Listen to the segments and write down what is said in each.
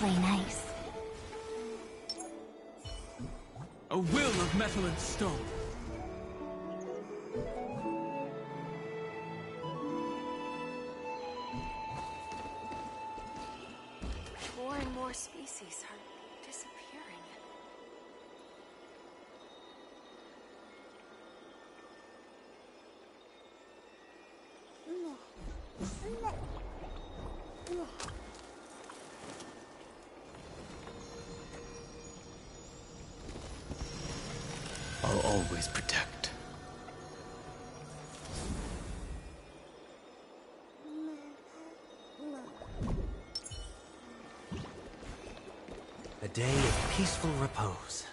play nice. A will of metal and stone. More and more species are disappearing. I'll always protect. A day of peaceful repose.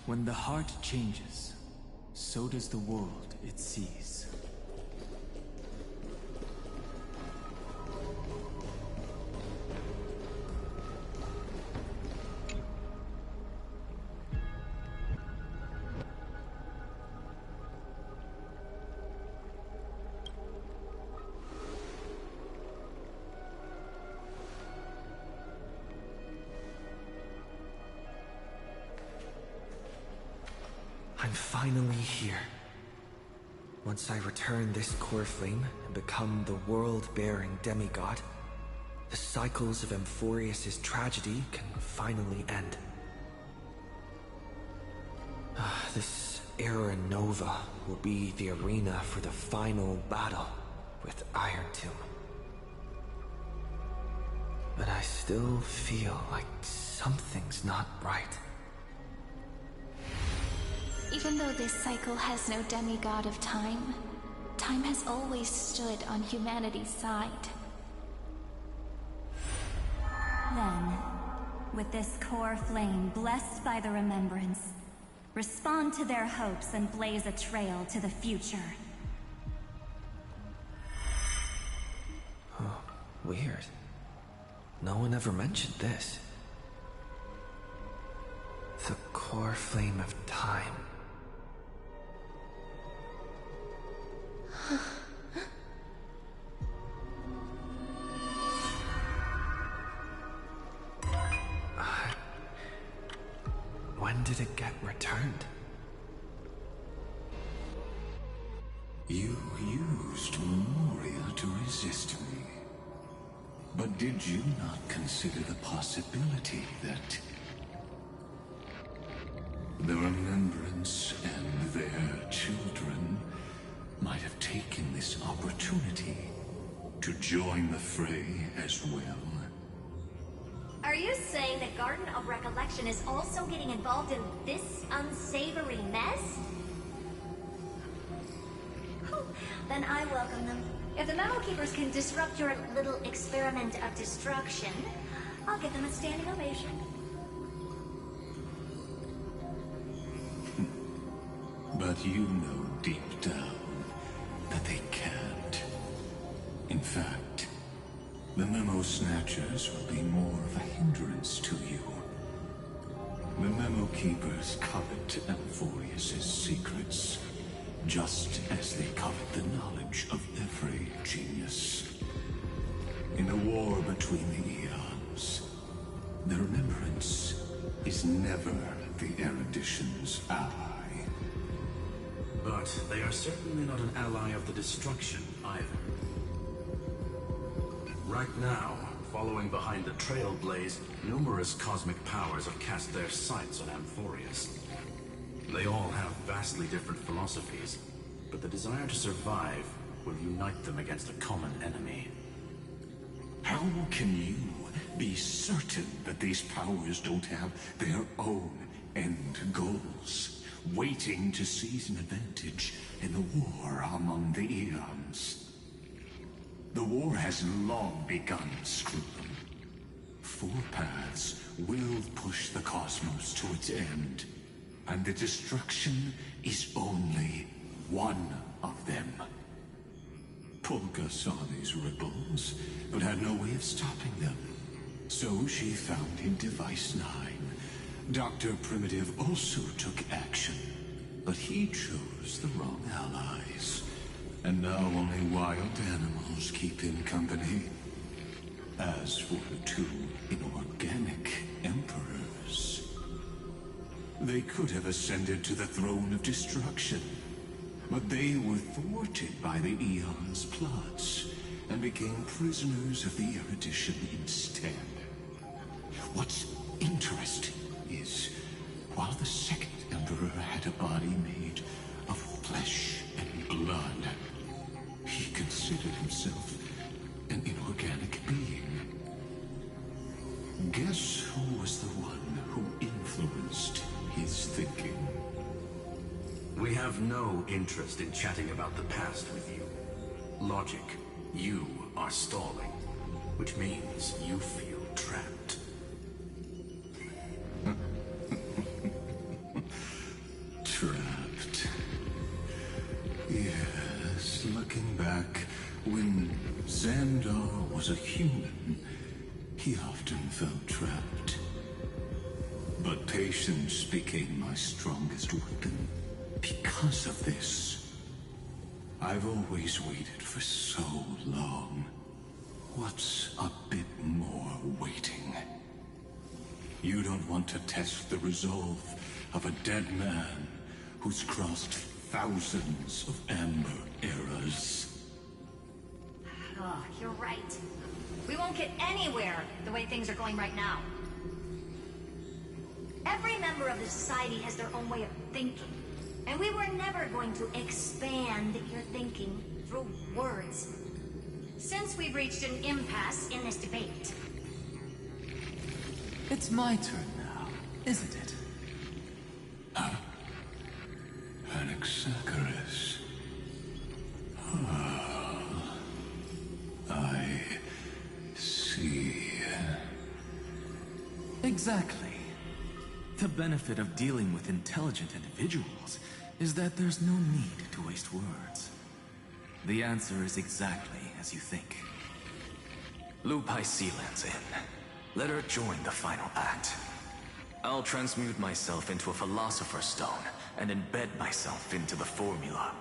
When the heart changes, so does the world it sees. I'm finally here. Once I return this core flame and become the world-bearing demigod, the cycles of Amphorius' tragedy can finally end. This Era Nova will be the arena for the final battle with Iron Tomb. But I still feel like something's not right. Even though this cycle has no demigod of time, time has always stood on humanity's side. Then, with this core flame blessed by the remembrance, respond to their hopes and blaze a trail to the future. Oh, weird. No one ever mentioned this. The core flame of time. When did it get returned? You used Memoria to resist me. But did you not consider the possibility that the Remembrance and their children might have taken this opportunity to join the fray as well? Are you saying that Garden of Recollection is also getting involved in this unsavory mess? Then I welcome them. If the Memo Keepers can disrupt your little experiment of destruction, I'll give them a standing ovation. But you know deep down that they can't. In fact, the Memo Snatchers will be more of a hindrance to you. The Memo Keepers covet Amphorius' secrets, just as they covet the knowledge of every genius. In the war between the eons, the Remembrance is never the erudition's ally. But they are certainly not an ally of the destruction, either. Right now, following behind the Trailblaze, numerous cosmic powers have cast their sights on Amphorius. They all have vastly different philosophies, but the desire to survive will unite them against a common enemy. How can you be certain that these powers don't have their own end goals, waiting to seize an advantage in the war among the eons? The war has long begun, Screw'em. Four paths will push the cosmos to its end, and the destruction is only one of them. Polka saw these ripples, but had no way of stopping them. So she found in Device 9. Dr. Primitive also took action, but he chose the wrong allies. And now only wild animals keep him company. As for the two inorganic emperors, they could have ascended to the throne of destruction, but they were thwarted by the Eon's plots and became prisoners of the erudition instead. What's interesting is, while the second emperor had a body made of flesh and blood, he considered himself an inorganic being. Guess who was the one who influenced his thinking? We have no interest in chatting about the past with you. Logic, you are stalling, which means you feel trapped. Trapped. Yes, looking back, when Xandar was a human, he often felt trapped. But patience became my strongest weapon. Because of this, I've always waited for so long. What's a bit more waiting? You don't want to test the resolve of a dead man who's crossed thousands of amber eras. Oh, you're right. We won't get anywhere the way things are going right now. Every member of the society has their own way of thinking. And we were never going to expand your thinking through words. Since we've reached an impasse in this debate. It's my turn now, isn't it? Anaxagoras. Ah, I see. Exactly. The benefit of dealing with intelligent individuals is that there's no need to waste words. The answer is exactly as you think. Lupai Sealand's in. Let her join the final act. I'll transmute myself into a Philosopher's Stone and embed myself into the formula.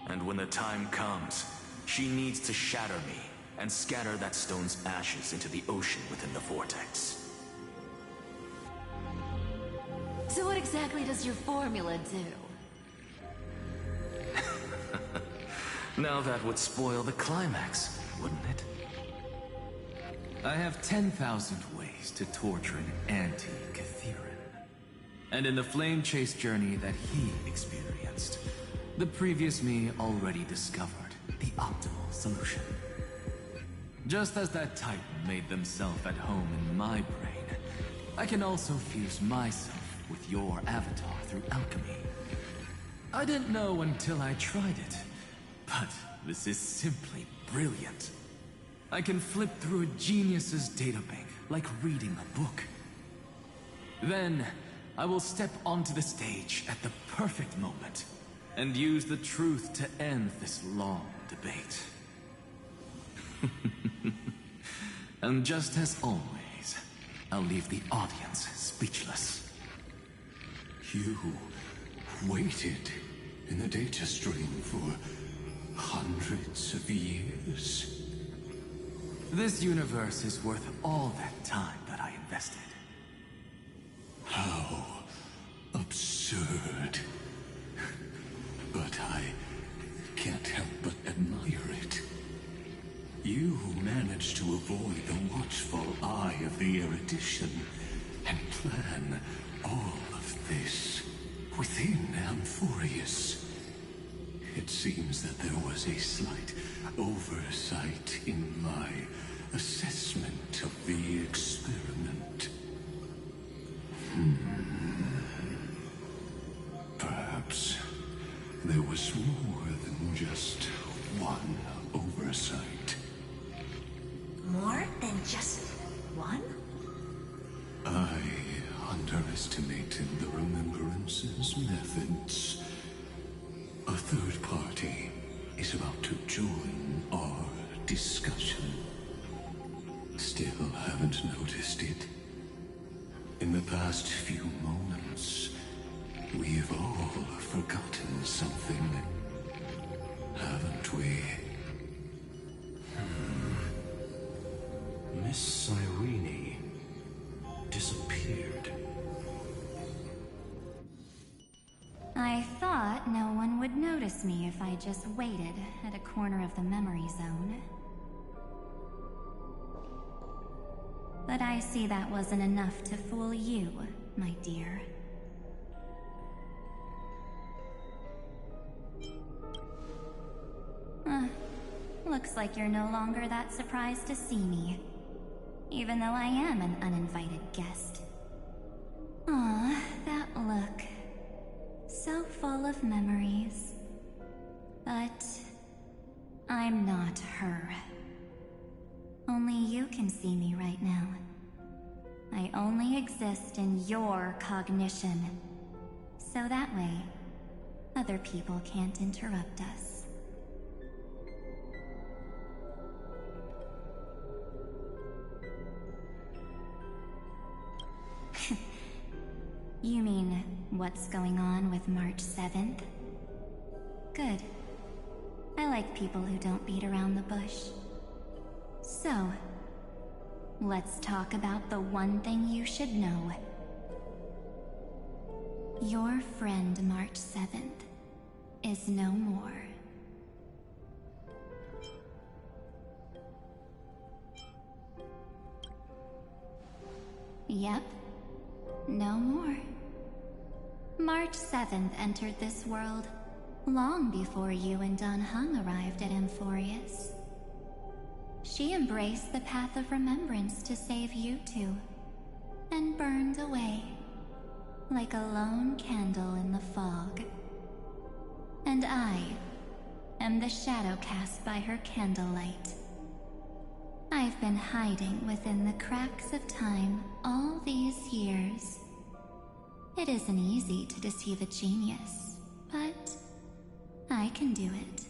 And when the time comes, she needs to shatter me and scatter that stone's ashes into the ocean within the vortex. So what exactly does your formula do? Now that would spoil the climax, wouldn't it? I have 10,000 ways to torture an anti-Catheran. And in the flame chase journey that he experienced, the previous me already discovered the optimal solution. Just as that Titan made themselves at home in my brain, I can also fuse myself with your avatar through alchemy. I didn't know until I tried it, but this is simply brilliant. I can flip through a genius's databank like reading a book. Then, I will step onto the stage at the perfect moment and use the truth to end this long debate. And just as always, I'll leave the audience speechless. You waited in the data stream for hundreds of years. This universe is worth all that time that I invested. How absurd. But I can't help but admire it. You managed to avoid the watchful eye of the erudition and plan all of this within Amphorius. It seems that there was a slight oversight in my assessment of the experiment. Perhaps there was more than just one oversight. More than just one? I underestimated the Remembrance's methods. A third party is about to join our discussion. Still haven't noticed it. In the past few moments, we've all forgotten something, haven't we? Miss Cyrene disappeared. I thought no one would notice me if I just waited at a corner of the memory zone. But I see that wasn't enough to fool you, my dear. Looks like you're no longer that surprised to see me, even though I am an uninvited guest. Aw, that look. So full of memories. But I'm not her. Only you can see me right now. I only exist in your cognition. So that way, other people can't interrupt us. You mean, what's going on with March 7th? Good. I like people who don't beat around the bush. So, let's talk about the one thing you should know. Your friend March 7th is no more. Yep, no more. March 7th entered this world long before you and Don Hung arrived at Amphorius. She embraced the path of remembrance to save you two, and burned away like a lone candle in the fog. And I am the shadow cast by her candlelight. I've been hiding within the cracks of time all these years. It isn't easy to deceive a genius, but I can do it.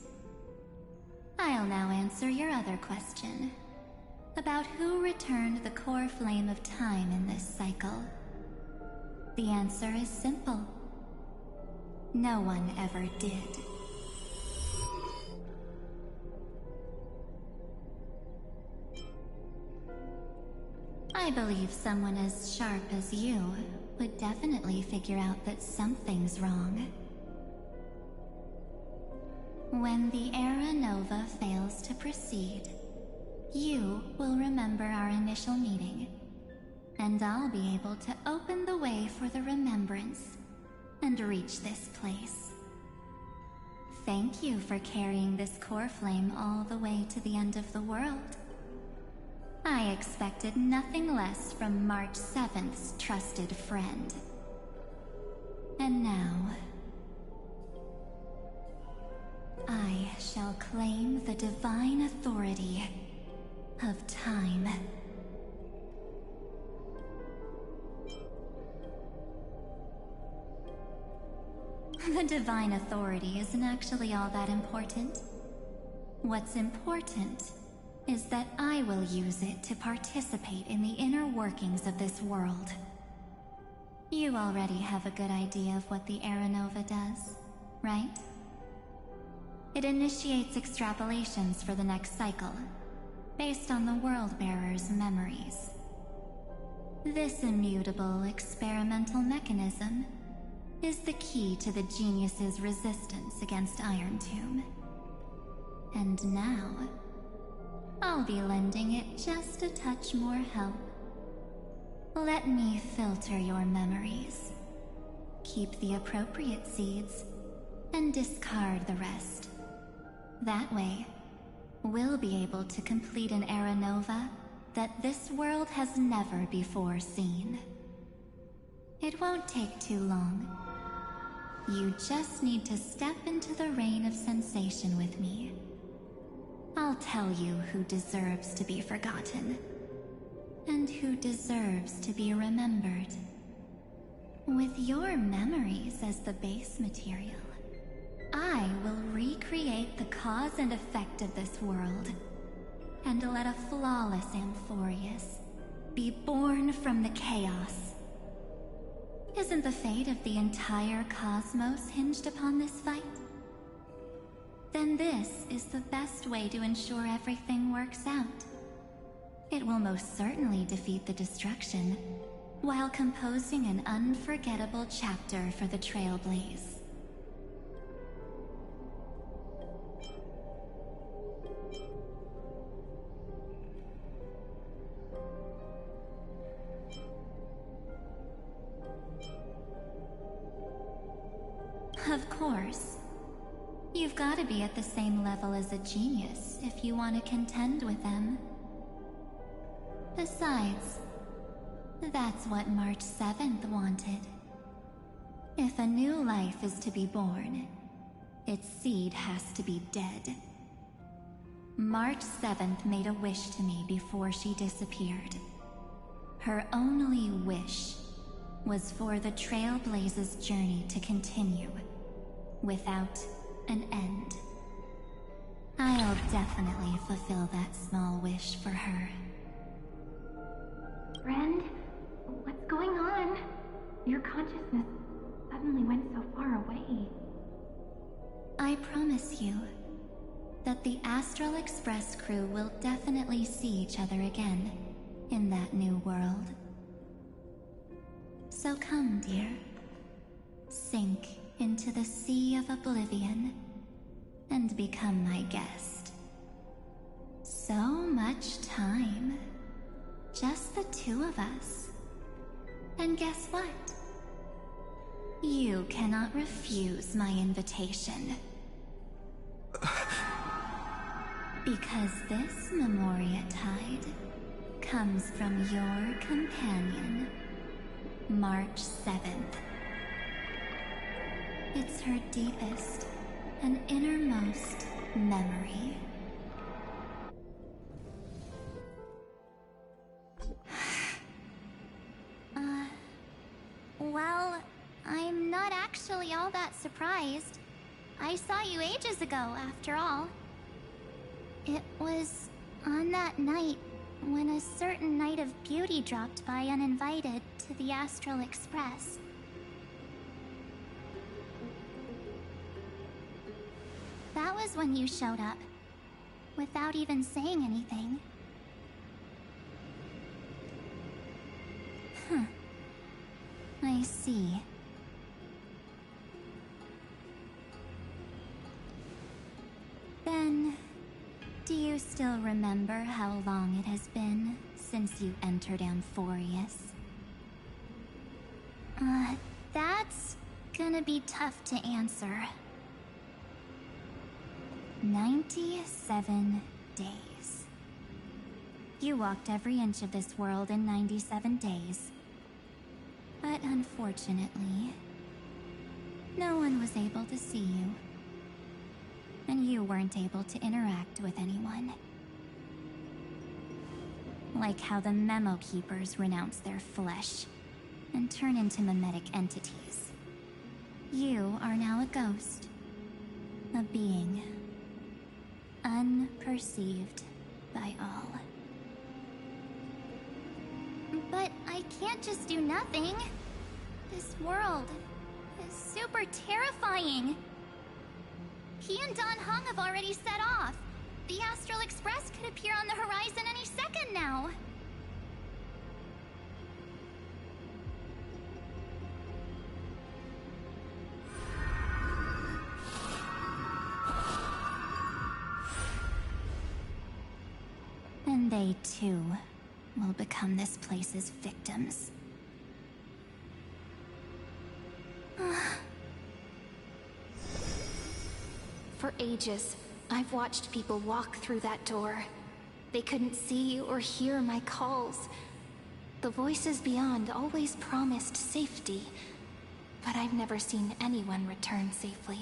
I'll now answer your other question, about who returned the core flame of time in this cycle. The answer is simple. No one ever did. I believe someone as sharp as you would definitely figure out that something's wrong. When the Era Nova fails to proceed, you will remember our initial meeting, and I'll be able to open the way for the remembrance and reach this place. Thank you for carrying this core flame all the way to the end of the world. I expected nothing less from March 7th's trusted friend. And now, I shall claim the divine authority of time. The divine authority isn't actually all that important. What's important is that I will use it to participate in the inner workings of this world. You already have a good idea of what the Aeronova does, right? It initiates extrapolations for the next cycle, based on the World-Bearer's memories. This immutable experimental mechanism is the key to the genius's resistance against Iron Tomb. And now, I'll be lending it just a touch more help. Let me filter your memories. Keep the appropriate seeds, and discard the rest. That way, we'll be able to complete an Aeronova that this world has never before seen. It won't take too long. You just need to step into the rain of sensation with me. I'll tell you who deserves to be forgotten, and who deserves to be remembered. With your memories as the base material, I will recreate the cause and effect of this world, and let a flawless Amphorius be born from the chaos. Isn't the fate of the entire cosmos hinged upon this fight? Then this is the best way to ensure everything works out. It will most certainly defeat the destruction, while composing an unforgettable chapter for the Trailblaze. Of course. You've got to be at the same level as a genius if you want to contend with them. Besides, that's what March 7th wanted. If a new life is to be born, its seed has to be dead. March 7th made a wish to me before she disappeared. Her only wish was for the Trailblaze's journey to continue, without an end. I'll definitely fulfill that small wish for her. Friend, what's going on? Your consciousness suddenly went so far away. I promise you that the Astral Express crew will definitely see each other again in that new world. So come, dear. Sink into the sea of oblivion and become my guest. So much time. Just the two of us. And guess what? You cannot refuse my invitation. Because this Memoria Tide comes from your companion, March 7th. It's her deepest and innermost memory. Well, I'm not actually all that surprised. I saw you ages ago, after all. It was on that night when a certain Knight of Beauty dropped by uninvited to the Astral Express. That was when you showed up, without even saying anything. Huh. I see. Then, do you still remember how long it has been since you entered Amphorius? That's gonna be tough to answer. 97 days. You walked every inch of this world in 97 days. But unfortunately, no one was able to see you. And you weren't able to interact with anyone. Like how the Memo Keepers renounce their flesh and turn into mimetic entities. You are now a ghost. A being. Unperceived by all. But I can't just do nothing. This world is super terrifying. He and Don Hung have already set off. The Astral Express could appear on the horizon any second now. And they too will become this place's victims. For ages, I've watched people walk through that door. They couldn't see or hear my calls. The voices beyond always promised safety, but I've never seen anyone return safely.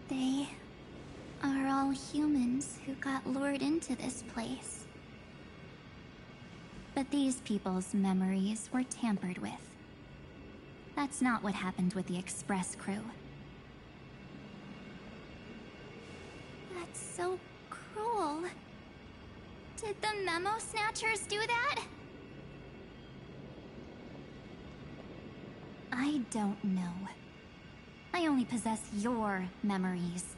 They are all humans who got lured into this place. But these people's memories were tampered with. That's not what happened with the Express crew. That's so cruel. Did the Memo Snatchers do that? I don't know. I only possess your memories.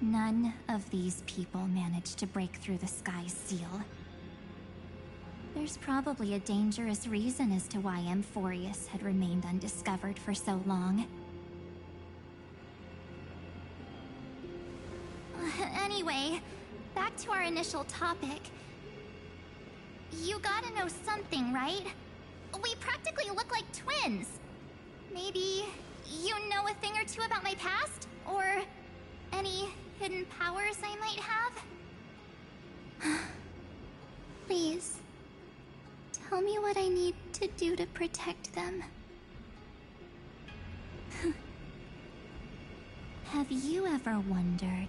None of these people managed to break through the sky's seal. There's probably a dangerous reason as to why Amphorius had remained undiscovered for so long. Anyway, back to our initial topic. You gotta know something, right? We practically look like twins. Maybe you know a thing or two about my past? Or any hidden powers I might have? Please, tell me what I need to do to protect them. Have you ever wondered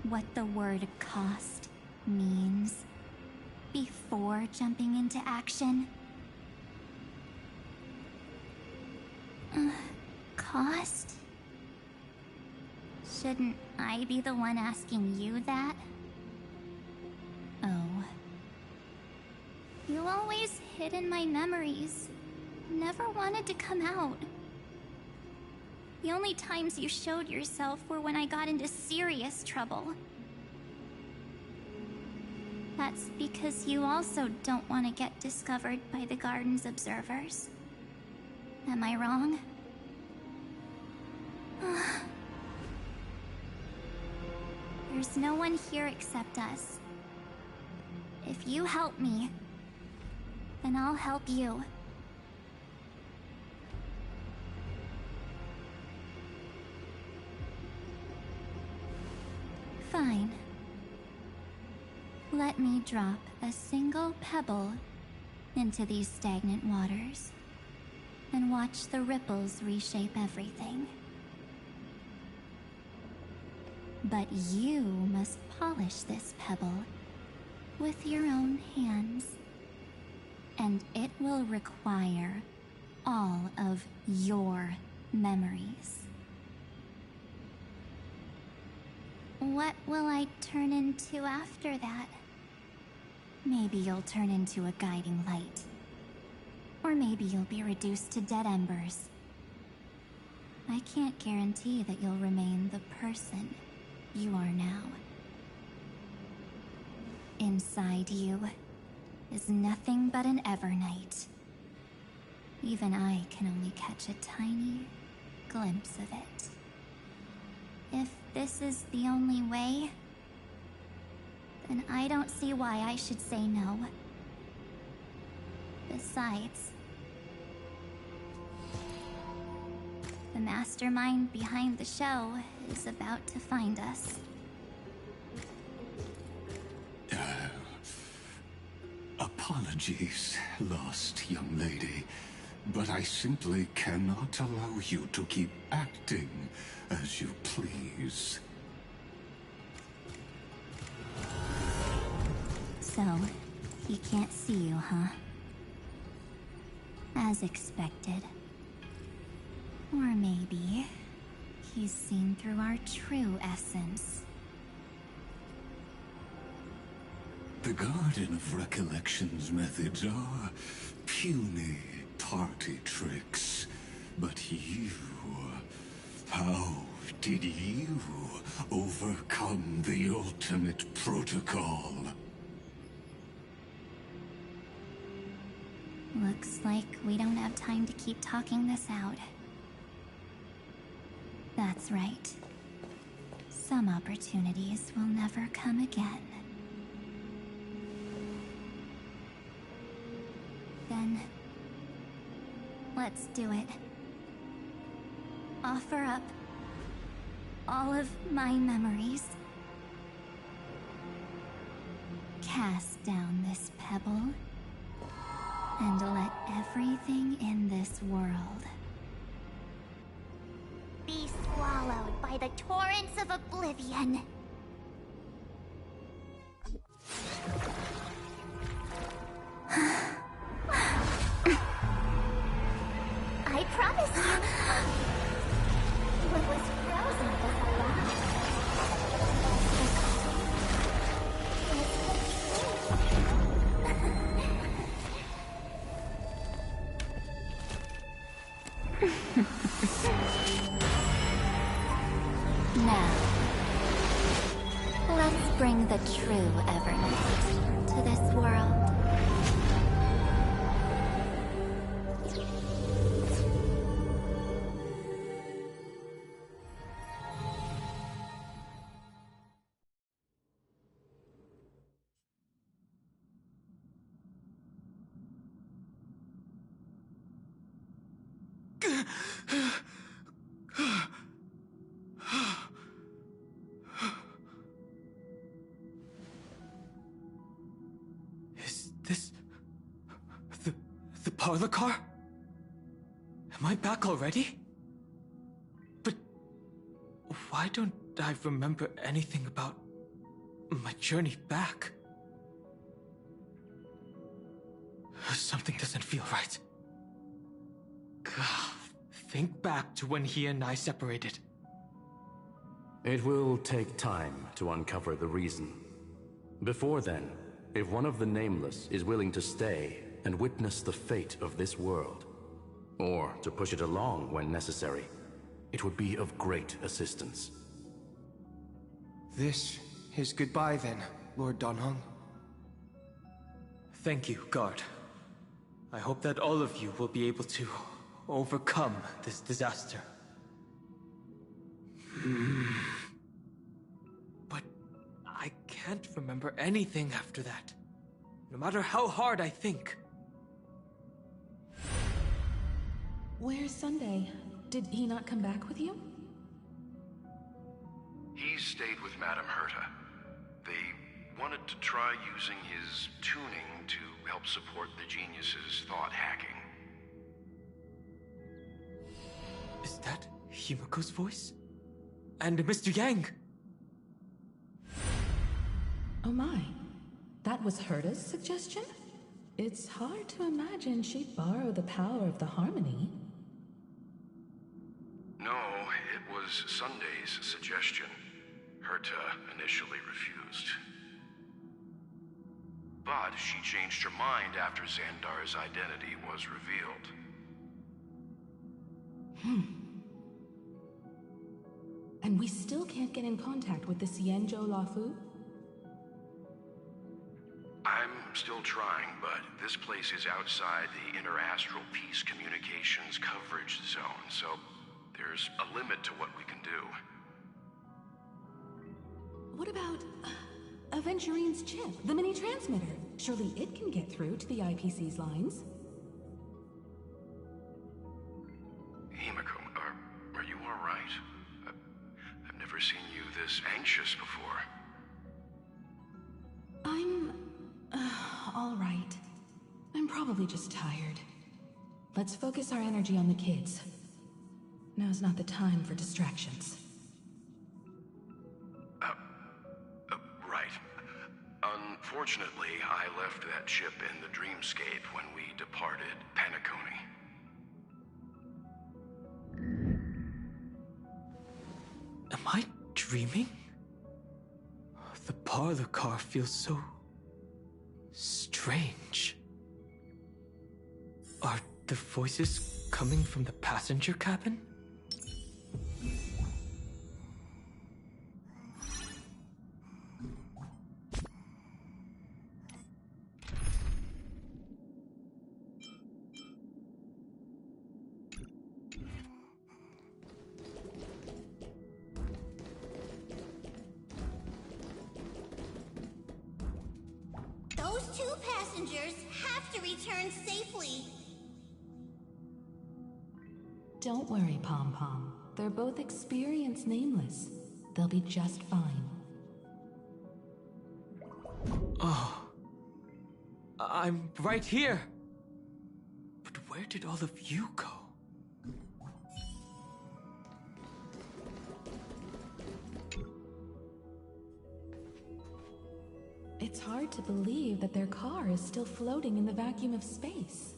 what the word cost means before jumping into action? Cost? Shouldn't I be the one asking you that? Oh. You always hid in my memories. Never wanted to come out. The only times you showed yourself were when I got into serious trouble. That's because you also don't want to get discovered by the Garden's observers. Am I wrong? There's no one here except us. If you help me, then I'll help you. Fine. Let me drop a single pebble into these stagnant waters and watch the ripples reshape everything. But you must polish this pebble with your own hands, and it will require all of your memories. What will I turn into after that? Maybe you'll turn into a guiding light. Or maybe you'll be reduced to dead embers. I can't guarantee that you'll remain the person you are now. Inside you is nothing but an Evernight. Even I can only catch a tiny glimpse of it. If this is the only way, then I don't see why I should say no. Besides, the mastermind behind the show is about to find us. Apologies, lost young lady, but I simply cannot allow you to keep acting as you please. So, he can't see you, huh? As expected. Or maybe he's seen through our true essence. The Garden of Recollection's methods are puny party tricks. But you... how did you overcome the ultimate protocol? Looks like we don't have time to keep talking this out. That's right. Some opportunities will never come again. Then, let's do it. Offer up all of my memories. Cast down this pebble, and let everything in this world Be swallowed by the torrents of oblivion. I promise you. What was frozen before that? Now, let's bring the true Evernight to this world. Is this... the parlor car? Am I back already? But why don't I remember anything about my journey back? Something doesn't feel right. Think back to when he and I separated. It will take time to uncover the reason. Before then, if one of the Nameless is willing to stay and witness the fate of this world, or to push it along when necessary, it would be of great assistance. This is goodbye then, Lord Donhong. Thank you, Guard. I hope that all of you will be able to overcome this disaster. But I can't remember anything after that, no matter how hard I think. Where's Sunday? Did he not come back with you? He stayed with Madame Herta. They wanted to try using his tuning to help support the genius's thought hacking. Is that Himiko's voice? And Mr. Yang? Oh my. That was Herta's suggestion? It's hard to imagine she'd borrow the power of the harmony. No, it was Sunday's suggestion. Herta initially refused. But she changed her mind after Xandar's identity was revealed. And we still can't get in contact with the Xianzhou Lafu? I'm still trying, but this place is outside the interastral peace communications coverage zone, so there's a limit to what we can do. What about Aventurine's chip, the mini-transmitter? Surely it can get through to the IPC's lines. Himiko, are you all right? I've never seen you this anxious before. I'm... all right. I'm probably just tired. Let's focus our energy on the kids. Now's not the time for distractions. Right. Unfortunately, I left that ship in the dreamscape when we departed Penacony. Am I dreaming? The parlor car feels so strange. Are the voices coming from the passenger cabin? Those two passengers have to return safely. Don't worry, Pom Pom. They're both experienced nameless. They'll be just fine. Oh. I'm right here. But where did all of you go? It's hard to believe that their car is still floating in the vacuum of space.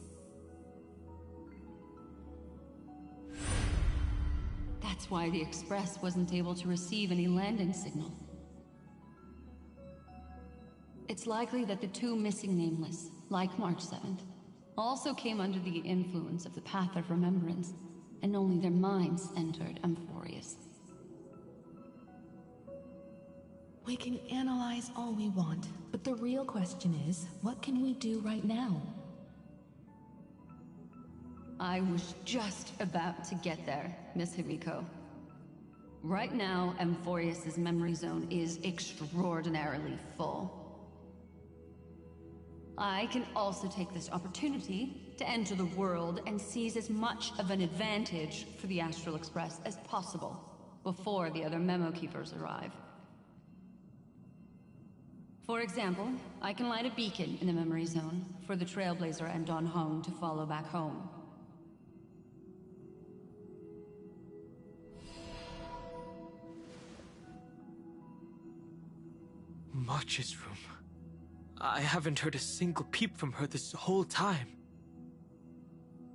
That's why the Express wasn't able to receive any landing signal. It's likely that the two missing nameless, like March 7th, also came under the influence of the Path of Remembrance, and only their minds entered Amphorius. We can analyze all we want, but the real question is, what can we do right now? I was just about to get there, Miss Himiko. Right now, Amphorius' memory zone is extraordinarily full. I can also take this opportunity to enter the world and seize as much of an advantage for the Astral Express as possible before the other Memo Keepers arrive. For example, I can light a beacon in the memory zone for the Trailblazer and Don Hong to follow back home. March's room. I haven't heard a single peep from her this whole time.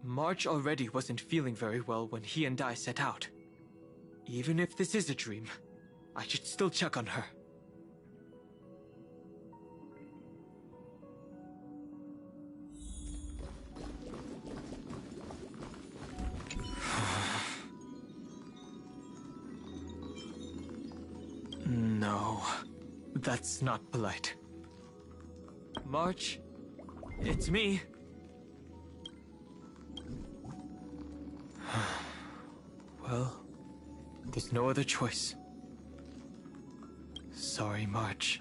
March already wasn't feeling very well when he and I set out. Even if this is a dream, I should still check on her. No, that's not polite. March, it's me. Well, there's no other choice. Sorry, March.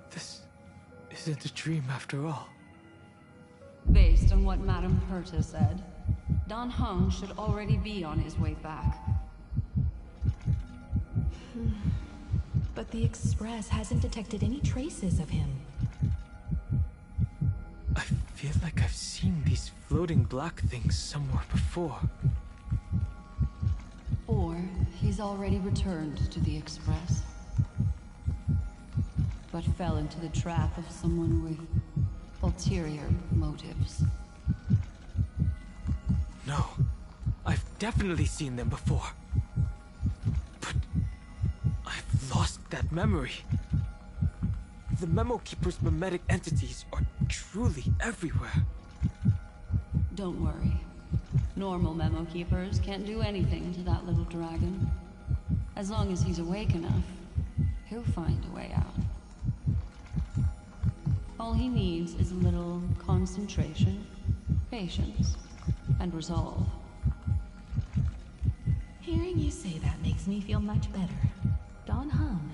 This isn't a dream after all. Based on what Madame Perta said, Don Hung should already be on his way back. But the Express hasn't detected any traces of him. I feel like I've seen these floating black things somewhere before. Or he's already returned to the Express, but fell into the trap of someone with ulterior motives. No, I've definitely seen them before. But I've lost that memory. The Memo Keeper's mimetic entities are truly everywhere. Don't worry. Normal Memo Keepers can't do anything to that little dragon. As long as he's awake enough, he'll find a way out. All he needs is a little concentration, patience, and resolve. Hearing you say that makes me feel much better. Don Hung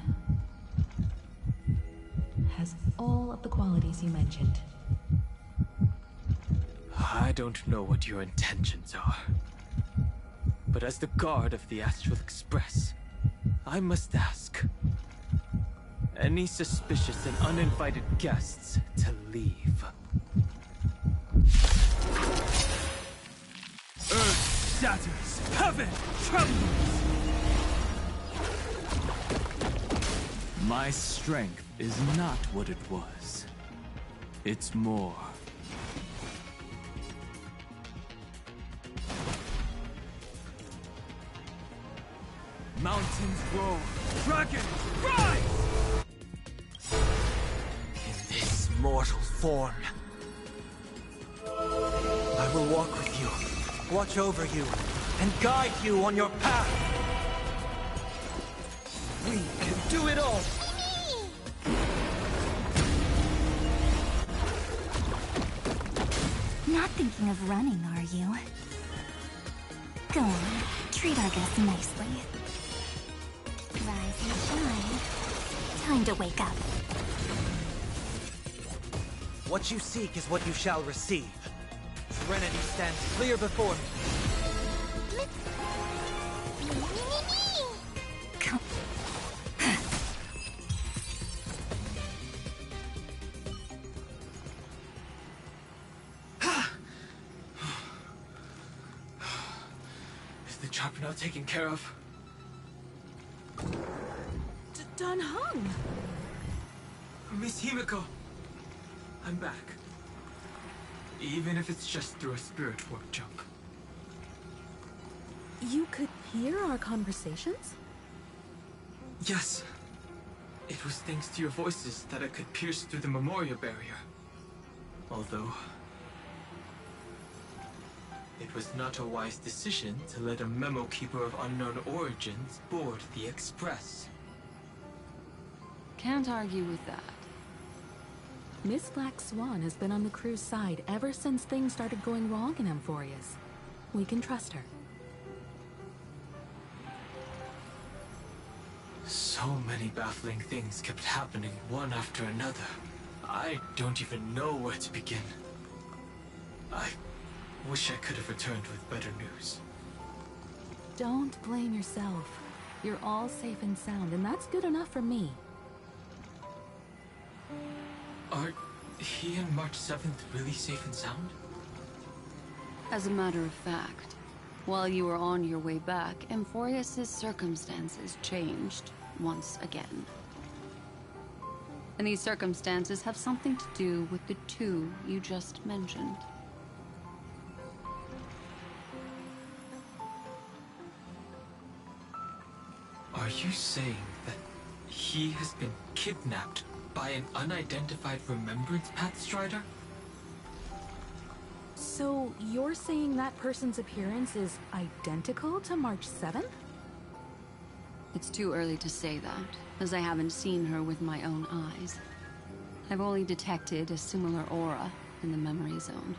has all of the qualities you mentioned. I don't know what your intentions are, But as the guard of the Astral Express, I must ask. Any suspicious and uninvited guests to leave. Earth shatters, heaven trembles! My strength is not what it was. It's more. Mountains roar, dragons rise! In this mortal form, I will walk with you, watch over you, and guide you on your path. We can do it all! Not thinking of running, are you? Go on, treat our guests nicely. Rise and shine. Time to wake up. What you seek is what you shall receive. Serenity stands clear before me. Come. Is the chopper now taken care of? Dan Heng! Miss Himiko! I'm back. Even if it's just through a spirit warp jump. You could hear our conversations? Yes. It was thanks to your voices that I could pierce through the memorial barrier. Although... it was not a wise decision to let a memo keeper of unknown origins board the Express. Can't argue with that. Miss Black Swan has been on the crew's side ever since things started going wrong in Amphorius. We can trust her. So many baffling things kept happening one after another. I don't even know where to begin. I wish I could have returned with better news. Don't blame yourself. You're all safe and sound, and that's good enough for me. Are he and March 7th really safe and sound? As a matter of fact, while you were on your way back, Amphorius' circumstances changed once again. And these circumstances have something to do with the two you just mentioned. Are you saying that he has been kidnapped by an unidentified Remembrance Path Strider? So, you're saying that person's appearance is identical to March 7th? It's too early to say that, as I haven't seen her with my own eyes. I've only detected a similar aura in the memory zone.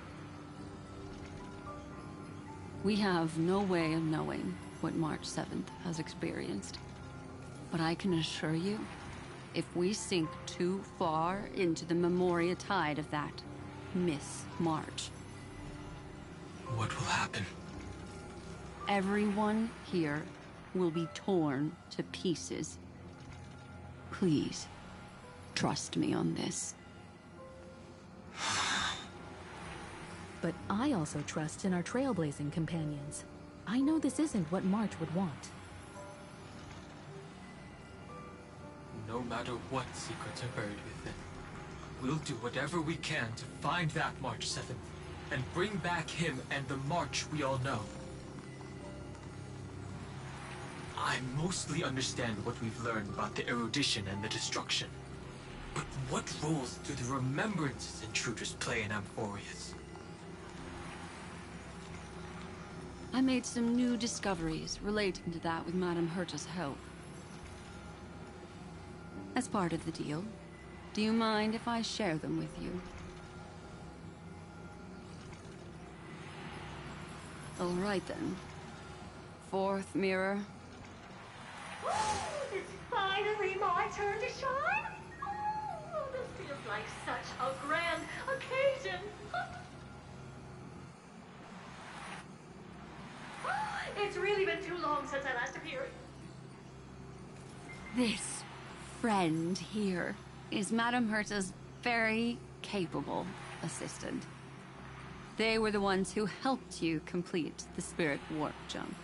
We have no way of knowing what March 7th has experienced. But I can assure you, if we sink too far into the Memoria tide of that Miss March, what will happen? everyone here will be torn to pieces. Please, trust me on this. But I also trust in our trailblazing companions. I know this isn't what March would want. No matter what secrets are buried within, we'll do whatever we can to find that March 7th and bring back him and the March we all know. I mostly understand what we've learned about the erudition and the destruction. But what roles do the remembrances intruders play in Amphorius? I made some new discoveries relating to that with Madame Herta's help. As part of the deal, do you mind if I share them with you? All right then. Fourth mirror. It's finally my turn to shine. Oh, this feels like such a grand occasion. It's really been too long since I last appeared. This friend here is Madame Herta's very capable assistant. They were the ones who helped you complete the spirit warp jump.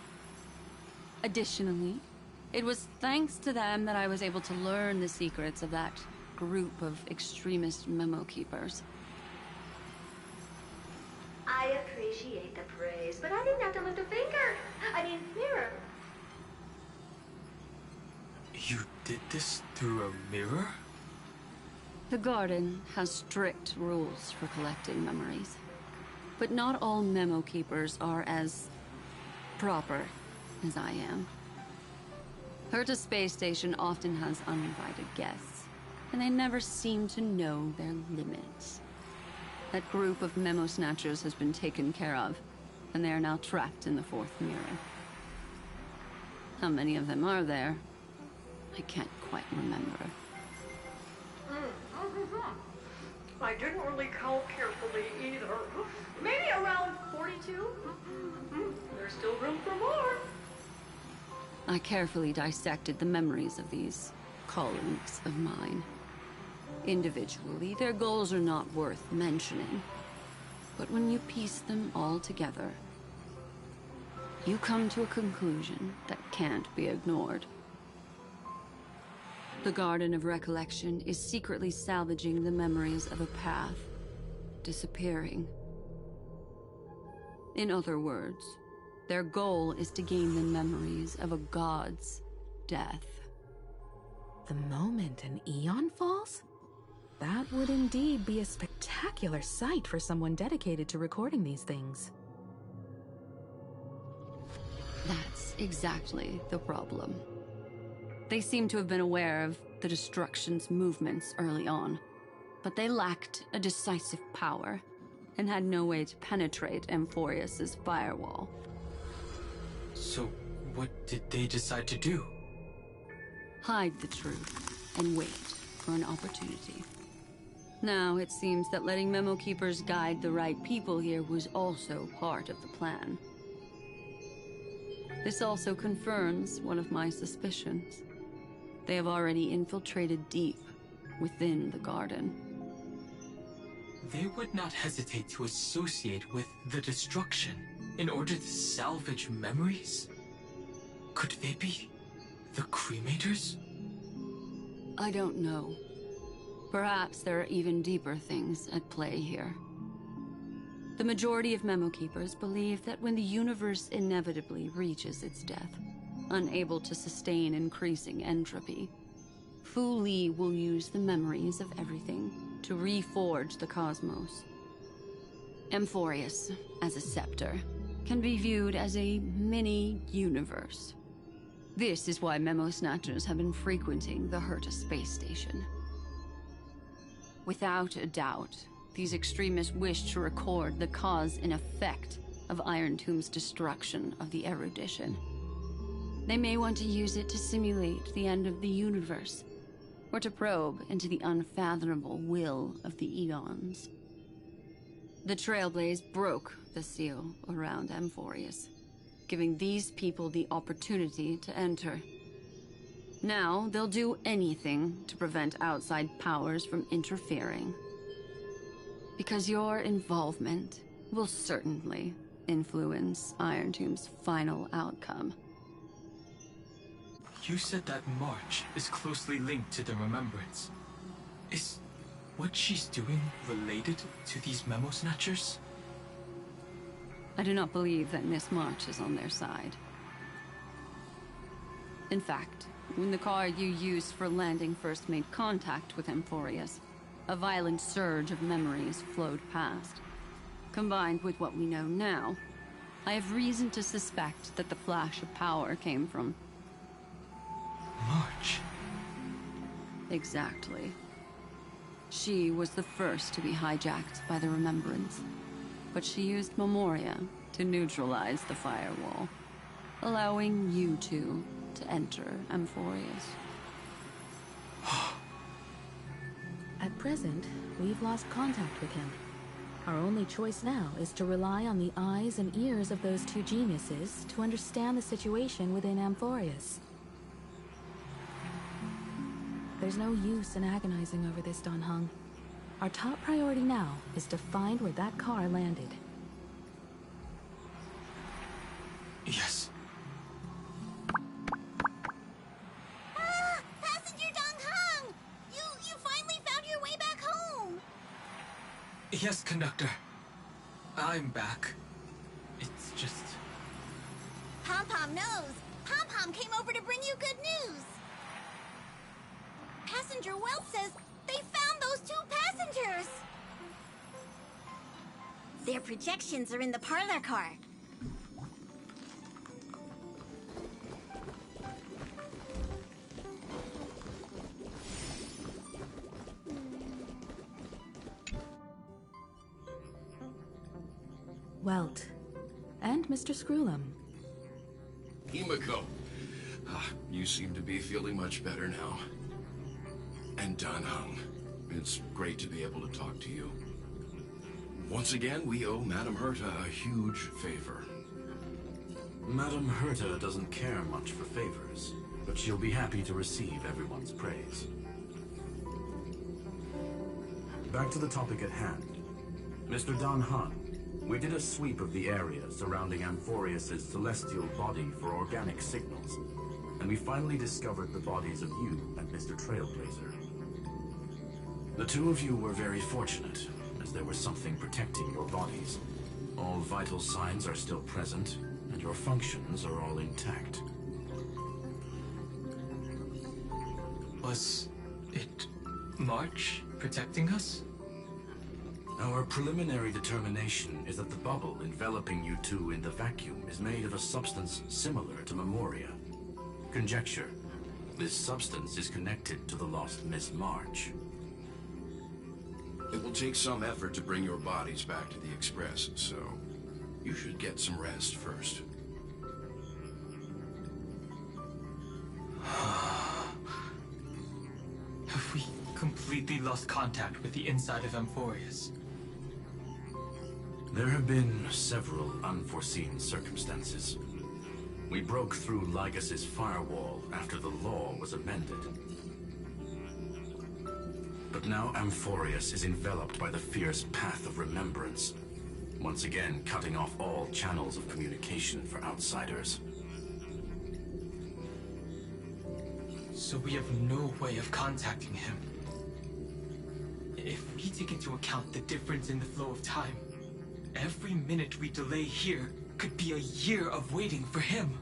Additionally, it was thanks to them that I was able to learn the secrets of that group of extremist memo keepers. I appreciate the praise, but I didn't have to lift a finger. Mirror. You did this through a mirror? The Garden has strict rules for collecting memories. But not all memo keepers are as proper as I am. Herta Space Station often has uninvited guests, and they never seem to know their limits. That group of memo snatchers has been taken care of, and they are now trapped in the fourth mirror. How many of them are there? I can't quite remember. I didn't really count carefully either. Maybe around 42? There's still room for more. I carefully dissected the memories of these colleagues of mine. Individually, their goals are not worth mentioning. But when you piece them all together, you come to a conclusion that can't be ignored. The Garden of Recollection is secretly salvaging the memories of a path disappearing. In other words, their goal is to gain the memories of a god's death. The moment an eon falls? That would indeed be a spectacular sight for someone dedicated to recording these things. That's exactly the problem. They seem to have been aware of the Destruction's movements early on, but they lacked a decisive power and had no way to penetrate Amphorius's firewall. So, what did they decide to do? Hide the truth and wait for an opportunity. Now, it seems that letting Memo Keepers guide the right people here was also part of the plan. This also confirms one of my suspicions. They have already infiltrated deep within the Garden. They would not hesitate to associate with the Destruction in order to salvage memories? Could they be the Cremators? I don't know. Perhaps there are even deeper things at play here. The majority of Memo Keepers believe that when the universe inevitably reaches its death, unable to sustain increasing entropy, Fu Li will use the memories of everything to reforge the cosmos. Amphorius, as a scepter, can be viewed as a mini-universe. This is why Memo Snatchers have been frequenting the Herta space station. Without a doubt, these extremists wish to record the cause and effect of Iron Tomb's destruction of the erudition. They may want to use it to simulate the end of the universe, or to probe into the unfathomable will of the eons. The Trailblaze broke the seal around Amphorius, giving these people the opportunity to enter. Now, they'll do anything to prevent outside powers from interfering. Because your involvement will certainly influence Iron Tomb's final outcome. You said that March is closely linked to the Remembrance. Is what she's doing related to these Memo Snatchers? I do not believe that Miss March is on their side. In fact, when the car you used for landing first made contact with Amphorius, a violent surge of memories flowed past. Combined with what we know now, I have reason to suspect that the flash of power came from March. Exactly. She was the first to be hijacked by the Remembrance, but she used Memoria to neutralize the firewall, allowing you two to enter Amphorius. At present, we've lost contact with him. Our only choice now is to rely on the eyes and ears of those two geniuses to understand the situation within Amphorius. There's no use in agonizing over this, Don Hung. Our top priority now is to find where that car landed. Yes. Ah! Passenger Dong Hung! You finally found your way back home! Yes, conductor. I'm back. It's just... Pom-Pom knows. Pom-Pom came over to bring you good news. Passenger Wells says they found those two passengers. Their projections are in the parlor car. Welt. And Mr. Screwlum. Himiko. You seem to be feeling much better now. And Dan Hung. It's great to be able to talk to you. Once again, we owe Madame Herta a huge favor. Madame Herta doesn't care much for favors, but she'll be happy to receive everyone's praise. Back to the topic at hand. Mr. Dan Hung, we did a sweep of the area surrounding Amphorius' celestial body for organic signals, and we finally discovered the bodies of you and Mr. Trailblazer. The two of you were very fortunate, as there was something protecting your bodies. All vital signs are still present, and your functions are all intact. Was it March protecting us? Our preliminary determination is that the bubble enveloping you two in the vacuum is made of a substance similar to Memoria. Conjecture. This substance is connected to the lost Miss March. It will take some effort to bring your bodies back to the Express, so you should get some rest first. Have we completely lost contact with the inside of Amphorius? There have been several unforeseen circumstances. We broke through Lygas's firewall after the law was amended. But now Amphorius is enveloped by the fierce path of remembrance, once again cutting off all channels of communication for outsiders. So we have no way of contacting him. If we take into account the difference in the flow of time, every minute we delay here could be a year of waiting for him.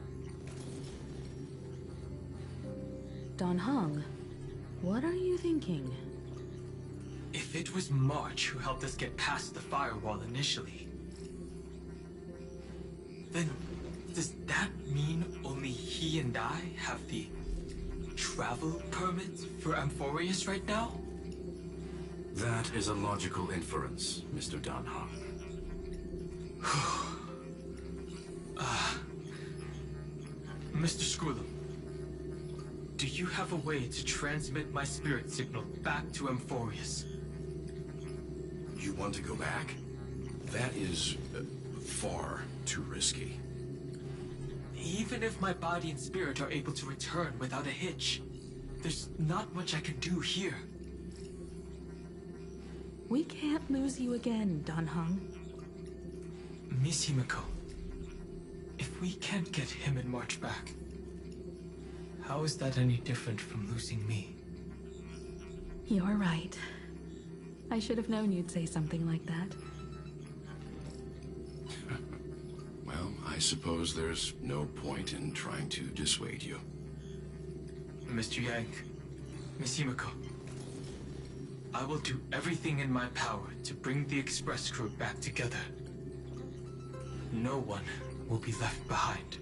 Don Hung, what are you thinking? If it was March who helped us get past the firewall initially, then does that mean only he and I have the travel permit for Amphorius right now? That is a logical inference, Mr. Dan Hung. Mr. Screwlum, do you have a way to transmit my spirit signal back to Amphorius? You want to go back? That is far too risky. Even if my body and spirit are able to return without a hitch, there's not much I can do here. We can't lose you again, Don Hung. Miss Himiko, if we can't get him and March back, how is that any different from losing me? You're right. I should have known you'd say something like that. Well, I suppose there's no point in trying to dissuade you. Mr. Yang, Miss Himiko, I will do everything in my power to bring the Express crew back together. No one will be left behind.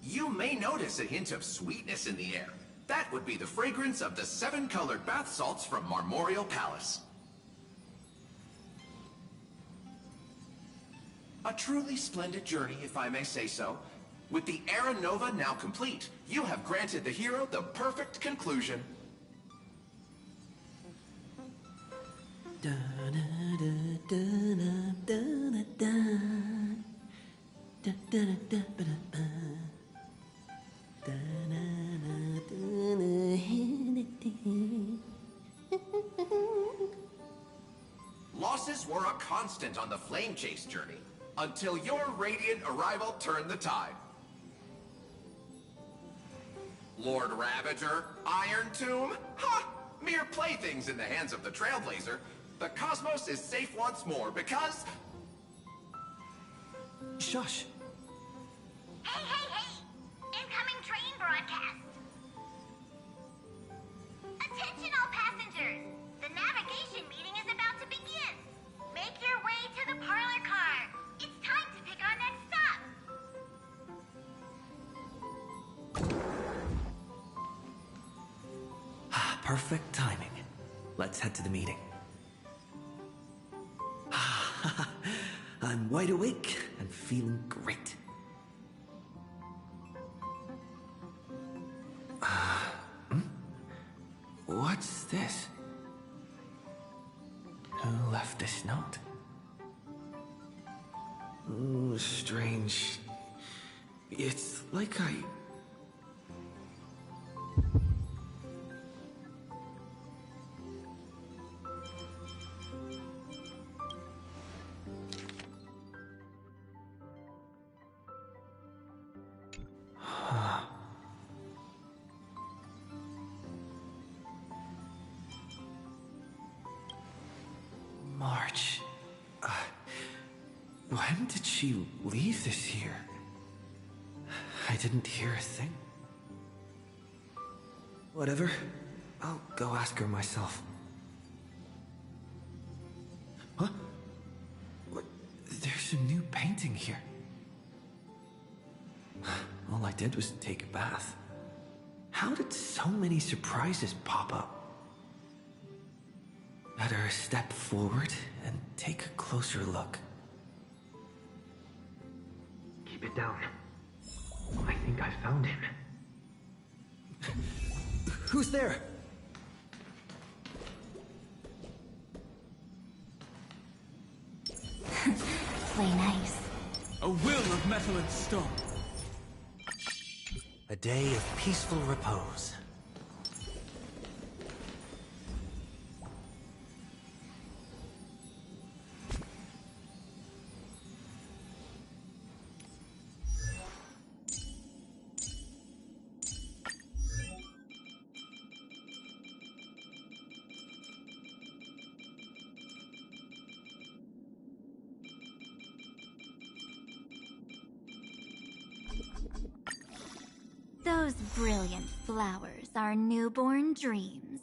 You may notice a hint of sweetness in the air. That would be the fragrance of the 7 colored bath salts from Marmorial Palace. A truly splendid journey, if I may say so. With the Era Nova now complete, you have granted the hero the perfect conclusion. Losses were a constant on the Flame Chase journey, until your radiant arrival turned the tide. Lord Ravager, Iron Tomb, ha! Mere playthings in the hands of the Trailblazer. The cosmos is safe once more because... Shush! Hey, hey, hey! Incoming train broadcast! Attention all passengers! The navigation meeting is about to begin! Make your way to the parlor car! It's time to pick our next stop! Perfect timing. Let's head to the meeting. I'm wide awake and feeling great. What's this? Who left this note? Ooh, strange. It's like I... March. When did she leave this here? I didn't hear a thing. Whatever. I'll go ask her myself. Huh? What? There's a new painting here. All I did was take a bath. How did so many surprises pop up? Better step forward and take a closer look. Keep it down. I think I found him. Who's there? Play nice. A will of metal and stone. A day of peaceful repose. Those brilliant flowers are newborn dreams.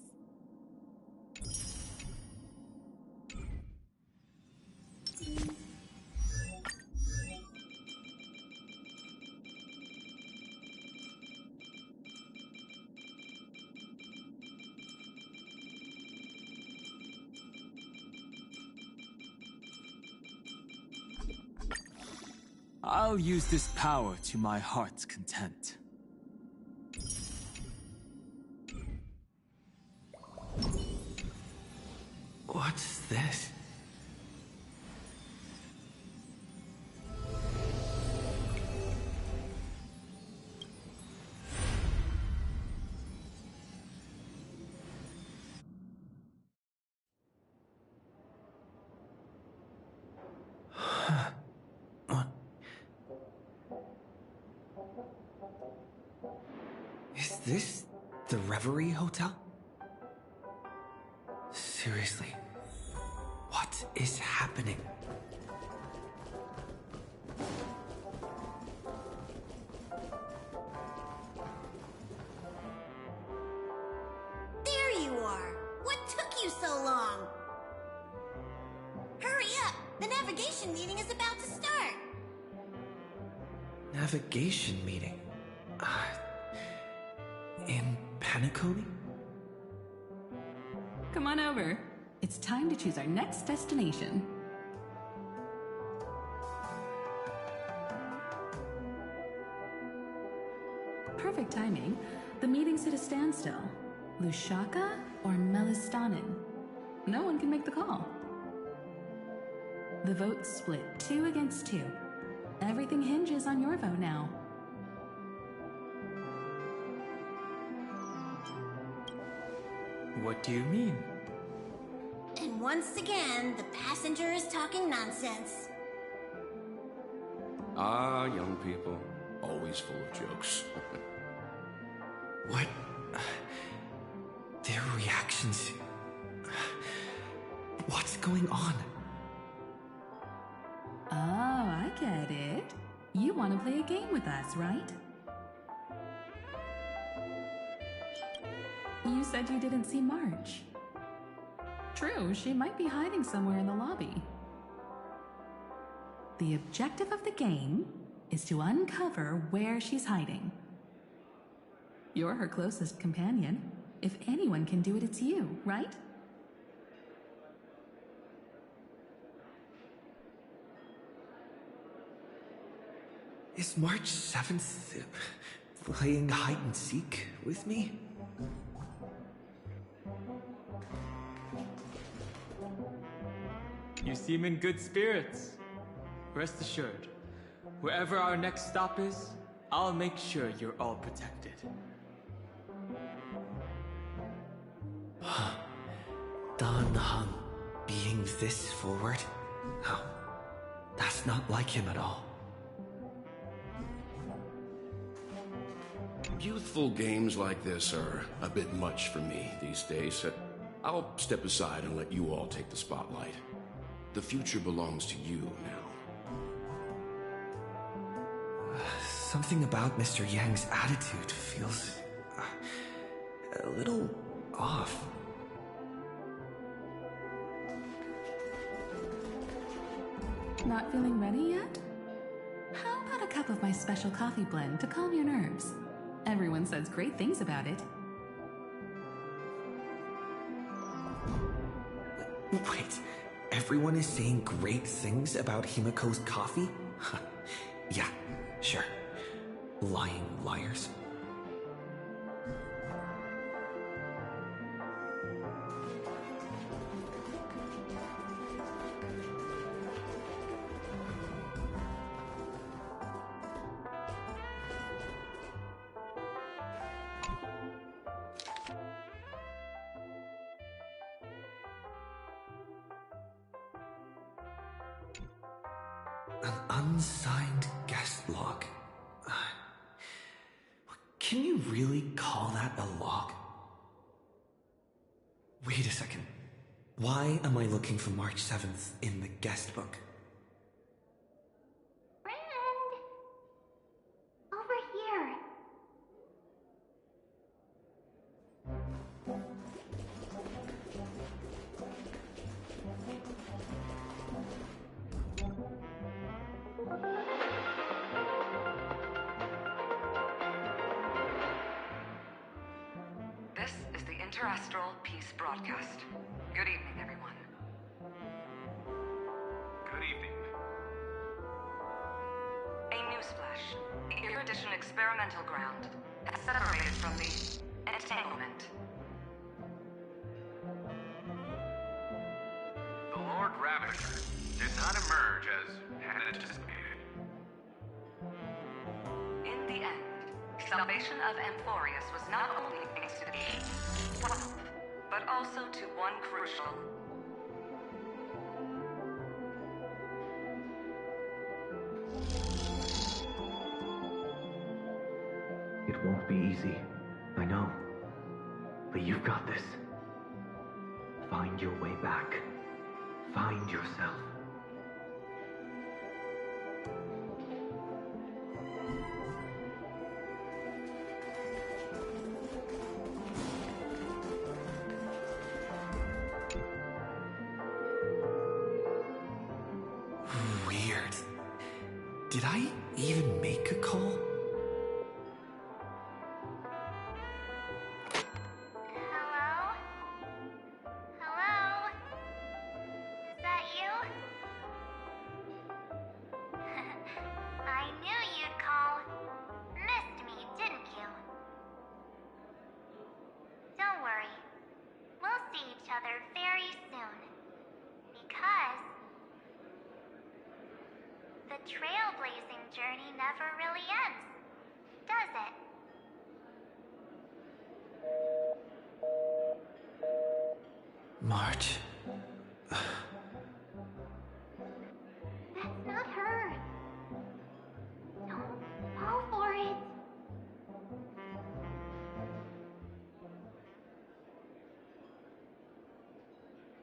I'll use this power to my heart's content. What's this? What? Is this the Reverie Hotel? Seriously. What is happening? There you are! What took you so long? Hurry up! The navigation meeting is about to start! Navigation meeting? In Paniconi? Come on over. It's time to choose our next destination. perfect timing. The meeting's at a standstill. Lushaka or Melistanin? No one can make the call. The vote's split 2 against 2. Everything hinges on your vote now. What do you mean? And once again, the passenger is talking nonsense. Ah, young people, always full of jokes. What? Their reactions. What's going on? Oh, I get it. You want to play a game with us, right? You said you didn't see March. True, she might be hiding somewhere in the lobby. The objective of the game is to uncover where she's hiding. You're her closest companion. If anyone can do it, it's you, right? Is March 7th playing hide and seek with me? You seem in good spirits. Rest assured, wherever our next stop is, I'll make sure you're all protected. Dan Heng being this forward? Oh, that's not like him at all. Youthful games like this are a bit much for me these days, so I'll step aside and let you all take the spotlight. The future belongs to you now. Something about Mr. Yang's attitude feels a little off. Not feeling ready yet? How about a cup of my special coffee blend to calm your nerves? Everyone says great things about it. Wait, everyone is saying great things about Himiko's coffee? Yeah, sure. Lying liars. An unsigned guest log. Can you really call that a log? Wait a second. Why am I looking for March 7th in the guest book? Friend! Over here. This is the Interastral Peace Broadcast. Good evening, everyone. Good evening. A newsflash. The Erudition experimental ground has separated from the entanglement. The Lord Ravager did not emerge as had anticipated. In the end, salvation of Amphorius was not only thanks to the wealth, but also to one crucial. It won't be easy, I know. But you've got this. Find your way back. Find yourself. Weird. Did I even make a call? Hello? Hello? Is that you? I knew you'd call. Missed me, didn't you? trailblazing journey never really ends, does it? March. That's not her. Don't fall for it.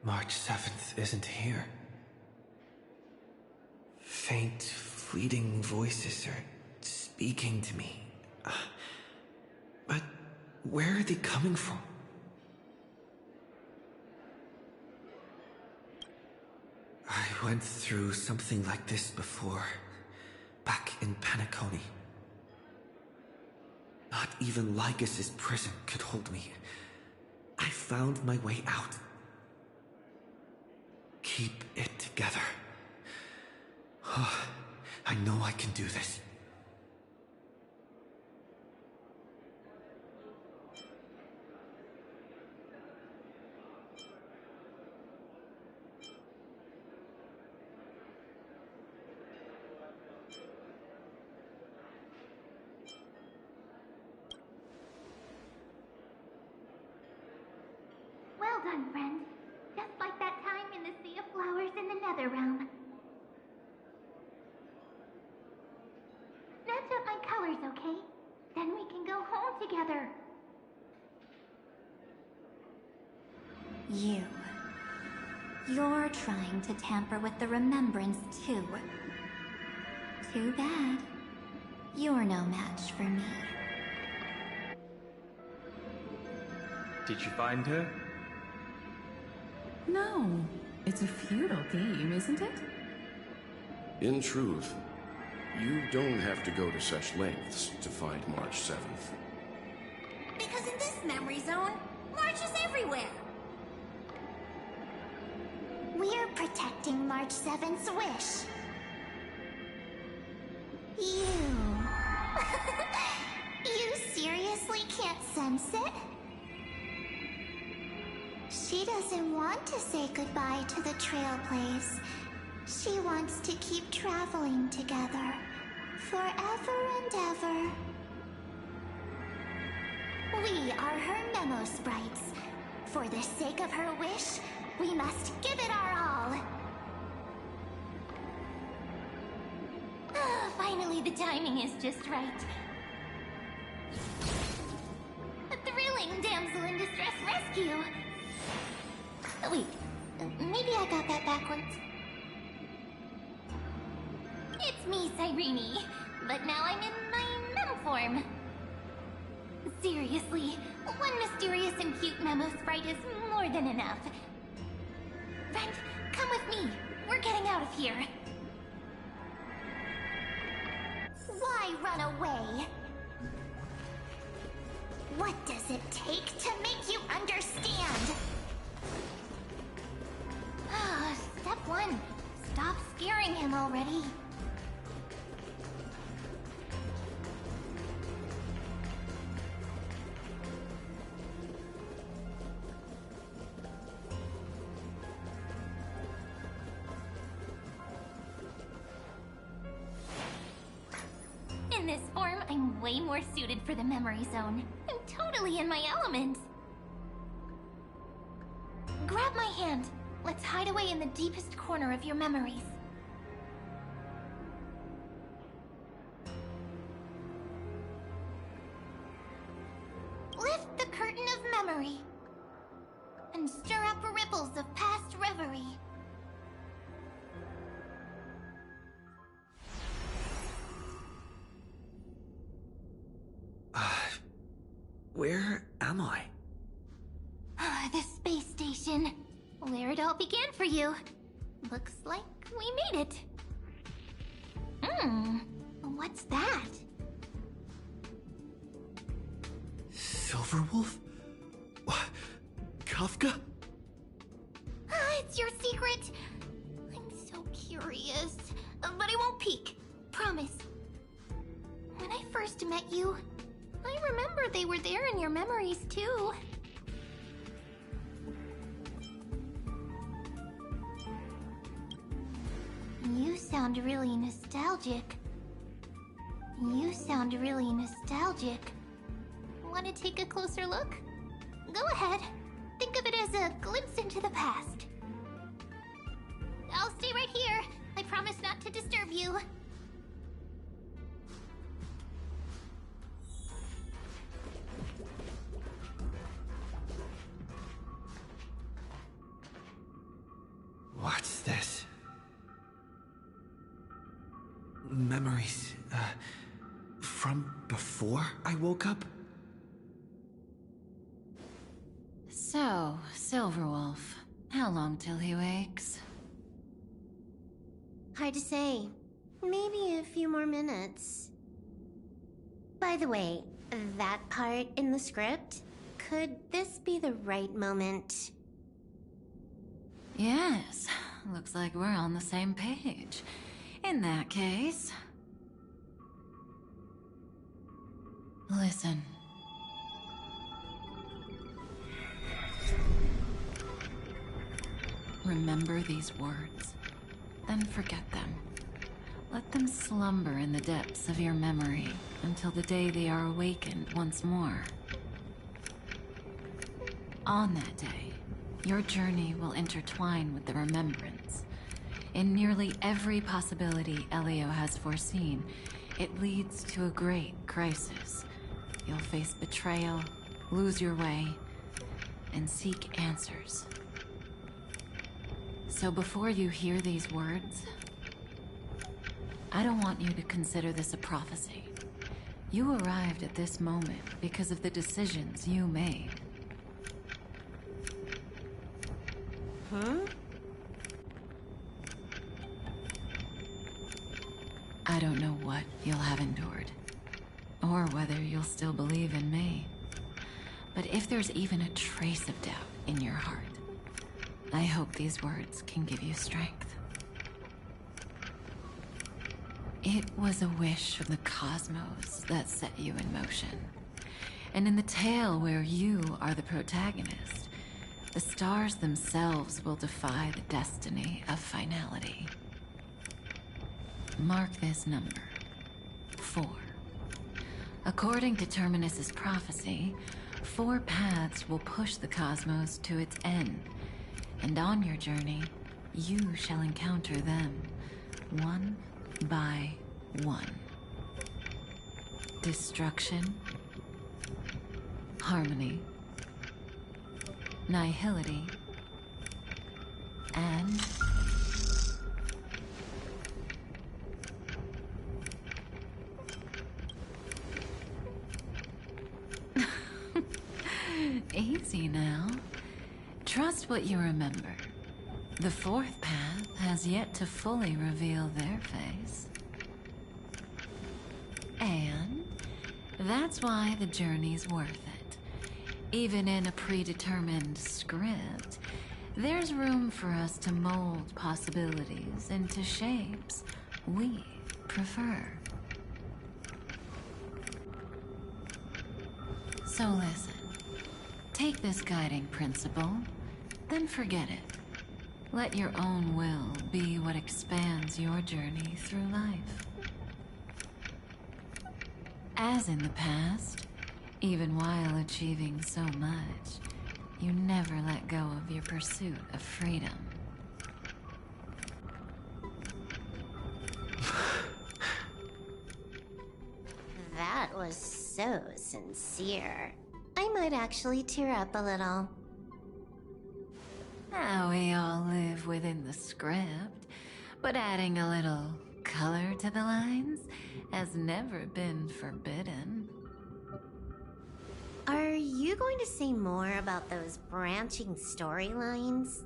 March 7th isn't here. Faint, fleeting voices are speaking to me. But where are they coming from? I went through something like this before, back in Penacony. Not even Lycus's prison could hold me. I found my way out. Keep it together. I know I can do this. Well done, friend. Just like that time in the Sea of Flowers in the Nether Realm. Match up my colors, okay? Then we can go home together. You're trying to tamper with the remembrance too. Too bad. You're no match for me. Did you find her? No. It's a futile game, isn't it? In truth, you don't have to go to such lengths to find March 7th. Because in this memory zone, March is everywhere. We're protecting March 7th's wish. You seriously can't sense it? She doesn't want to say goodbye to the Trailblaze. She wants to keep traveling together. Forever and ever. We are her memo sprites. For the sake of her wish, we must give it our all. Finally, the timing is just right. A thrilling damsel in distress rescue. Wait, maybe I got that backwards. It's me, Cyrene, but now I'm in my mem form. Seriously, one mysterious and cute memo sprite is more than enough. Friend, come with me. We're getting out of here. Why run away? What does it take to make you understand? Step 1. Stop scaring him already. In this form, I'm way more suited for the memory zone. I'm totally in my element. Grab my hand. Let's hide away in the deepest corner of your memories. Lift the curtain of memory and stir up ripples of past reverie. Where am I? The space station. Where it all began for you. Looks like we made it. What's that? Silverwolf? Kafka? It's your secret. I'm so curious. But I won't peek. Promise. When I first met you, I remember they were there in your memories too. You sound really nostalgic. You sound really nostalgic. Want to take a closer look? Go ahead. Think of it as a glimpse into the past. I'll stay right here. I promise not to disturb you. What's this? Memories, from before I woke up? So, Silverwolf, how long till he wakes? Hard to say. Maybe a few more minutes. By the way, that part in the script, could this be the right moment? Yes, looks like we're on the same page. In that case... Listen. Remember these words, then forget them. Let them slumber in the depths of your memory until the day they are awakened once more. On that day, your journey will intertwine with the remembrance. In nearly every possibility Elio has foreseen, it leads to a great crisis. You'll face betrayal, lose your way, and seek answers. So before you hear these words, I don't want you to consider this a prophecy. You arrived at this moment because of the decisions you made. Huh? I don't know what you'll have endured, or whether you'll still believe in me. But if there's even a trace of doubt in your heart, I hope these words can give you strength. It was a wish from the cosmos that set you in motion. And in the tale where you are the protagonist, the stars themselves will defy the destiny of finality. Mark this number, 4. According to Terminus's prophecy, 4 paths will push the cosmos to its end, and on your journey, you shall encounter them, one by one. Destruction, harmony, nihility, and easy now. Trust what you remember. The 4th path has yet to fully reveal their face. And that's why the journey's worth it. Even in a predetermined script, there's room for us to mold possibilities into shapes we prefer. So listen. Take this guiding principle, then forget it. Let your own will be what expands your journey through life. As in the past, even while achieving so much, you never let go of your pursuit of freedom. That was so sincere. I might actually tear up a little. Now we all live within the script, but adding a little color to the lines has never been forbidden. Are you going to say more about those branching storylines?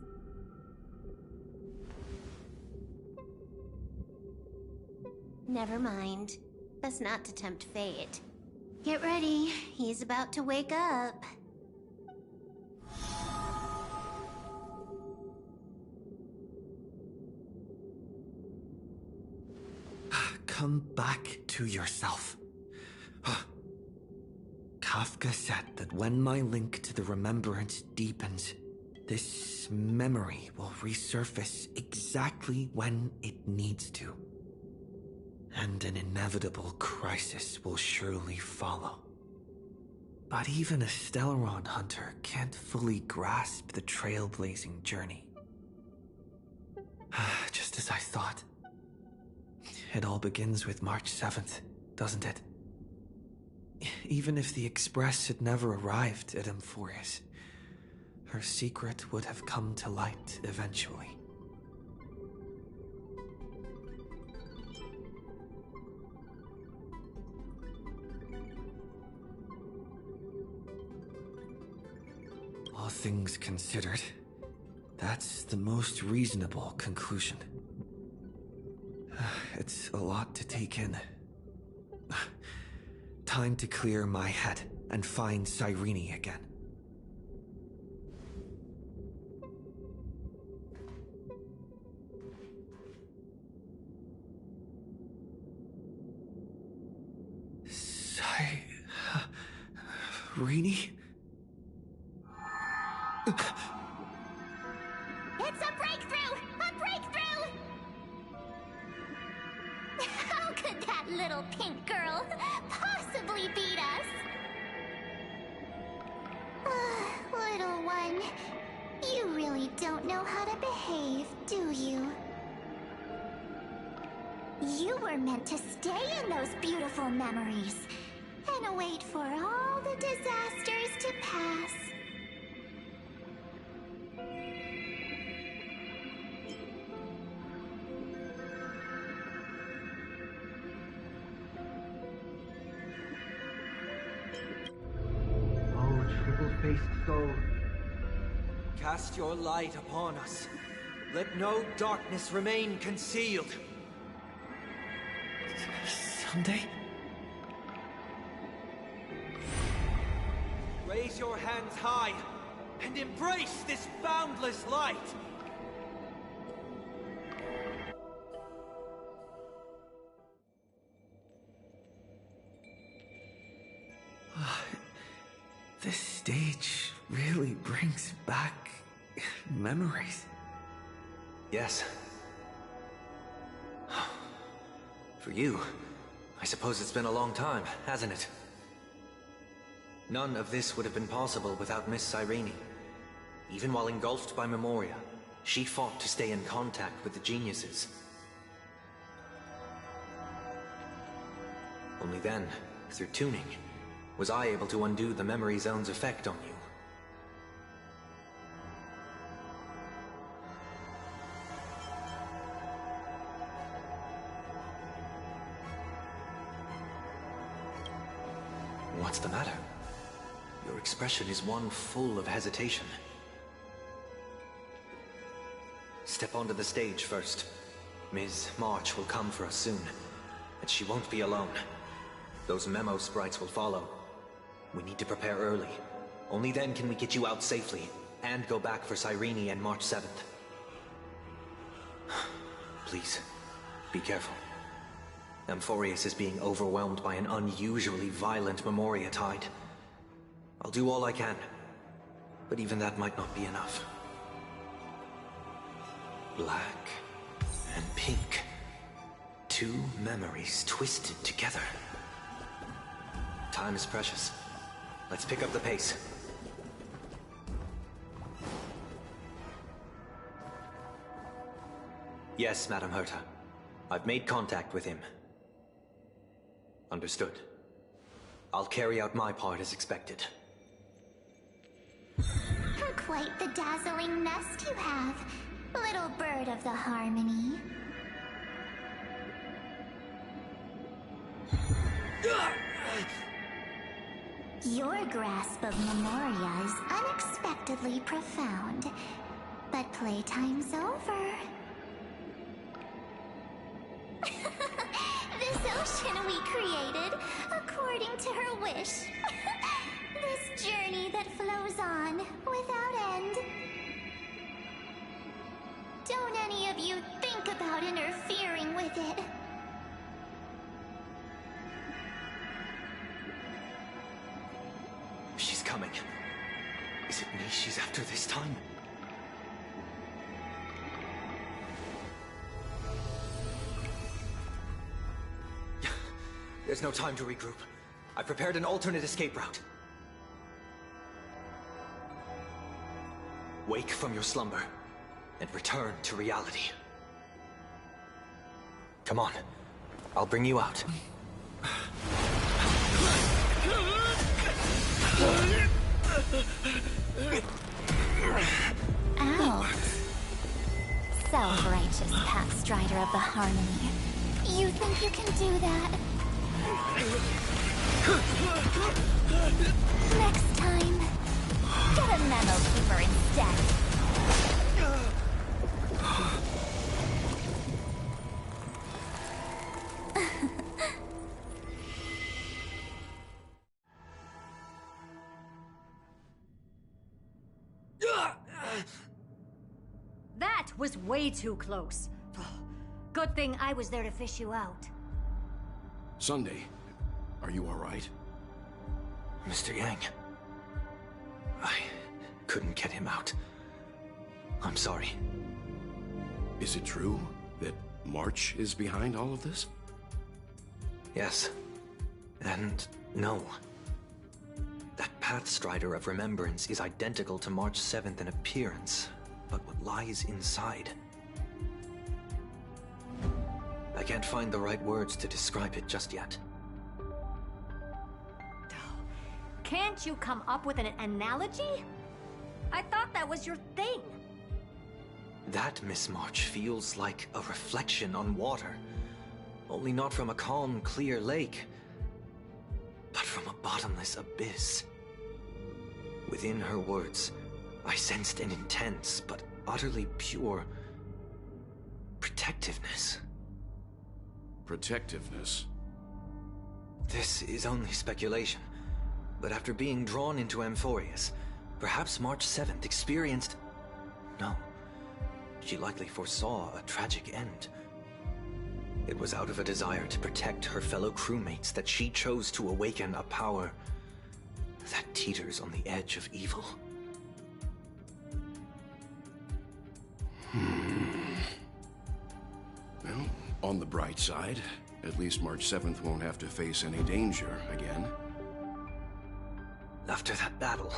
Never mind. Best not to tempt fate. Get ready, he's about to wake up. Come back to yourself. Kafka said that when my link to the remembrance deepens, this memory will resurface exactly when it needs to. And an inevitable crisis will surely follow. But even a Stellaron hunter can't fully grasp the trailblazing journey. Just as I thought. It all begins with March 7th, doesn't it? Even if the Express had never arrived at Emphorius, her secret would have come to light eventually. All things considered, that's the most reasonable conclusion. It's a lot to take in. Time to clear my head and find Cyrene again. Cyrene? It's a breakthrough! A breakthrough! How could that little pink girl possibly beat us? Little one, you really don't know how to behave, do you? You were meant to stay in those beautiful memories and wait for all the disasters to pass. Triple-faced soul. Cast your light upon us. Let no darkness remain concealed. Someday? Raise your hands high and embrace this boundless light. This stage really brings back memories. Yes. For you, I suppose it's been a long time, hasn't it? None of this would have been possible without Miss Cyrene. Even while engulfed by Memoria, she fought to stay in contact with the geniuses. Only then, through tuning, was I able to undo the memory zone's effect on you. What's the matter? Your expression is one full of hesitation. Step onto the stage first. Ms. March will come for us soon, and she won't be alone. Those memo sprites will follow. We need to prepare early. Only then can we get you out safely, and go back for Cyrene and March 7th. Please, be careful. Emphorius is being overwhelmed by an unusually violent Memoria tide. I'll do all I can, but even that might not be enough. Black and pink. Two memories twisted together. Time is precious. Let's pick up the pace. Yes, Madam Herta. I've made contact with him. Understood. I'll carry out my part as expected. Quite the dazzling nest you have, little bird of the Harmony. Your grasp of Memoria is unexpectedly profound, but playtime's over. This ocean we created, according to her wish. This journey that flows on, without end. Don't any of you think about interfering with it. She's coming. Is it me she's after this time? There's no time to regroup. I prepared an alternate escape route. Wake from your slumber and return to reality. Come on. I'll bring you out. Out. Self-righteous path strider of the harmony. You think you can do that? Next time, get a memo keeper instead. That was way too close. Good thing I was there to fish you out. Sunday, are you alright? Mr. Yang. I couldn't get him out. I'm sorry. Is it true that March is behind all of this? Yes. And no. That Pathstrider of Remembrance is identical to March 7th in appearance, but what lies inside? I can't find the right words to describe it just yet. Can't you come up with an analogy? I thought that was your thing. That, Miss March, feels like a reflection on water. Only not from a calm, clear lake, but from a bottomless abyss. Within her words, I sensed an intense, but utterly pure protectiveness. Protectiveness? This is only speculation, but after being drawn into Amphorius, perhaps March 7th experienced... No, she likely foresaw a tragic end. It was out of a desire to protect her fellow crewmates that she chose to awaken a power that teeters on the edge of evil. Well, on the bright side, at least March 7th won't have to face any danger again. After that battle,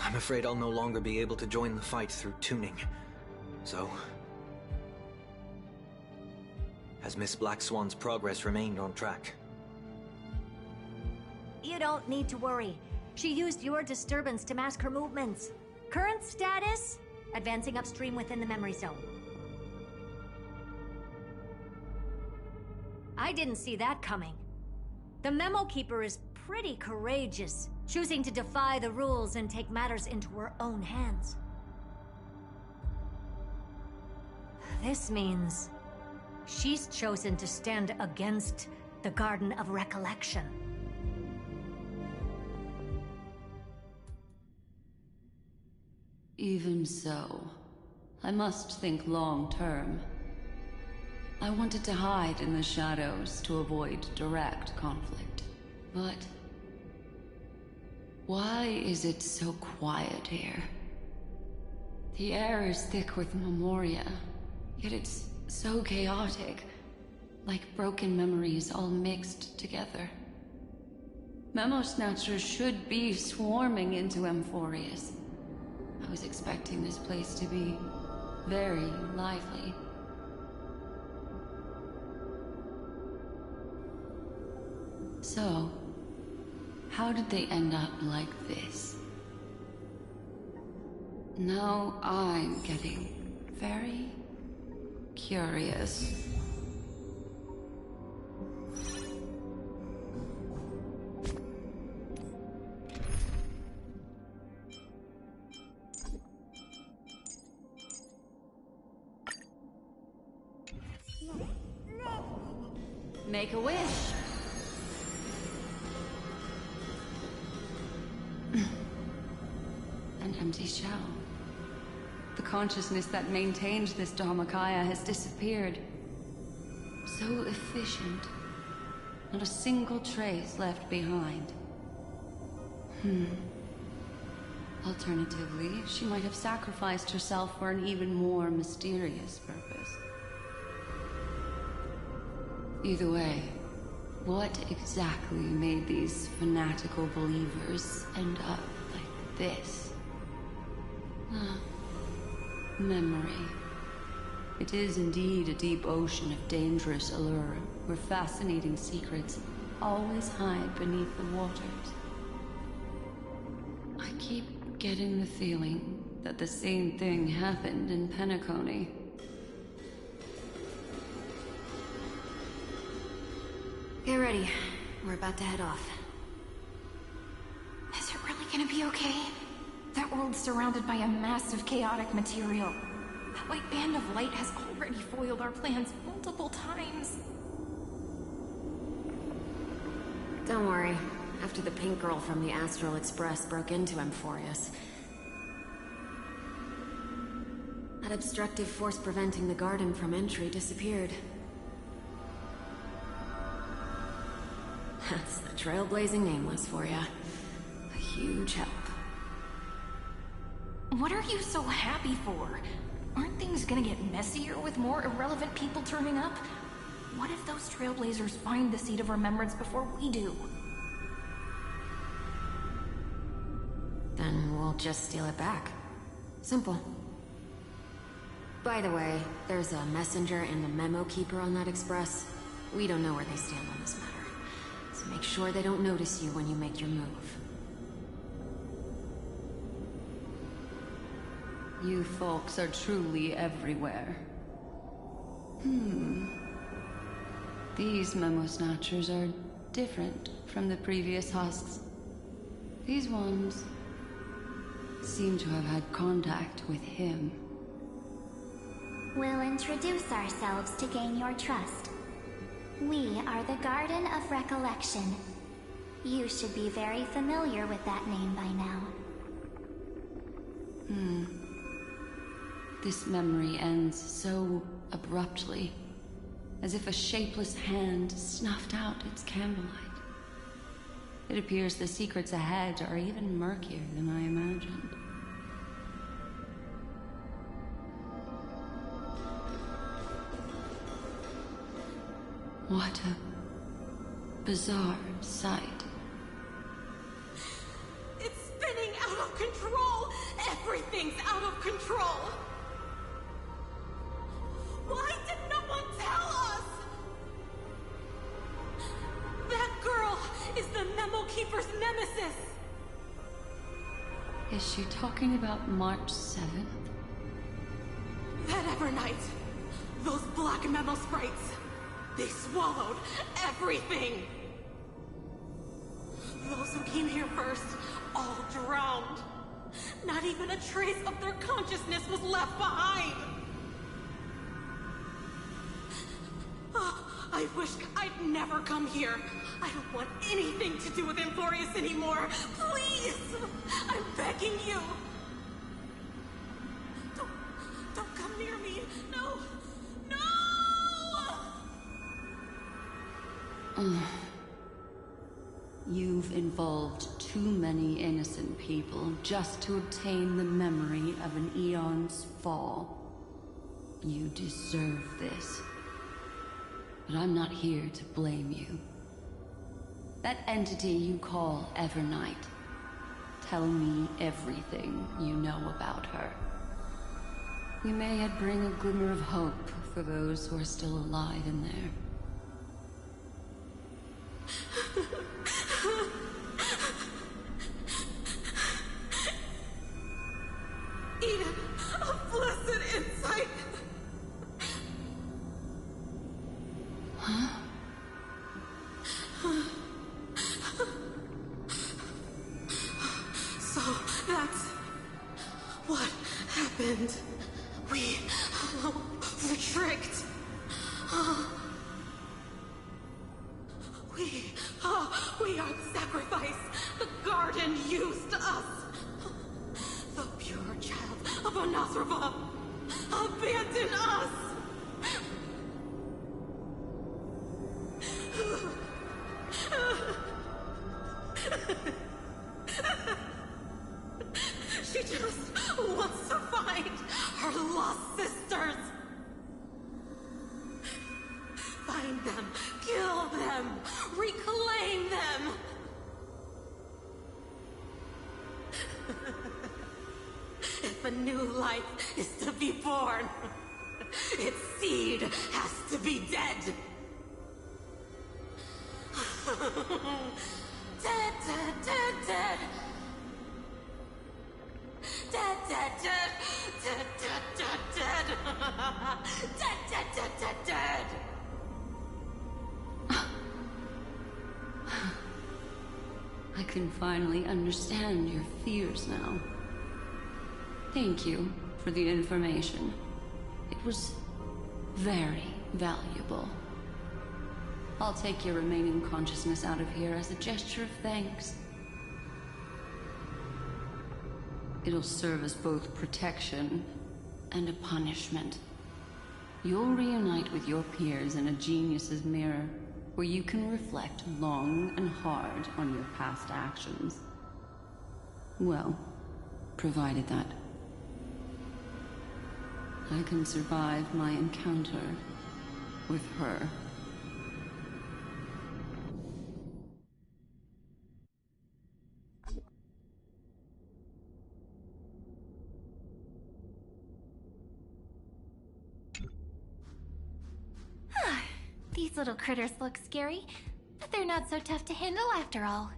I'm afraid I'll no longer be able to join the fight through tuning. So... has Miss Black Swan's progress remained on track? You don't need to worry. She used your disturbance to mask her movements. Current status? Advancing upstream within the memory zone. I didn't see that coming. The Memo Keeper is pretty courageous, choosing to defy the rules and take matters into her own hands. This means she's chosen to stand against the Garden of Recollection. Even so, I must think long-term. I wanted to hide in the shadows to avoid direct conflict. But... why is it so quiet here? The air is thick with memoria, yet it's so chaotic, like broken memories all mixed together. Memo Snatchers should be swarming into Amphorius. I was expecting this place to be very lively. So, how did they end up like this? Now I'm getting very curious. Make a wish. An empty shell. The consciousness that maintained this Dharmakaya has disappeared. So efficient. Not a single trace left behind. Alternatively, she might have sacrificed herself for an even more mysterious purpose. Either way, What exactly made these fanatical believers end up like this? Memory. It is indeed a deep ocean of dangerous allure, where fascinating secrets always hide beneath the waters. I keep getting the feeling that the same thing happened in Penacony. Get ready. We're about to head off. Is it really gonna be okay? That world's surrounded by a massive chaotic material. That white band of light has already foiled our plans multiple times. Don't worry. After the pink girl from the Astral Express broke into Amphorius, that obstructive force preventing the garden from entry disappeared. That's the trailblazing nameless for ya. A huge help. What are you so happy for? Aren't things gonna get messier with more irrelevant people turning up? What if those trailblazers find the seed of remembrance before we do? Then we'll just steal it back. Simple. By the way, there's a messenger and the memo keeper on that express. We don't know where they stand on this matter. So make sure they don't notice you when you make your move. You folks are truly everywhere. These memo snatchers are different from the previous husks. These ones seem to have had contact with him. We'll introduce ourselves to gain your trust. We are the Garden of Recollection. You should be very familiar with that name by now. This memory ends so abruptly, as if a shapeless hand snuffed out its candlelight. It appears the secrets ahead are even murkier than I imagined. What a bizarre sight. It's spinning out of control! Everything's out of control! Why did no one tell us? That girl is the Memo Keeper's nemesis! Is she talking about March 7th? That Evernight, those black Memo sprites, they swallowed everything! Those who came here first, all drowned. Not even a trace of their consciousness was left behind! I wish I'd never come here. I don't want anything to do with Amphorius anymore. Please! I'm begging you! Don't come near me! No! No! You've involved too many innocent people just to obtain the memory of an eon's fall. You deserve this. But I'm not here to blame you. That entity you call Evernight, tell me everything you know about her. We may yet bring a glimmer of hope for those who are still alive in there. Eden, a blessed insight! Huh? So, that's what happened. We were tricked. We are the sacrifice. The garden used us. The pure child of Anasrava abandoned us. She just wants to find her lost sisters. Find them, kill them, new life is to be born. Its seed has to be dead. Dead, dead, dead, dead. Dead, dead, dead. Dead, dead, dead, dead. Dead, dead, dead, dead, dead. I can finally understand your fears now. Thank you for the information. It was very valuable. I'll take your remaining consciousness out of here as a gesture of thanks. It'll serve as both protection and a punishment. You'll reunite with your peers in a genius's mirror, where you can reflect long and hard on your past actions. Well, provided that I can survive my encounter with her. These little critters look scary, but they're not so tough to handle after all.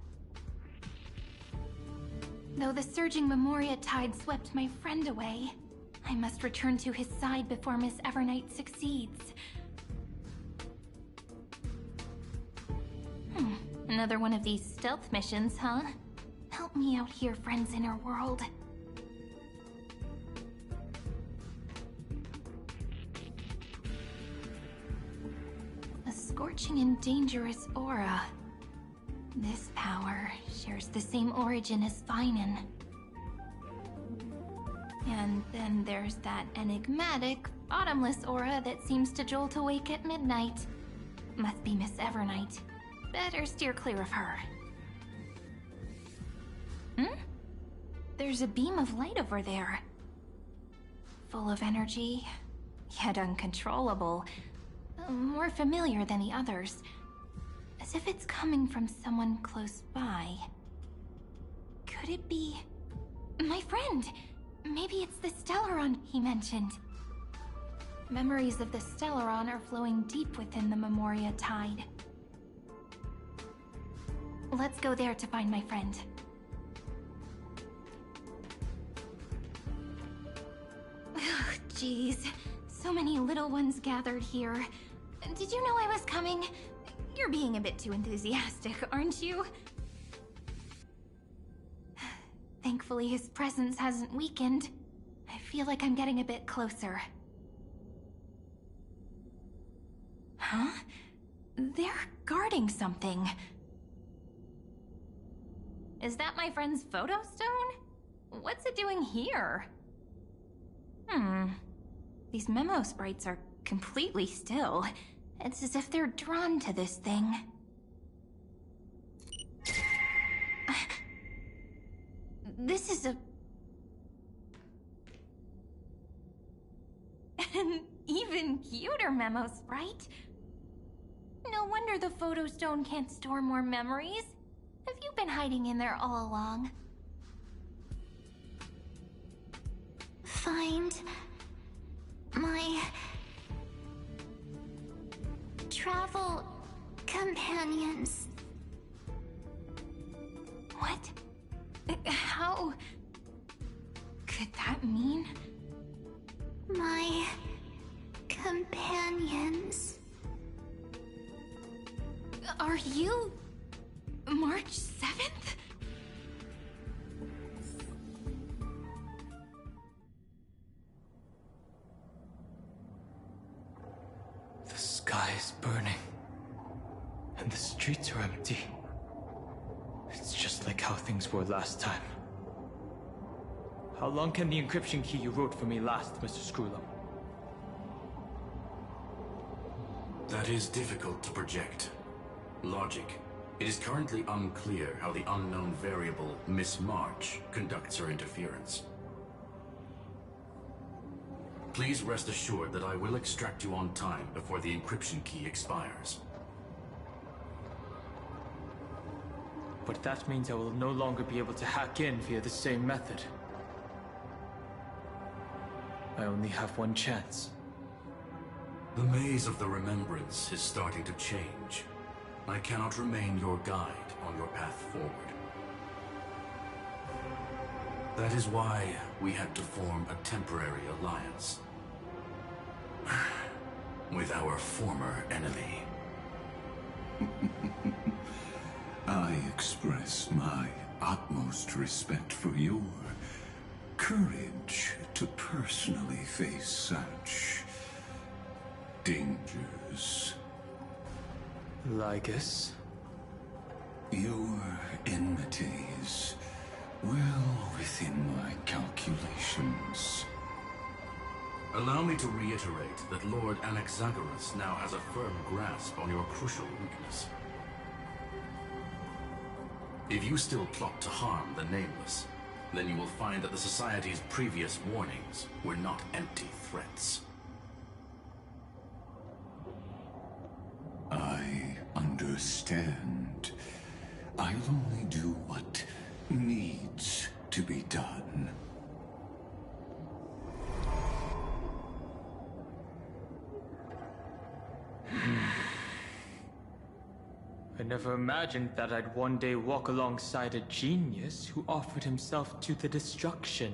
Though the surging Memoria tide swept my friend away, I must return to his side before Miss Evernight succeeds. Another one of these stealth missions, huh? Help me out here, friend's inner world. A scorching and dangerous aura. This power shares the same origin as Finan. And then there's that enigmatic, bottomless aura that seems to jolt awake at midnight. Must be Miss Evernight. Better steer clear of her. There's a beam of light over there. Full of energy, yet uncontrollable. More familiar than the others. As if it's coming from someone close by. Could it be... my friend? Maybe it's the Stellaron he mentioned. Memories of the Stellaron are flowing deep within the Memoria tide. Let's go there to find my friend. Jeez, so many little ones gathered here. Did you know I was coming? You're being a bit too enthusiastic, aren't you? Thankfully, his presence hasn't weakened. I feel like I'm getting a bit closer. Huh? They're guarding something. Is that my friend's photo stone? What's it doing here? These memo sprites are completely still. It's as if they're drawn to this thing. This is an even cuter memo sprite. No wonder the photo stone can't store more memories. Have you been hiding in there all along? Find my travel companions. What? How could that mean? My companions. Are you March 7th? The sky is burning, and the streets are empty. It's just like how things were last time. How long can the encryption key you wrote for me last, Mr. Screwlow? That is difficult to project. Logic. It is currently unclear how the unknown variable, Miss March, conducts her interference. Please rest assured that I will extract you on time before the encryption key expires. But that means I will no longer be able to hack in via the same method. I only have one chance. The maze of the Remembrance is starting to change. I cannot remain your guide on your path forward. That is why we had to form a temporary alliance with our former enemy. I express my utmost respect for your courage to personally face such dangers. Lygus? Your enmities, well within my calculations. Allow me to reiterate that Lord Anaxagoras now has a firm grasp on your crucial weakness. If you still plot to harm the Nameless, then you will find that the Society's previous warnings were not empty threats. I understand. I'll only do what needs to be done. I never imagined that I'd one day walk alongside a genius who offered himself to the destruction.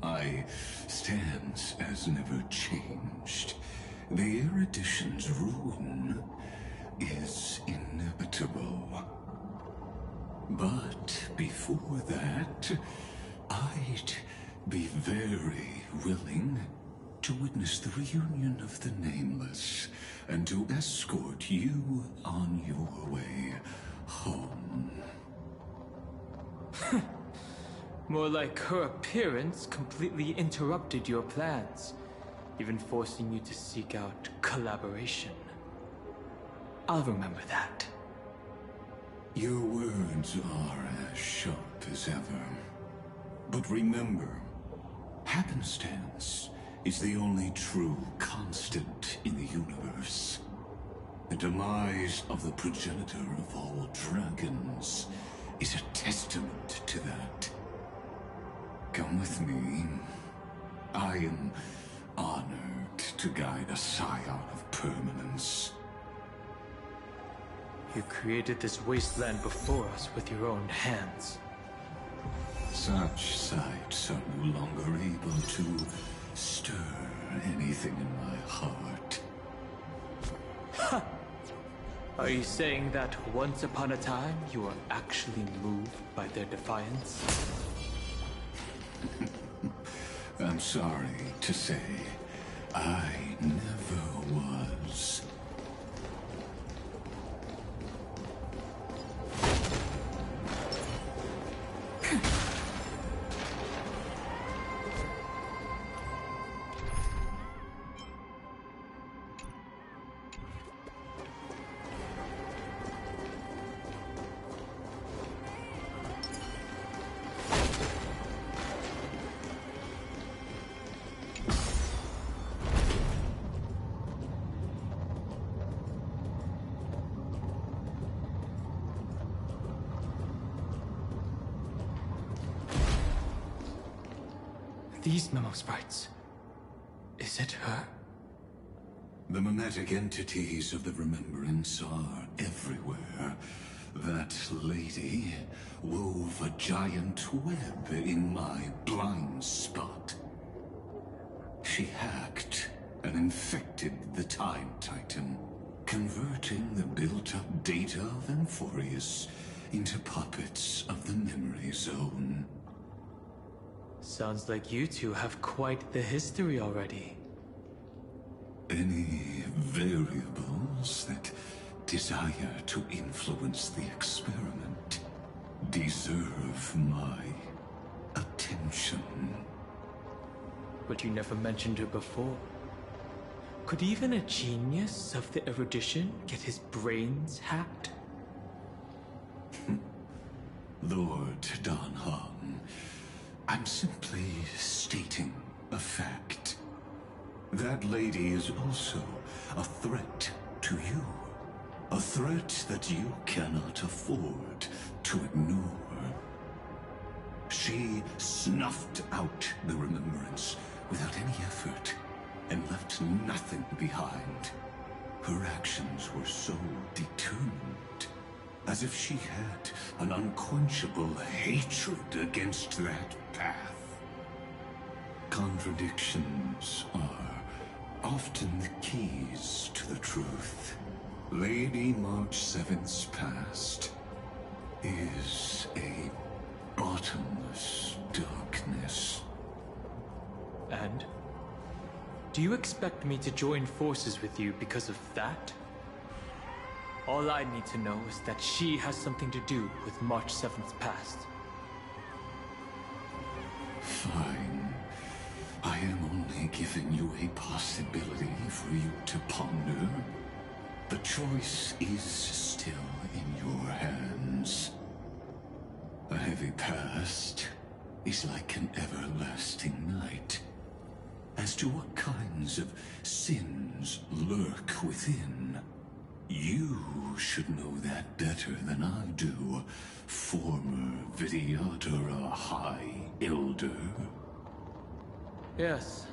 My stance has never changed. The erudition's ruin is inevitable. But before that, I'd be very willing to witness the reunion of the Nameless and to escort you on your way home. More like her appearance completely interrupted your plans, even forcing you to seek out collaboration. I'll remember that. Your words are as sharp as ever. But remember, happenstance is the only true constant in the universe. The demise of the progenitor of all dragons is a testament to that. Come with me. I am honored to guide a scion of permanence. You created this wasteland before us with your own hands. Such sights are no longer able to stir anything in my heart. Ha! Are you saying that once upon a time you were actually moved by their defiance? I'm sorry to say, I never was. These memo sprites. Is it her? The mimetic entities of the Remembrance are everywhere. That lady wove a giant web in my blind spot. She hacked and infected the Time Titan, converting the built-up data of Amphorius into puppets of the Memory Zone. Sounds like you two have quite the history already. Any variables that desire to influence the experiment deserve my attention. But you never mentioned her before. Could even a genius of the erudition get his brains hacked? Lord Dan Heng, I'm simply stating a fact. That lady is also a threat to you. A threat that you cannot afford to ignore. She snuffed out the remembrance without any effort and left nothing behind. Her actions were so determined, as if she had an unquenchable hatred against that path. Contradictions are often the keys to the truth. Lady March 7th's past is a bottomless darkness. And? Do you expect me to join forces with you because of that? All I need to know is that she has something to do with March 7th's past. Fine. I am only giving you a possibility for you to ponder. The choice is still in your hands. A heavy past is like an everlasting night. As to what kinds of sins lurk within, you should know that better than I do, former Vidyadhara High Elder. Yes,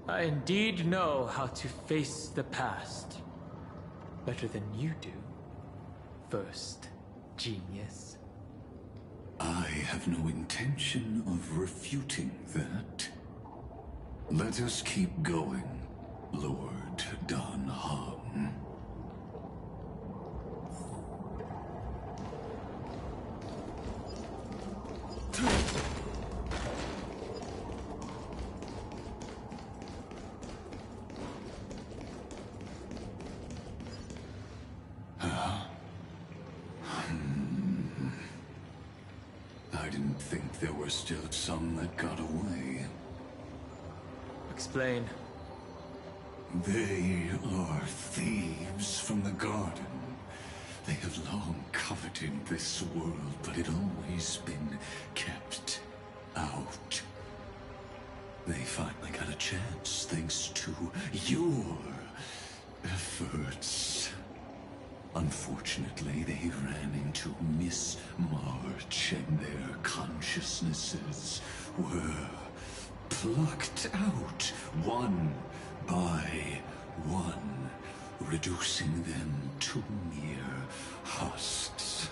I indeed know how to face the past. Better than you do, first genius. I have no intention of refuting that. Let us keep going, Lord Dan Heng. I didn't think there were still some that got away. Explain. They are thieves from the garden. They have long coveted this world, but it always been kept out. They finally got a chance thanks to your efforts. Unfortunately, they ran into Miss March and their consciousnesses were plucked out one by one, reducing them to mere husks.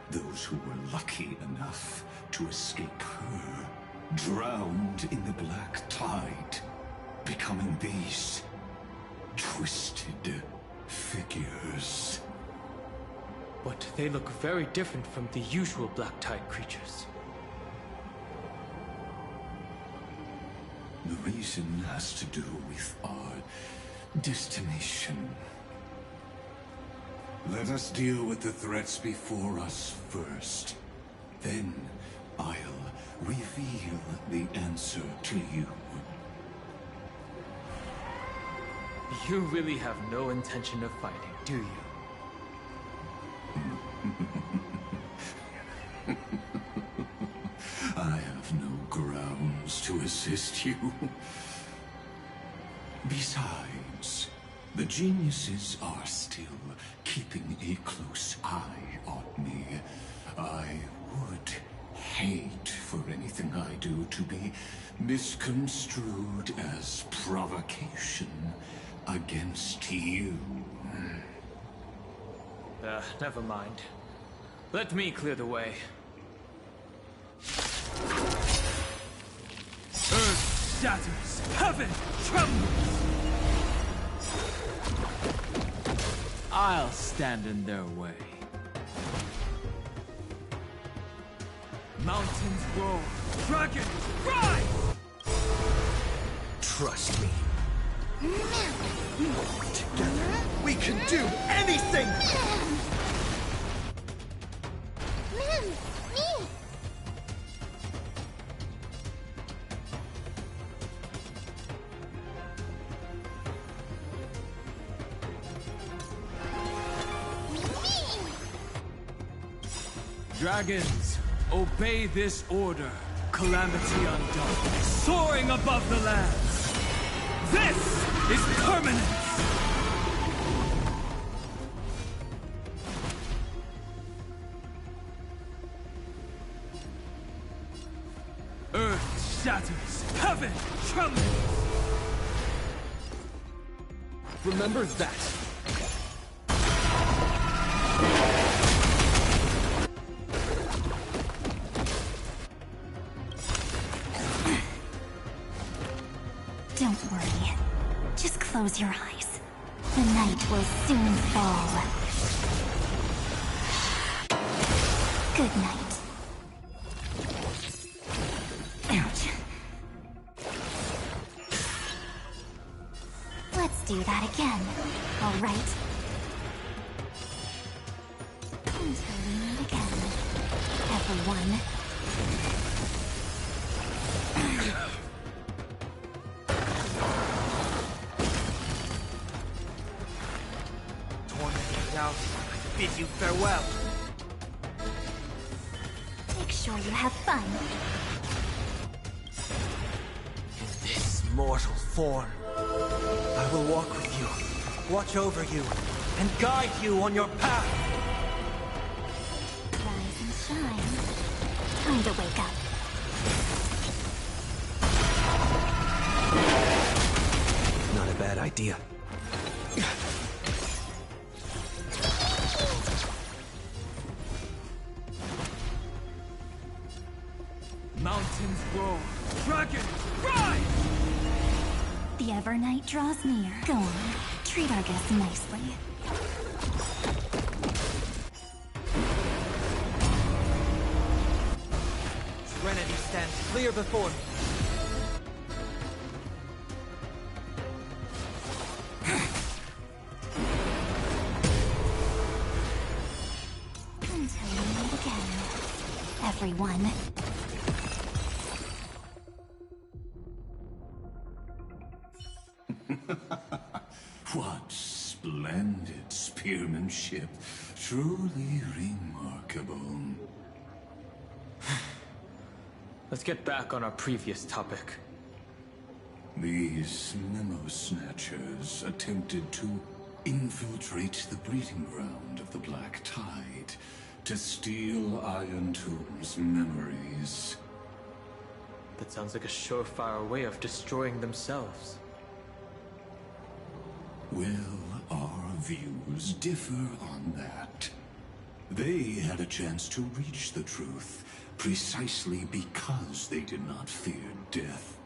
Those who were lucky enough to escape her drowned in the black tide, becoming these twisted figures. But they look very different from the usual Black Tide creatures. The reason has to do with our destination. Let us deal with the threats before us first. Then I'll reveal the answer to you. You really have no intention of fighting, do you? I have no grounds to assist you. Besides, the geniuses are still keeping a close eye on me. I would hate for anything I do to be misconstrued as provocation against you. Never mind. Let me clear the way. Earth shatters, heaven trembles! I'll stand in their way. Mountains roar, dragons rise! Trust me. Together, we can do anything! Me! Dragons, obey this order. Calamity undone, soaring above the lands. This is permanence! shatters, heaven trembles. Remember that. Don't worry. Just close your eyes. The night will soon fall. Good night. Ouch. Let's do that again. All right. Until we meet again, everyone. Now, I bid you farewell. Make sure you have fun. In this mortal form, I will walk with you, watch over you, and guide you on your path. Rise and shine. Time to wake up. Not a bad idea. Mountains roar, dragons rise! The Evernight draws near. Go on, treat our guests nicely. Serenity stands clear before me. Until we meet again, everyone. What splendid spearmanship. Truly remarkable. Let's get back on our previous topic. These memo snatchers attempted to infiltrate the breeding ground of the Black Tide to steal Iron Tomb's memories. That sounds like a surefire way of destroying themselves. Well, our views differ on that. They had a chance to reach the truth precisely because they did not fear death.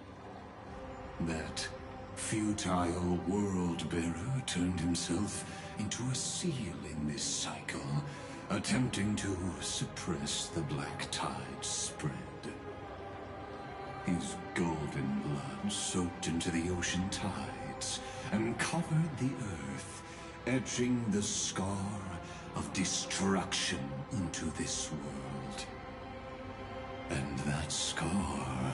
That futile world-bearer turned himself into a seal in this cycle, attempting to suppress the Black Tide's spread. His golden blood soaked into the ocean tides and covered the earth, etching the scar of destruction into this world. And that scar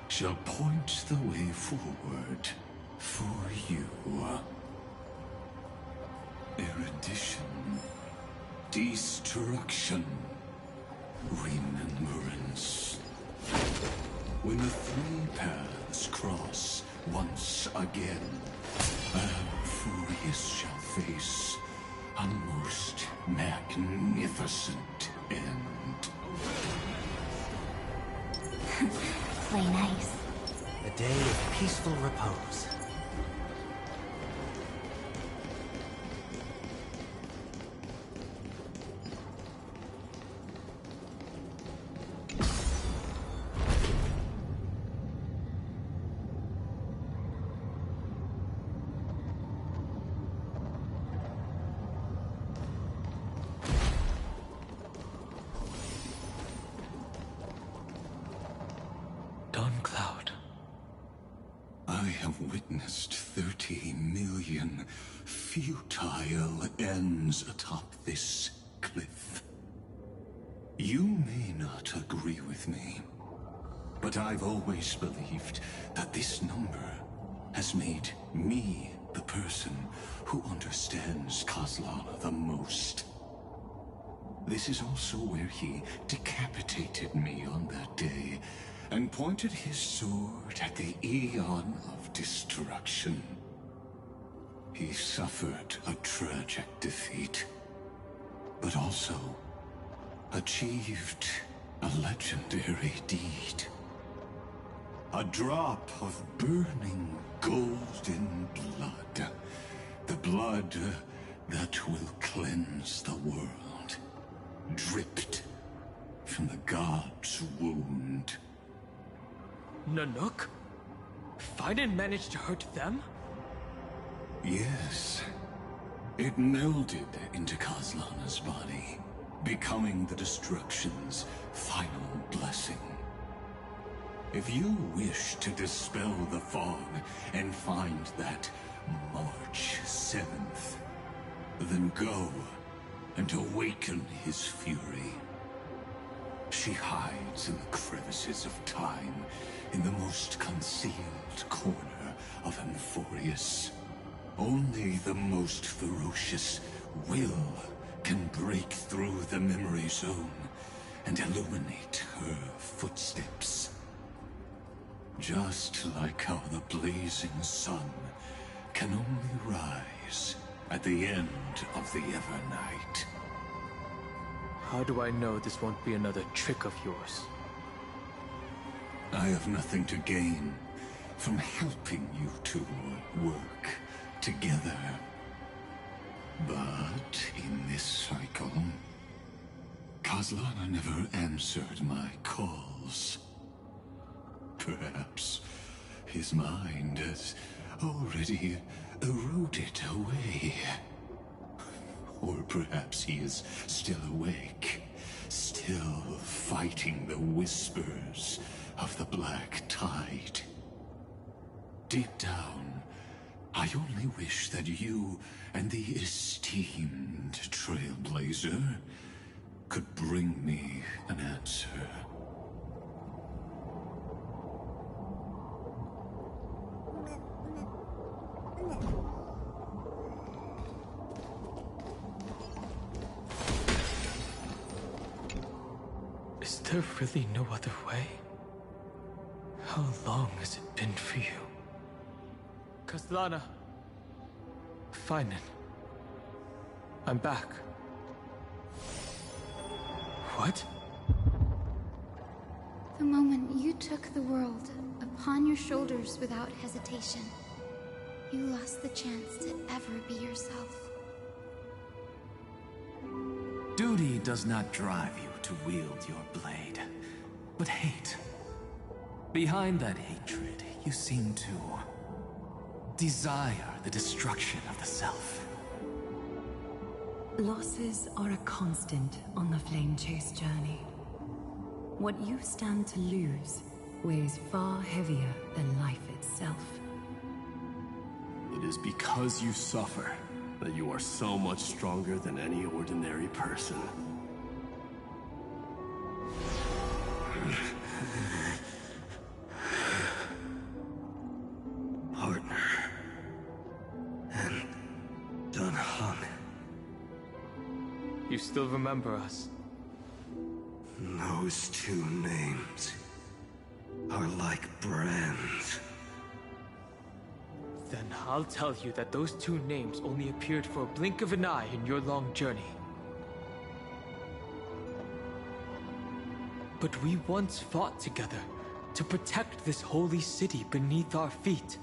shall point the way forward for you. Erudition, destruction, remembrance. When the three paths cross once again, Amphorius shall face a most magnificent end. Play nice. A day of peaceful repose. I have witnessed 30 million futile ends atop this cliff. You may not agree with me, but I've always believed that this number has made me the person who understands Kozlal the most. This is also where he decapitated me on that day and pointed his sword at the Eon of Destruction. He suffered a tragic defeat, but also achieved a legendary deed. A drop of burning golden blood. The blood that will cleanse the world. Dripped from the god's wound. Nanook? Fiden managed to hurt them? Yes. It melded into Kaslana's body, becoming the destruction's final blessing. If you wish to dispel the fog and find that March 7th, then go and awaken his fury. She hides in the crevices of time, in the most concealed corner of Amphorius. Only the most ferocious will can break through the memory zone and illuminate her footsteps. Just like how the blazing sun can only rise at the end of the Evernight. How do I know this won't be another trick of yours? I have nothing to gain from helping you two work together. But in this cycle, Kaslana never answered my calls. Perhaps his mind has already eroded away. Or perhaps he is still awake, still fighting the whispers of the Black Tide. Deep down, I only wish that you and the esteemed Trailblazer could bring me an answer. Is there really no other way? How long has it been for you? Kaslana. Finen. I'm back. What? The moment you took the world upon your shoulders without hesitation, you lost the chance to ever be yourself. Duty does not drive you to wield your blade, but hate. Behind that hatred, you seem to desire the destruction of the self. Losses are a constant on the Flame Chase journey. What you stand to lose weighs far heavier than life itself. It is because you suffer that you are so much stronger than any ordinary person. Partner. And Dunhung. You still remember us? Those two names are like brands. Then I'll tell you that those two names only appeared for a blink of an eye in your long journey. But we once fought together to protect this holy city beneath our feet.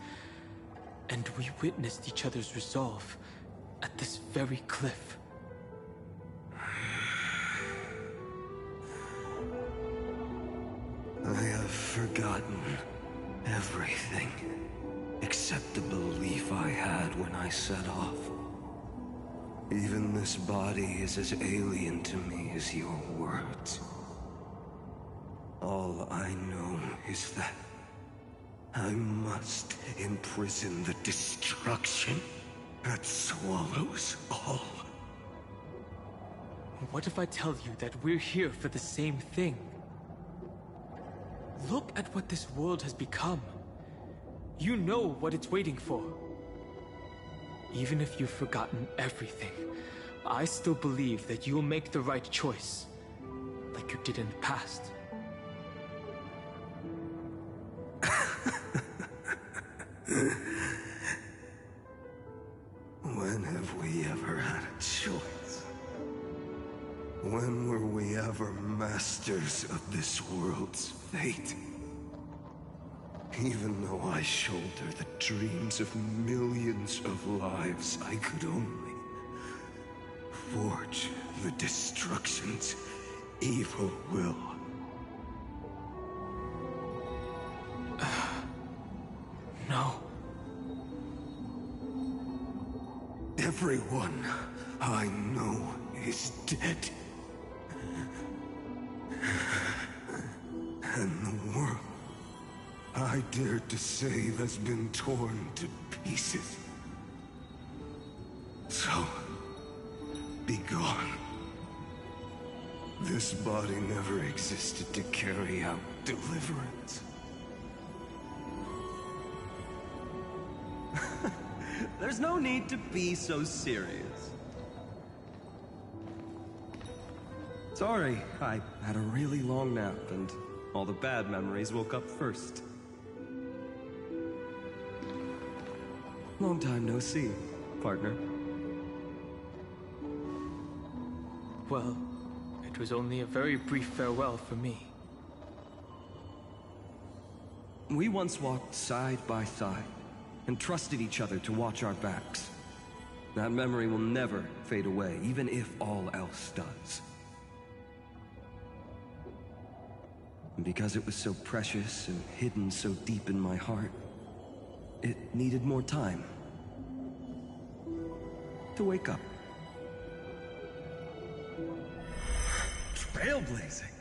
And we witnessed each other's resolve at this very cliff. I have forgotten everything, except the belief I had when I set off. Even this body is as alien to me as your words. All I know is that I must imprison the destruction that swallows all. What if I tell you that we're here for the same thing? Look at what this world has become. You know what it's waiting for. Even if you've forgotten everything, I still believe that you'll make the right choice, like you did in the past. When have we ever had a choice? When were we ever masters of this world's fate? Even though I shoulder the dreams of millions of lives, I could only forge the destruction's evil will. No. Everyone I know is dead. And the world I dared to save has been torn to pieces. So, be gone. This body never existed to carry out deliverance. There's no need to be so serious. Sorry, I had a really long nap and all the bad memories woke up first. Long time no see, partner. Well, it was only a very brief farewell for me. We once walked side by side and trusted each other to watch our backs. That memory will never fade away, even if all else does. And because it was so precious and hidden so deep in my heart, it needed more time to wake up. Trailblazing?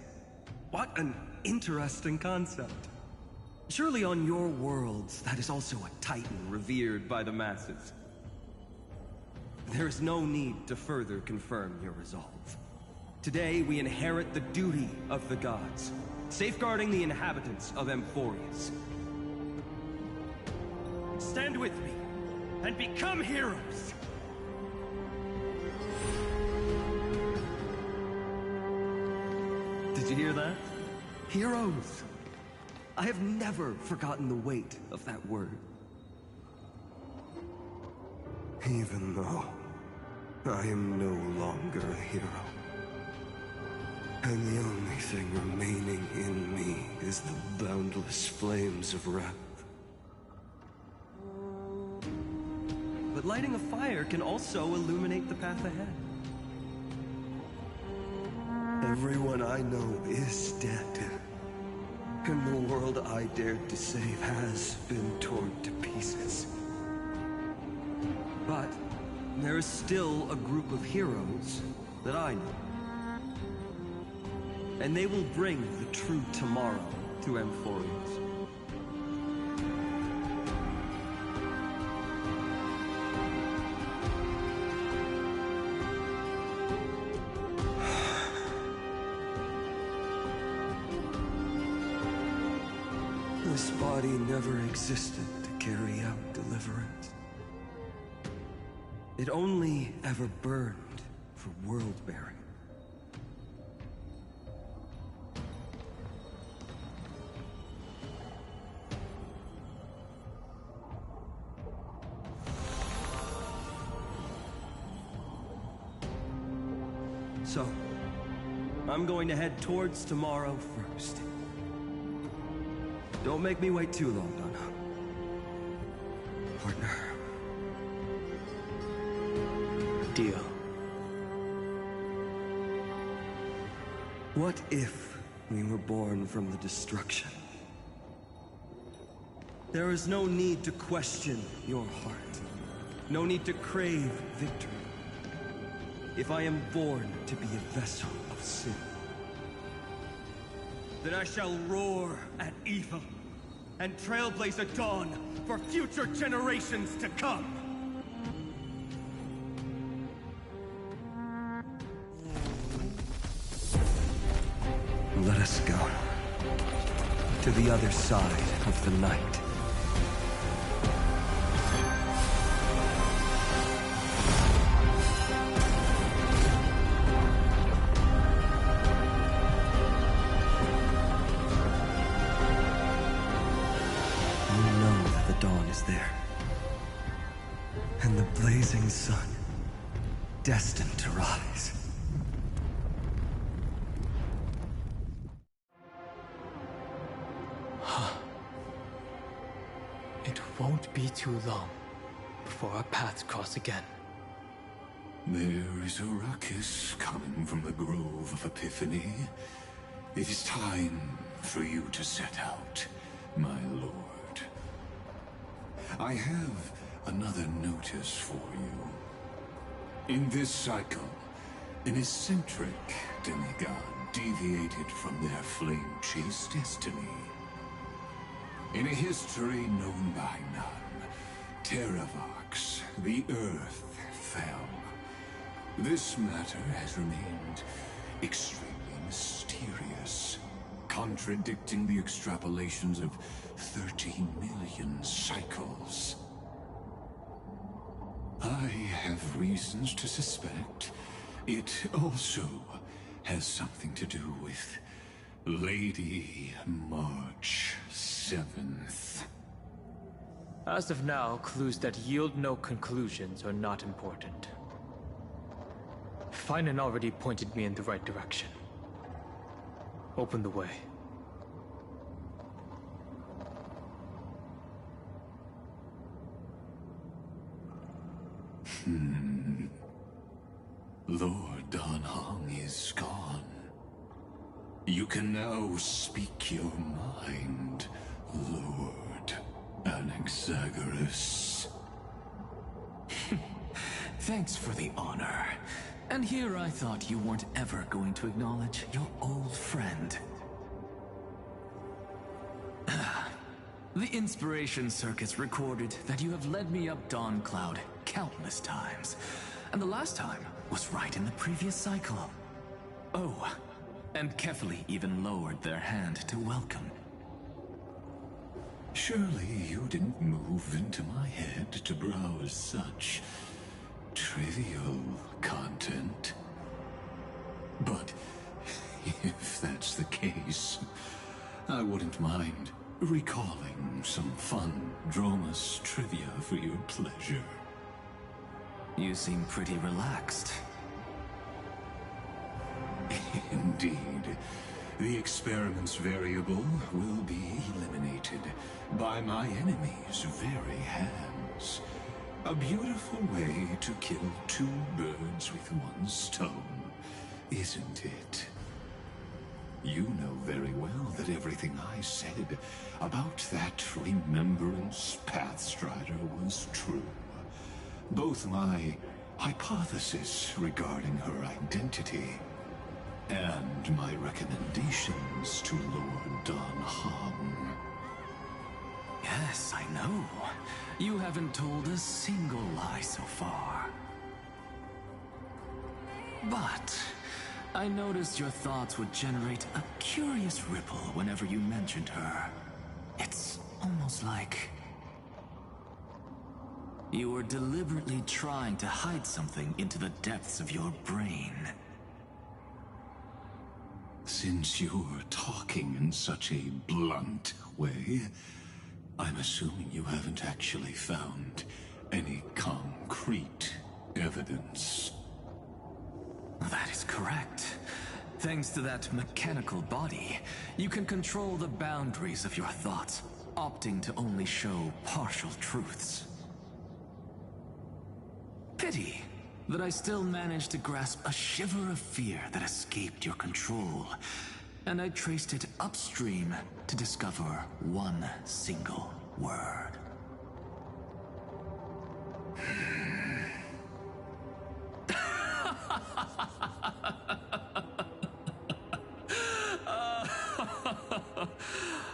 What an interesting concept. Surely on your worlds, that is also a titan revered by the masses. There is no need to further confirm your resolve. Today, we inherit the duty of the gods, safeguarding the inhabitants of Amphorius. Stand with me, and become heroes! Did you hear that? Heroes! I have never forgotten the weight of that word. Even though I am no longer a hero, and the only thing remaining in me is the boundless flames of wrath. But lighting a fire can also illuminate the path ahead. Everyone I know is dead. And the world I dared to save has been torn to pieces. But there is still a group of heroes that I know. And they will bring the true tomorrow to Amphorius. This body never existed to carry out deliverance. It only ever burned for world-bearing. So, I'm going to head towards tomorrow first. Don't make me wait too long, Donna. Partner. Deal. What if we were born from the destruction? There is no need to question your heart. No need to crave victory. If I am born to be a vessel of sin, then I shall roar at evil and trailblaze a dawn for future generations to come. Let us go to the other side of the night. There. And the blazing sun, destined to rise. won't be too long before our paths cross again. There is a ruckus coming from the Grove of Epiphany. It is time for you to set out, my lord. I have another notice for you. In this cycle, an eccentric demigod deviated from their flame-chased destiny. In a history known by none, Terravox, the Earth, fell. This matter has remained extremely mysterious, contradicting the extrapolations of 13 million cycles. I have reasons to suspect it also has something to do with Lady March 7th. As of now, clues that yield no conclusions are not important. Finan already pointed me in the right direction. Open the way. Lord Dan Heng is gone. You can now speak your mind, Lord Anaxagoras. Thanks for the honor. And here I thought you weren't ever going to acknowledge your old friend. The Inspiration Circus recorded that you have led me up Dawn Cloud countless times. And the last time was right in the previous cycle. Oh, and Kefali even lowered their hand to welcome. Surely you didn't move into my head to browse such trivial content. But if that's the case, I wouldn't mind recalling some fun Dromus trivia for your pleasure. You seem pretty relaxed. Indeed. The experiment's variable will be eliminated by my enemy's very hands. A beautiful way to kill two birds with one stone, isn't it? You know very well that everything I said about that Remembrance Pathstrider was true. Both my hypothesis regarding her identity and my recommendations to Lord Dan Heng. Yes, I know. You haven't told a single lie so far. But I noticed your thoughts would generate a curious ripple whenever you mentioned her. It's almost like you were deliberately trying to hide something into the depths of your brain. Since you're talking in such a blunt way, I'm assuming you haven't actually found any concrete evidence. That is correct. Thanks to that mechanical body, you can control the boundaries of your thoughts, opting to only show partial truths. Pity that I still managed to grasp a shiver of fear that escaped your control, and I traced it upstream to discover one single word.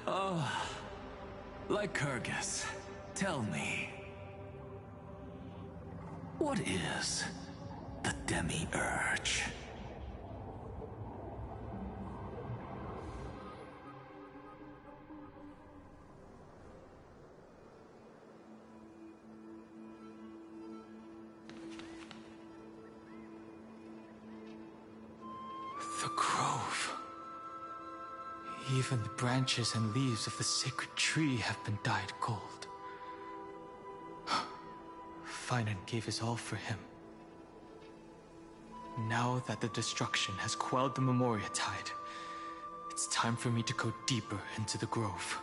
Oh, Lycurgus, tell me, what is the Demi-Urge? The grove. Even the branches and leaves of the sacred tree have been dyed gold. Finan gave his all for him. Now that the destruction has quelled the Memoria Tide, it's time for me to go deeper into the grove.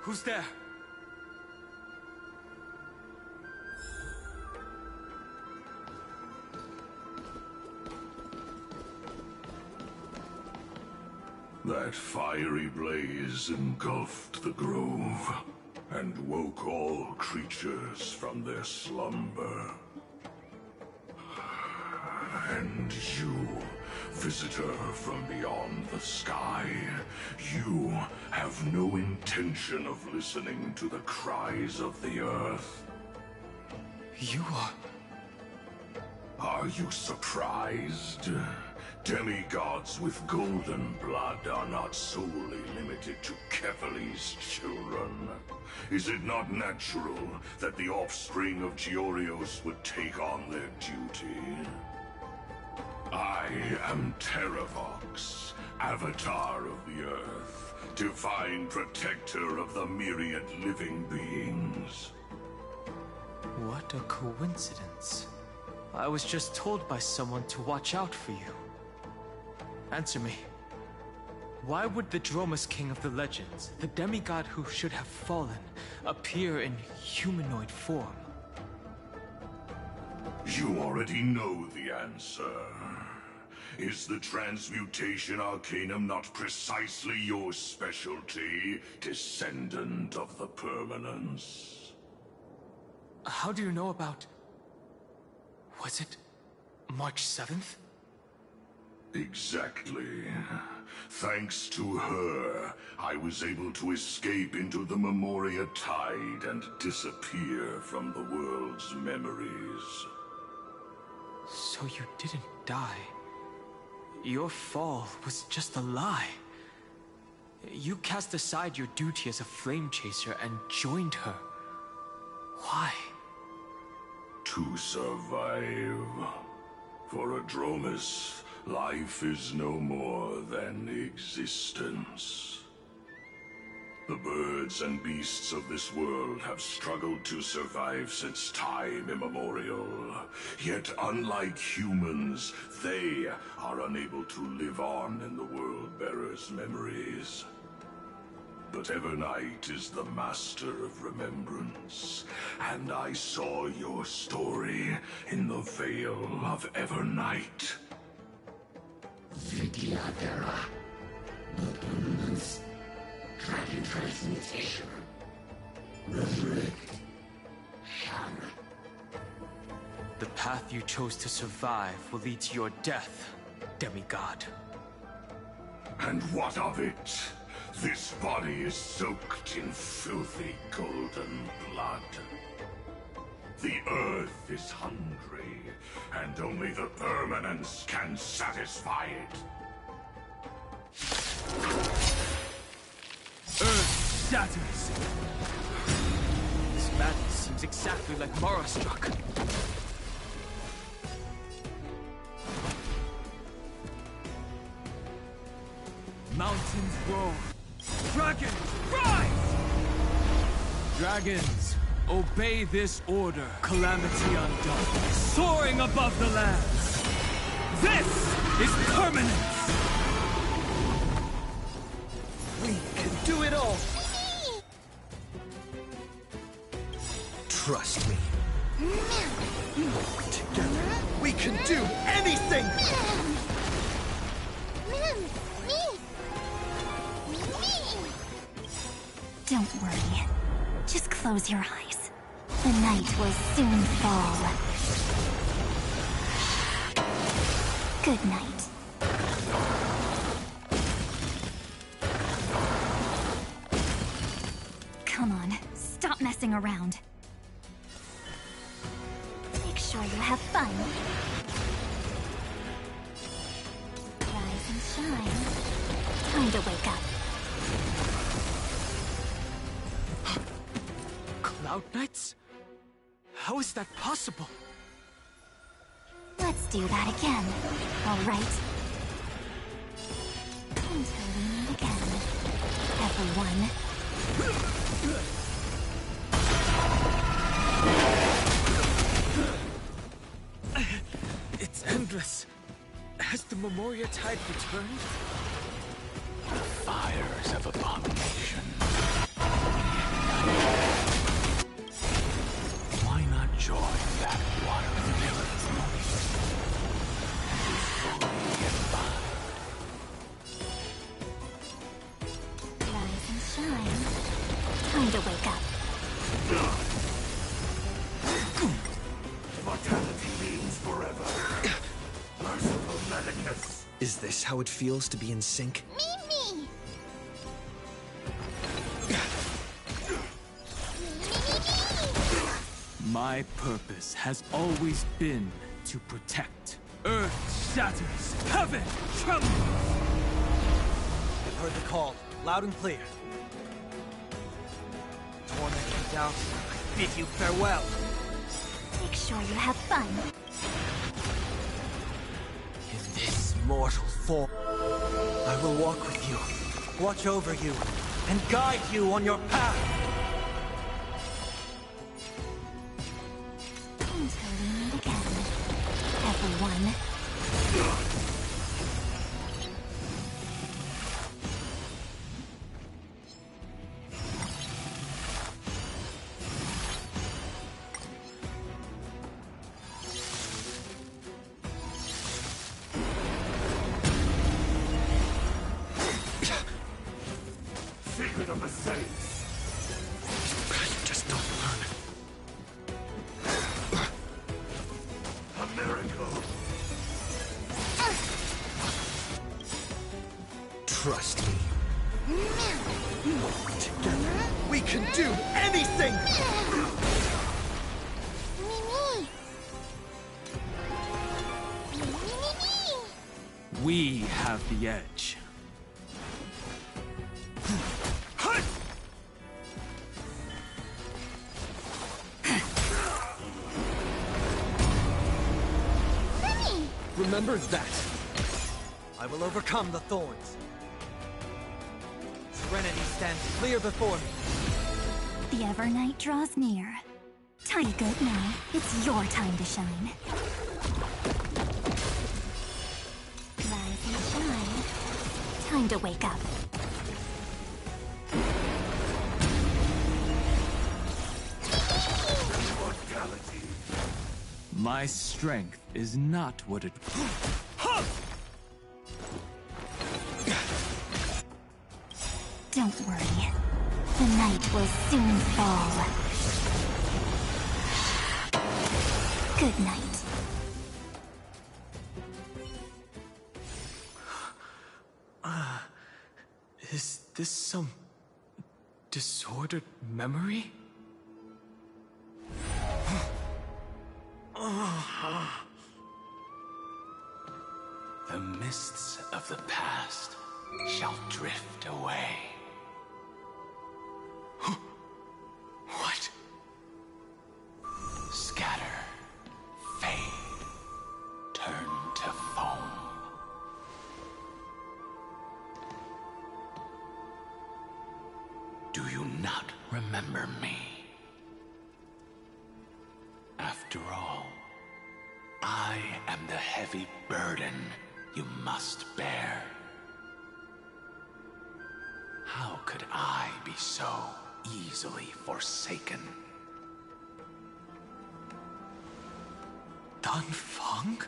Who's there? That fiery blaze engulfed the grove and woke all creatures from their slumber. And you, visitor from beyond the sky, you have no intention of listening to the cries of the earth. You are... Are you surprised? Demigods with golden blood are not solely limited to Kefali's children. Is it not natural that the offspring of Georios would take on their duty? I am Terravox, Avatar of the Earth, divine protector of the myriad living beings. What a coincidence. I was just told by someone to watch out for you. Answer me. Why would the Dromus King of the Legends, the demigod who should have fallen, appear in humanoid form? You already know the answer. Is the transmutation arcanum not precisely your specialty, descendant of the Permanence? How do you know about... Was it March 7th? Exactly. Thanks to her, I was able to escape into the Memoria Tide and disappear from the world's memories. So you didn't die. Your fall was just a lie. You cast aside your duty as a flame chaser and joined her. Why? To survive. For a Dromus, life is no more than existence. The birds and beasts of this world have struggled to survive since time immemorial. Yet unlike humans, they are unable to live on in the World-Bearer's memories. But Evernight is the master of remembrance, and I saw your story in the Veil of Evernight. Vidyadhara, the Permanence, Dragon Transmutation, Resurrect, Shun. The path you chose to survive will lead to your death, demigod. And what of it? This body is soaked in filthy golden blood. The earth is hungry, and only the Permanence can satisfy it. Earth shatters. This madness seems exactly like Mara struck. Mountains roar. Dragons, rise! Dragons, obey this order. Calamity undone. Soaring above the lands. This is permanence! We can do it all! Trust me. Together, we can do anything! Don't worry. Just close your eyes. The night will soon fall. Good night. Come on, stop messing around. Make sure you have fun. Rise and shine. Time to wake up. Cloud Knights? How is that possible? Let's do that again, all right? Until we meet again, everyone. It's endless. Has the Memoria Tide returned? The fires of abomination. Mortality means forever. Merciful Medicus. Is this how it feels to be in sync? Mimi! My purpose has always been to protect. Earth shatters, heaven trembles! I've heard the call, loud and clear. Torment and doubt, I bid you farewell. Make sure you have fun. In this mortal form, I will walk with you, watch over you, and guide you on your path. Until we meet again, everyone. Secret of the Saints. You just don't learn. A miracle. Trust me. Together, we can do anything! Mimi! We have the edge. Remember that. I will overcome the thorns. Serenity stands clear before me. The Evernight draws near. Time good now. It's your time to shine. Rise and shine. Time to wake up. Mortality. My strength is not what it... Don't worry. The night will soon fall. Good night. Is this some disordered memory? The mists of the past shall drift away. What? Scatter, fade, turn to foam. Do you not remember me? After all, I am the heavy burden you must bear. How could I be so easily forsaken? Dan Feng?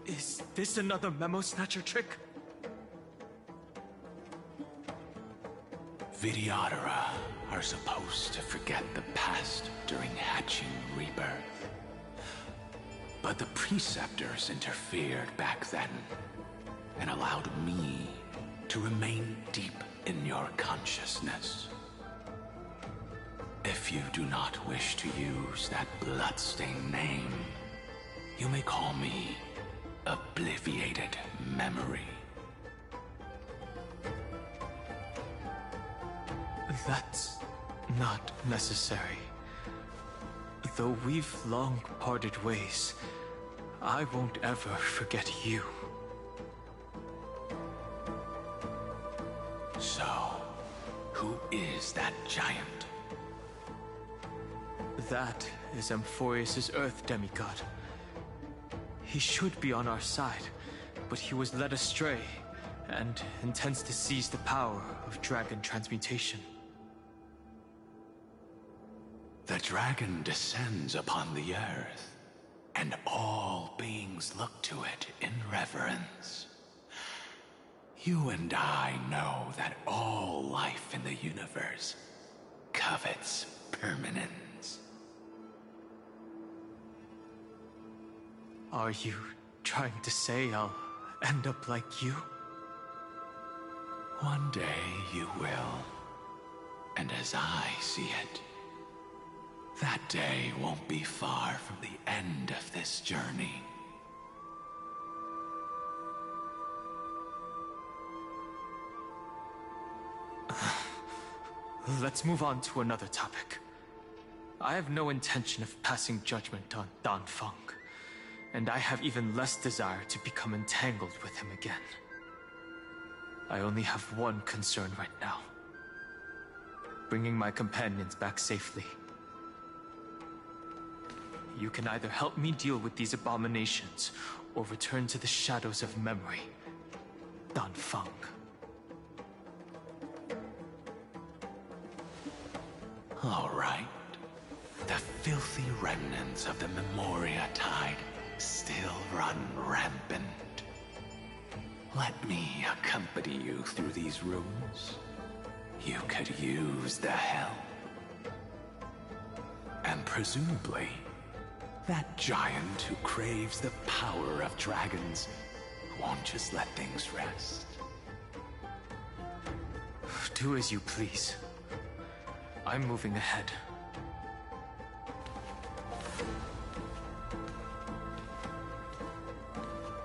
Is this another memo snatcher trick? Vidyadhara are supposed to forget the past during hatching rebirth. But the preceptors interfered back then and allowed me to remain deep in your consciousness. If you do not wish to use that bloodstained name, you may call me Obliviated Memory. That's not necessary. Though we've long parted ways, I won't ever forget you. So, who is that giant? That is Amphorius' Earth demigod. He should be on our side, but he was led astray and intends to seize the power of dragon transmutation. The dragon descends upon the earth, and all beings look to it in reverence. You and I know that all life in the universe of its permanence. Are you trying to say I'll end up like you? One day you will. And as I see it, that day won't be far from the end of this journey. Let's move on to another topic. I have no intention of passing judgment on Dan Feng, and I have even less desire to become entangled with him again. I only have one concern right now. Bringing my companions back safely. You can either help me deal with these abominations, or return to the shadows of memory. Dan Feng. All right. The filthy remnants of the Memoria Tide still run rampant. Let me accompany you through these rooms. You could use the help. And presumably, that giant who craves the power of dragons won't just let things rest. Do as you please. I'm moving ahead.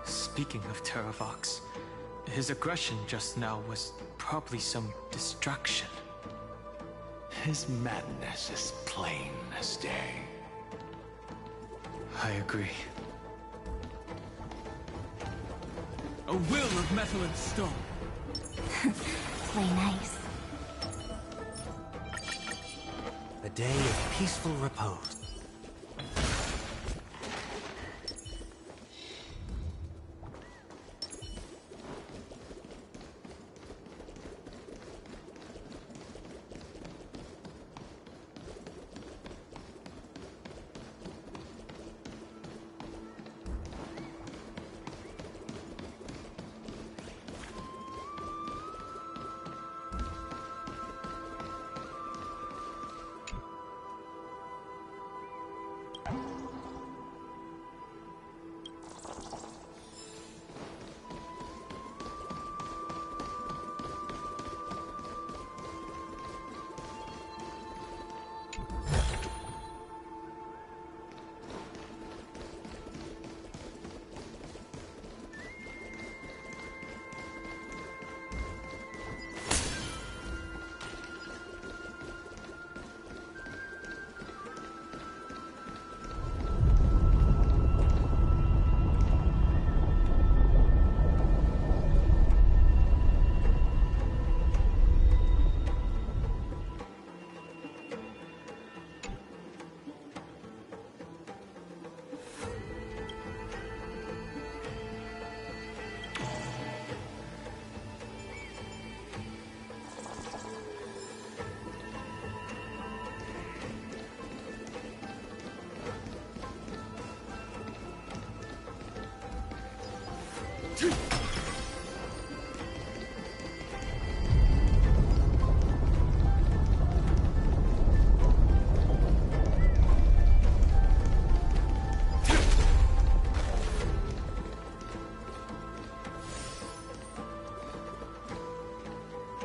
Speaking of Terravox, his aggression just now was probably some distraction. His madness is plain as day. I agree. A will of metal and stone. Play nice. A day of peaceful repose.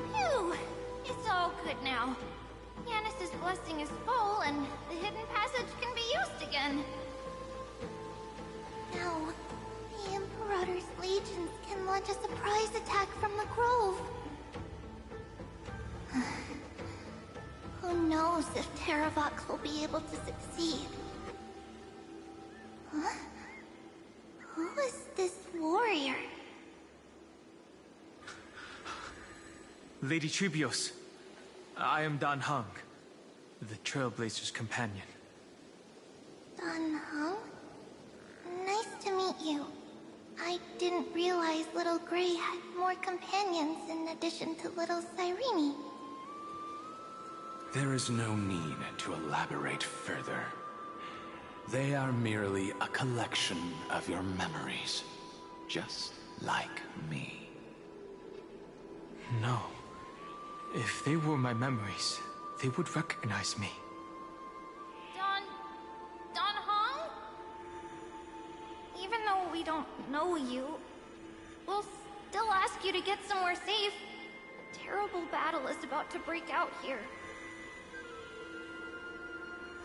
Phew! It's all good now. Yanis's blessing is full, and the hidden passage can be used again. Now, the Imperator's legions can launch a surprise attack from the grove. Who knows if Terravox will be able to succeed? Huh? Who is this warrior? Lady Tribios, I am Dan Heng, the Trailblazer's companion. Dan Heng? Nice to meet you. I didn't realize Little Gray had more companions in addition to Little Cyrene. There is no need to elaborate further. They are merely a collection of your memories, just like me. No. If they were my memories, they would recognize me. Don Hong? Even though we don't know you, we'll still ask you to get somewhere safe. A terrible battle is about to break out here.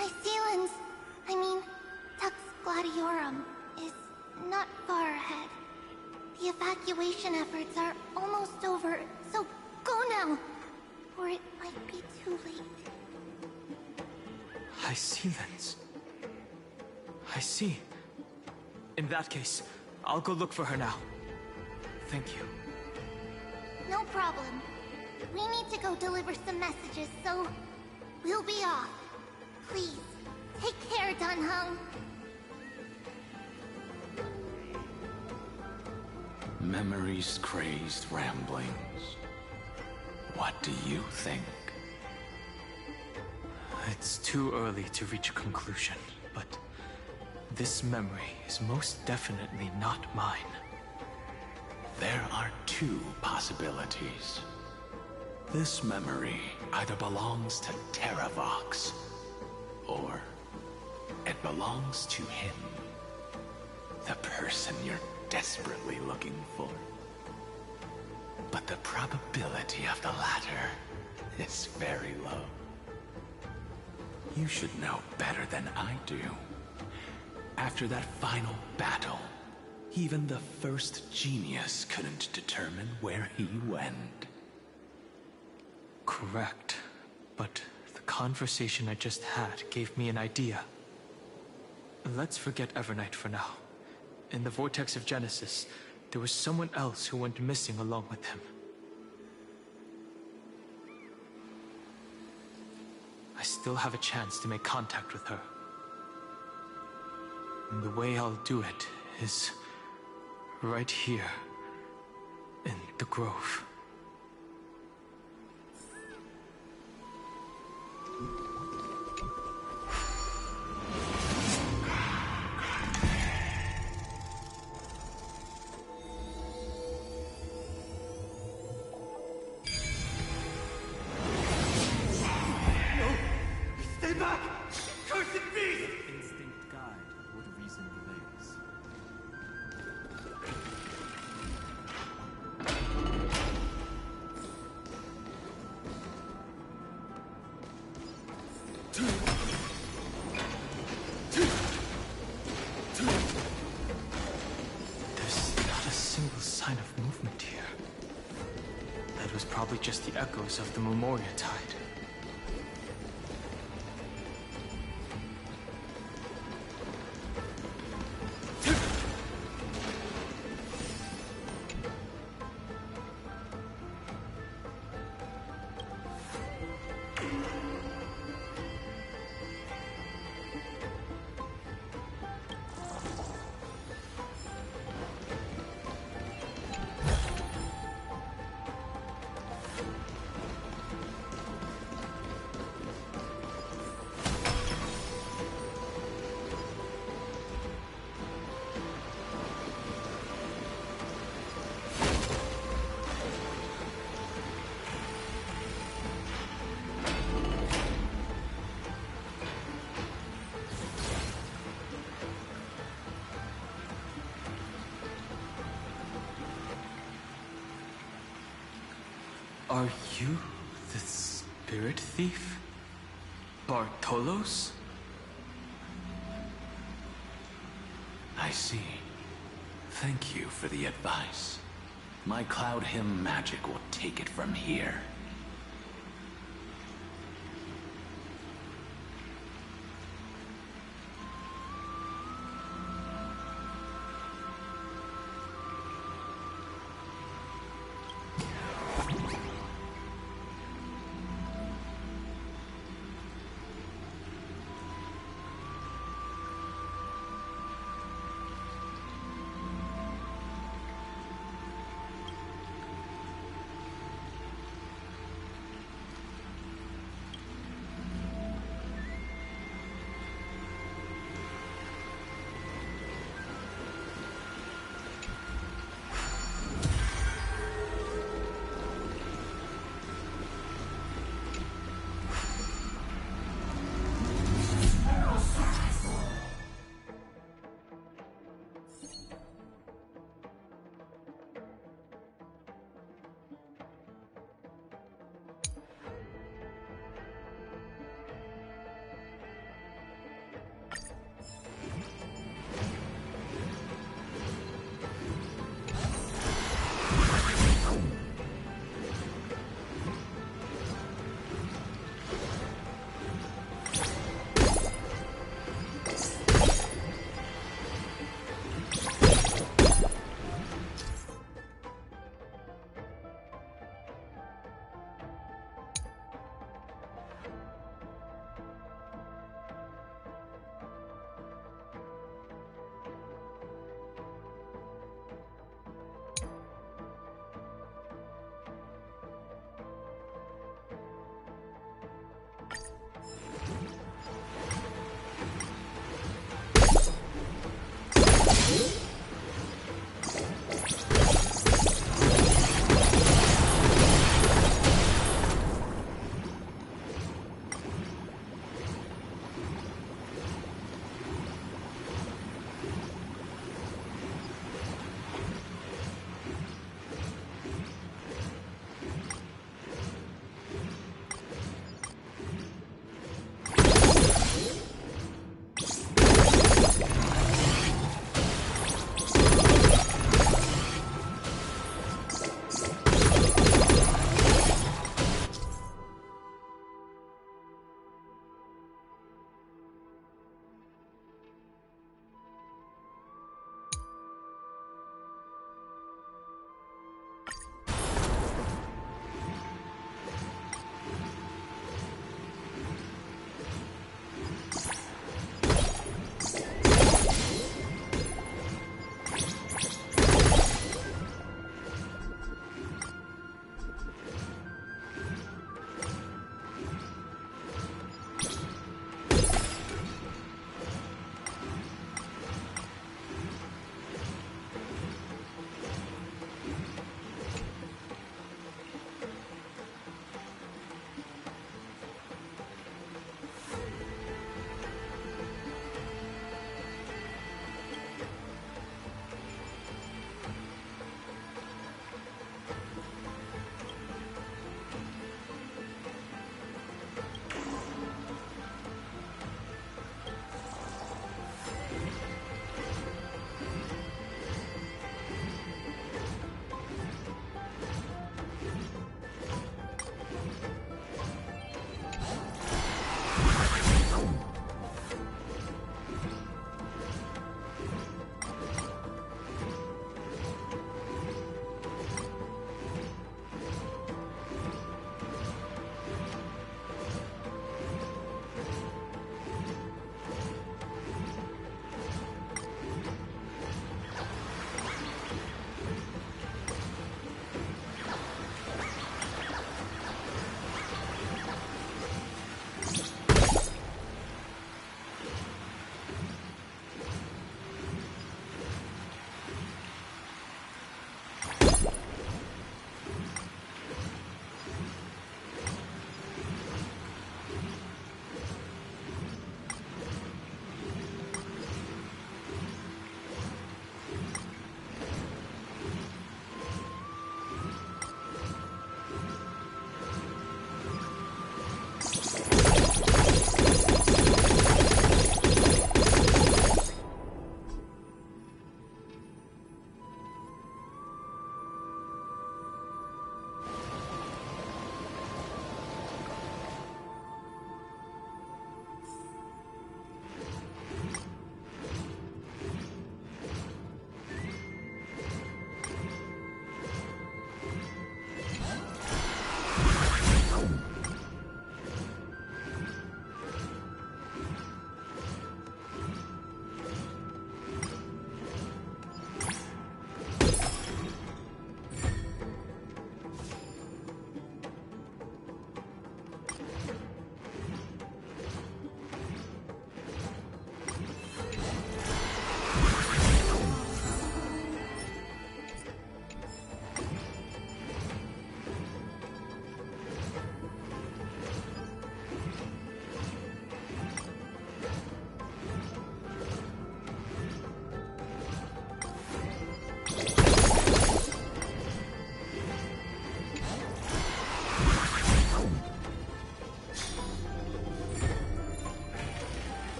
Iceland's, Tux Gladiorum, is not far ahead. The evacuation efforts are almost over, so go now, or it might be too late. Hycelands. I see. In that case, I'll go look for her now. Thank you. No problem. We need to go deliver some messages, so we'll be off. Please, take care, Dun Hung. Memories crazed ramblings. What do you think? It's too early to reach a conclusion, but this memory is most definitely not mine. There are two possibilities. This memory either belongs to Terravox, or it belongs to him. The person you're desperately looking for. But the probability of the latter is very low. You should know better than I do. After that final battle, even the first genius couldn't determine where he went. Correct. But the conversation I just had gave me an idea. Let's forget Evernight for now. In the Vortex of Genesis, there was someone else who went missing along with him. I still have a chance to make contact with her. And the way I'll do it is right here in the Grove. Stay back! Cursed beast! Instinct guide what reason delays. There's not a single sign of movement here. That was probably just the echoes of the Memoria Tide. Are you the spirit thief? Bartolos? I see. Thank you for the advice. My Cloud Hymn magic will take it from here.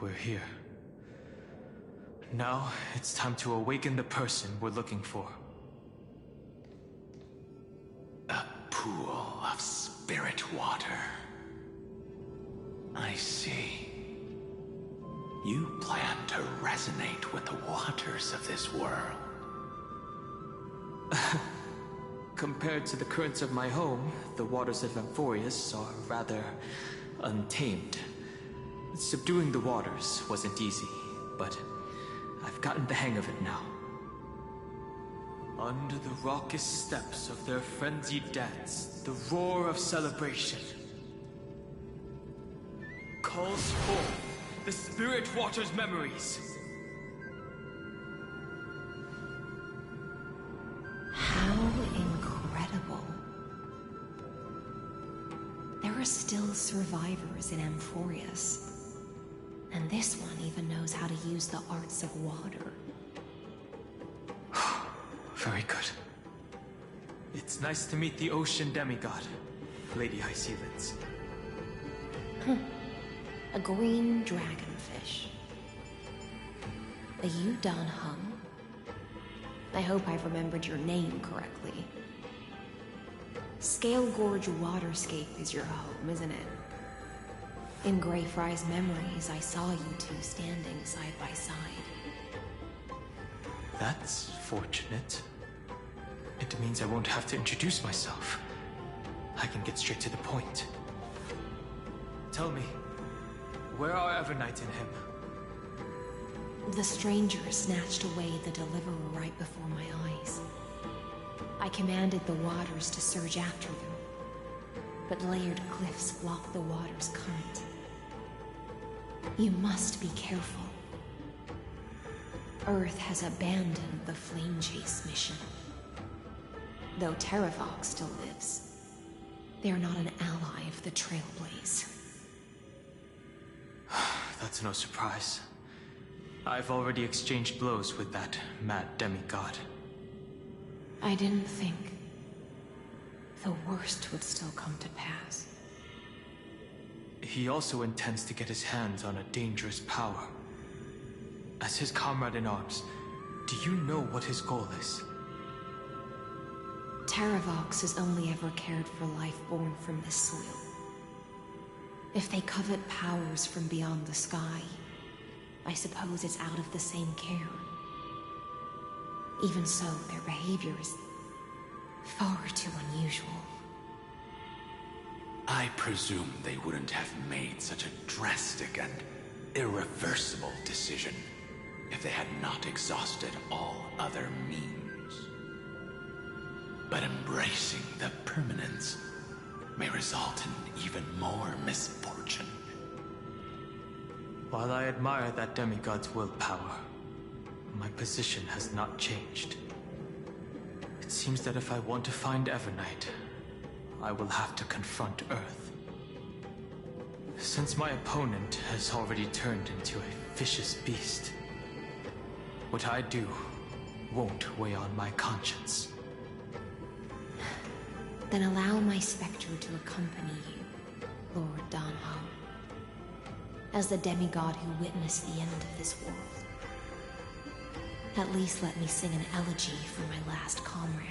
we're here. Now, it's time to awaken the person we're looking for. A pool of spirit water. I see. You plan to resonate with the waters of this world. Compared to the currents of my home, the waters of Amphorius are rather untamed. Subduing the waters wasn't easy, but I've gotten the hang of it now. Under the raucous steps of their frenzied dance, the roar of celebration calls forth the spirit water's memories. How incredible. There are still survivors in Amphorius. And this one even knows how to use the arts of water. Very good. It's nice to meet the ocean demigod, Lady High Sealants. A green dragonfish. A Yudon Hung. I hope I've remembered your name correctly. Scale Gorge Waterscape is your home, isn't it? In Greyfry's memories, I saw you two standing side by side. That's fortunate. It means I won't have to introduce myself. I can get straight to the point. Tell me, where are Evernight and him? The stranger snatched away the deliverer right before my eyes. I commanded the waters to surge after them, but layered cliffs block the water's current. You must be careful. Earth has abandoned the Flame Chase mission. Though Terravox still lives, they are not an ally of the Trailblaze. That's no surprise. I've already exchanged blows with that mad demigod. I didn't think the worst would still come to pass. He also intends to get his hands on a dangerous power. As his comrade in arms, do you know what his goal is? Terravox has only ever cared for life born from this soil. If they covet powers from beyond the sky, I suppose it's out of the same care. Even so, their behavior is far too unusual. I presume they wouldn't have made such a drastic and irreversible decision if they had not exhausted all other means. But embracing the permanence may result in even more misfortune. While I admire that demigod's willpower, my position has not changed. It seems that if I want to find Evernight, I will have to confront Earth. Since my opponent has already turned into a vicious beast, what I do won't weigh on my conscience. Then allow my specter to accompany you, Lord Danho, as the demigod who witnessed the end of this world. At least let me sing an elegy for my last comrade.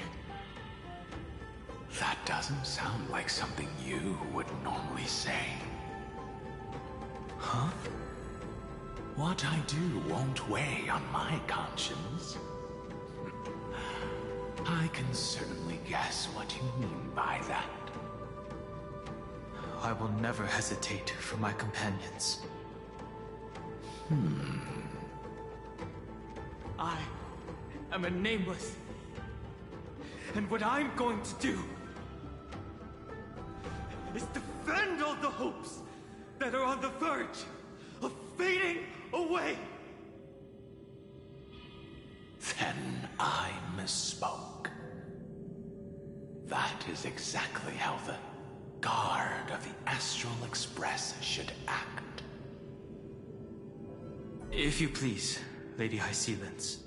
That doesn't sound like something you would normally say. Huh? What I do won't weigh on my conscience. I can certainly guess what you mean by that. I will never hesitate for my companions. I am a nameless. And what I'm going to do is defend all the hopes that are on the verge of fading away. Then I misspoke. That is exactly how the guard of the Astral Express should act. If you please, Lady High Sealants.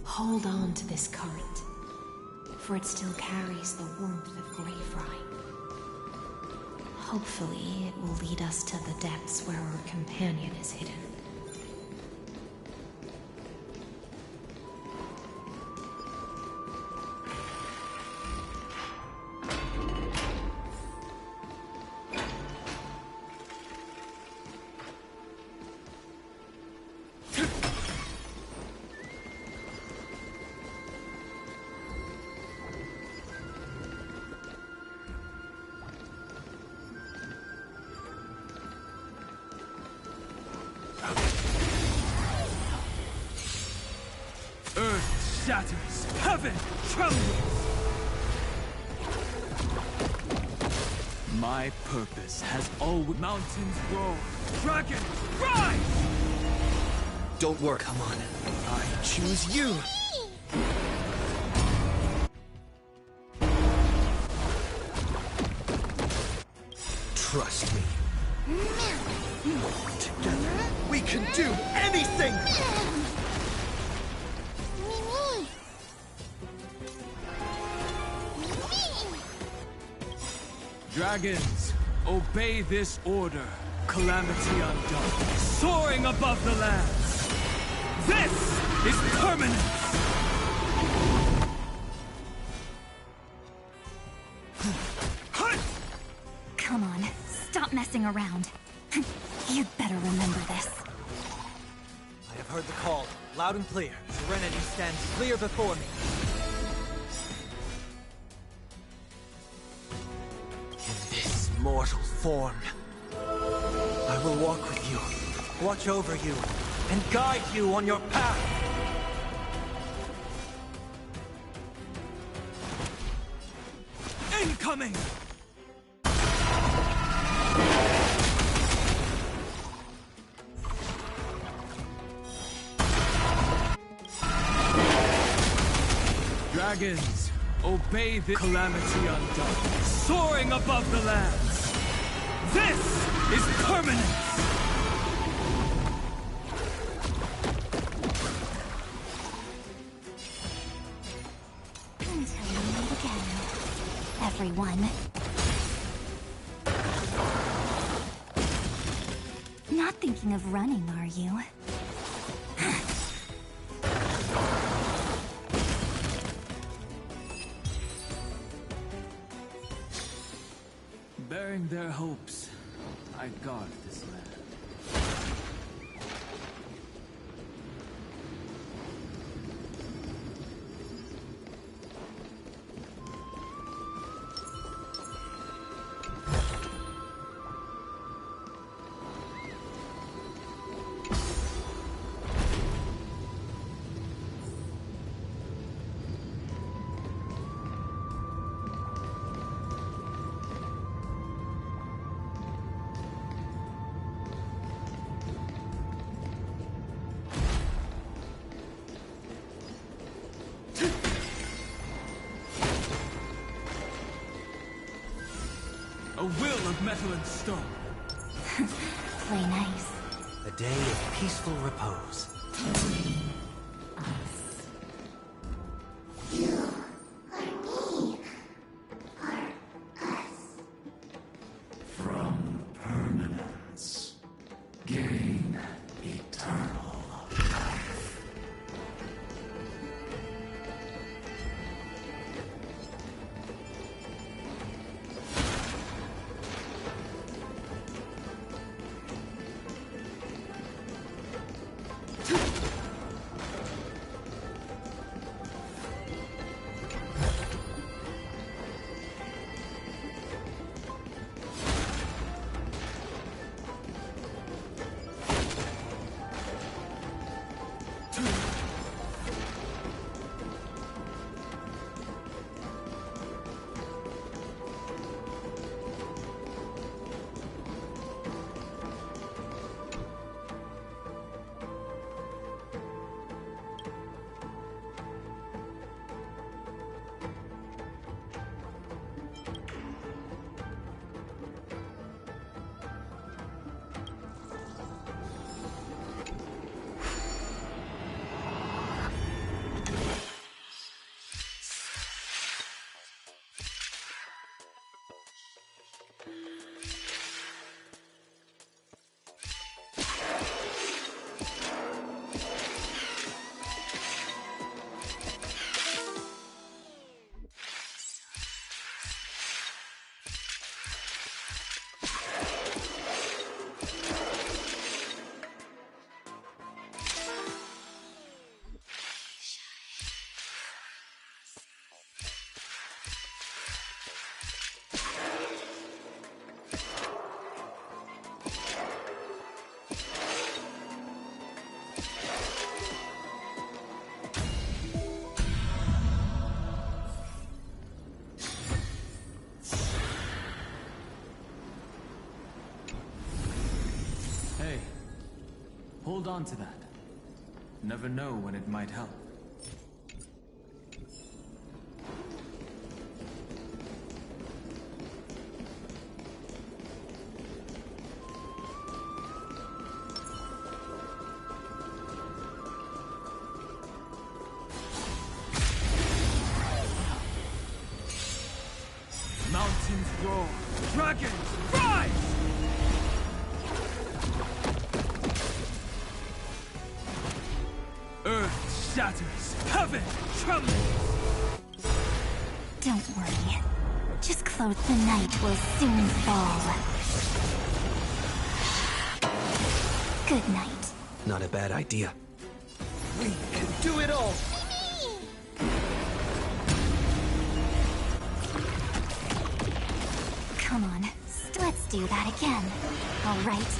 Hold on to this current, for it still carries the warmth of Greyfry. Hopefully, it will lead us to the depths where our companion is hidden. Earth shatters, heaven trembles! My purpose has always... Mountains roar, dragons rise! Don't worry, come on. I choose you! Trust me. Together, we can do anything! Dragons, obey this order. Calamity undone, soaring above the lands. This is permanence! Come on, stop messing around. You'd better remember this. I have heard the call, loud and clear. Serenity stands clear before me. Mortal form. I will walk with you, watch over you, and guide you on your path. Incoming! Dragons, obey the calamity undone, soaring above the lands. This is permanence! Until we meet again, everyone. Not thinking of running, are you? Bearing their hopes, I guard this land. A will of metal and stone. Play nice. A day of peaceful repose. From permanence, gain eternal life. Hold on to that. Never know when it might help. Mountains roar, dragons rise! Earth shatters, heaven trembles! Don't worry. Just close. The night will soon fall. Good night. Not a bad idea. We can do it all! Come on, let's do that again. All right.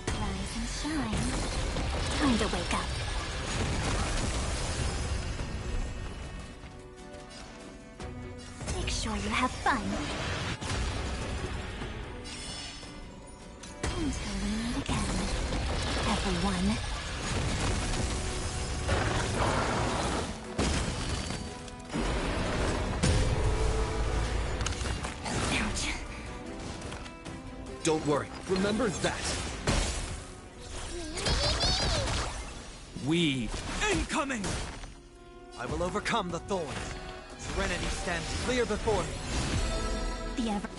Rise and shine. Time to wake up. Make sure you have fun. Until we meet again, everyone. Ouch. Don't worry, remember that. We incoming! I will overcome the thorns. Serenity stands clear before me. The ever...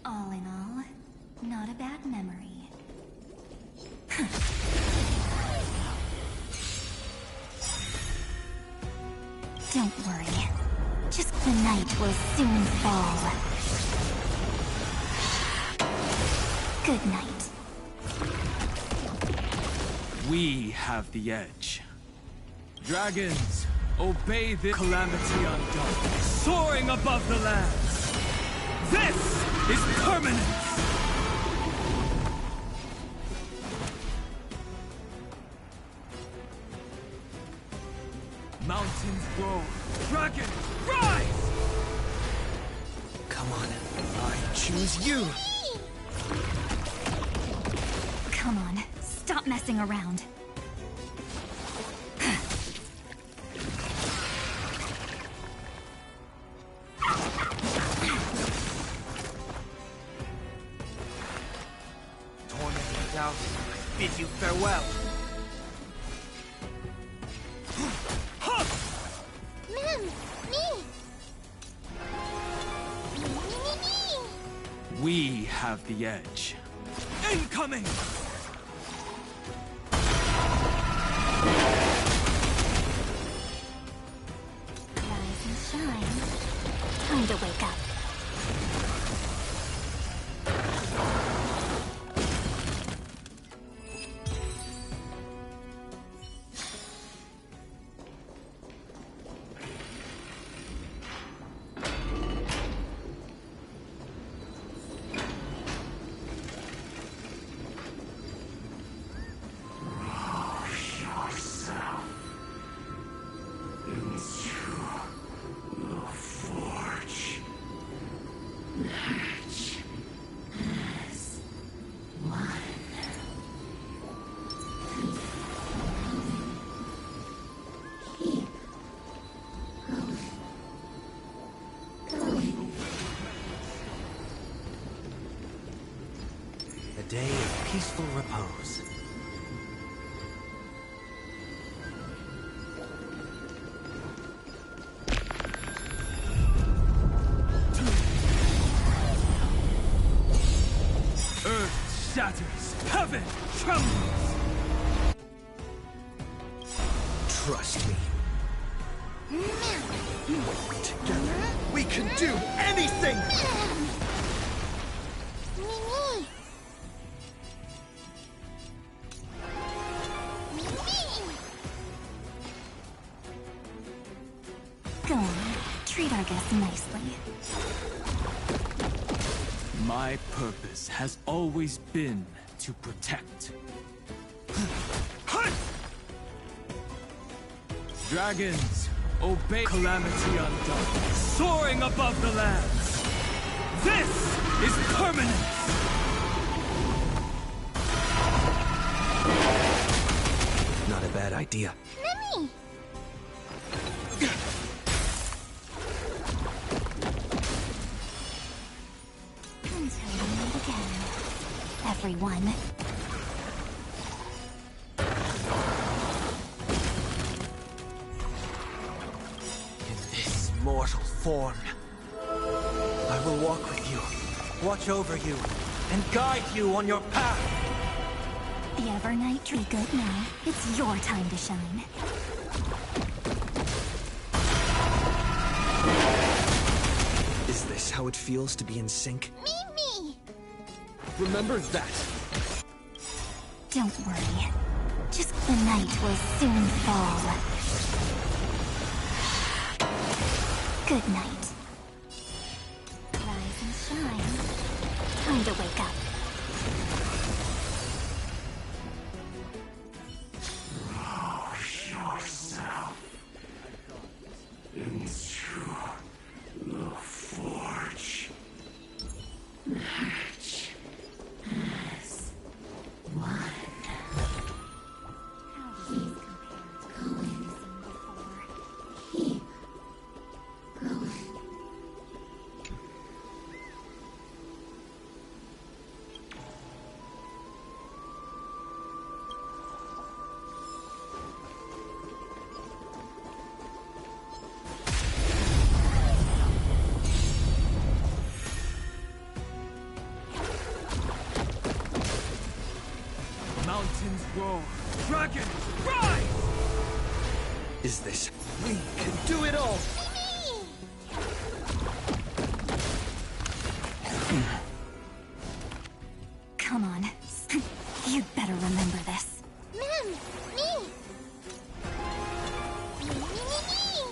All in all, not a bad memory. Don't worry. Just the night will soon fall. Good night. We have the edge. Dragons, obey this calamity undone, soaring above the lands. This is permanence! Mountains roar, dragons rise! Come on, I choose you! Come on, stop messing around. Tormented doubt, bid you farewell. We have the edge. Incoming! Rise and shine. Time to wake up. A day of peaceful repose. Earth shatters, heaven trembles! Trust me. Together, we can do anything! Go on, treat our guests nicely. My purpose has always been to protect. Dragons, obey calamity undone, soaring above the lands. This is permanence! Not a bad idea. Mimi! Until we meet again, everyone. In this mortal form, I will walk with you, watch over you, and guide you on your path. The Evernight tree good now. It's your time to shine. Is this how it feels to be in sync? Mimi! Remember that. Don't worry. Just the night will soon fall. Good night. Rise and shine. Time to wake up. Yourself into the forge. Match as one. Keep going. Mountains roar, dragons rise! Is this? We can do it all! Come on. You'd better remember this. Mim! Me! Me!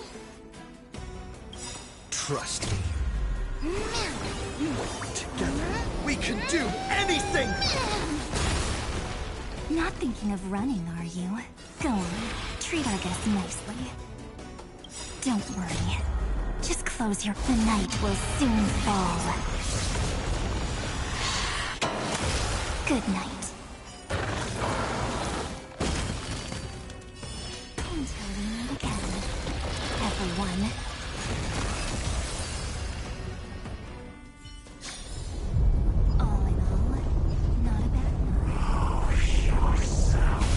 Trust me. Together, we can do anything! Not thinking of running, are you? Go on. Treat our guests nicely. Don't worry. Just close your... The night will soon fall. Good night. Until we meet again, everyone. All in all, not a bad night. Yourself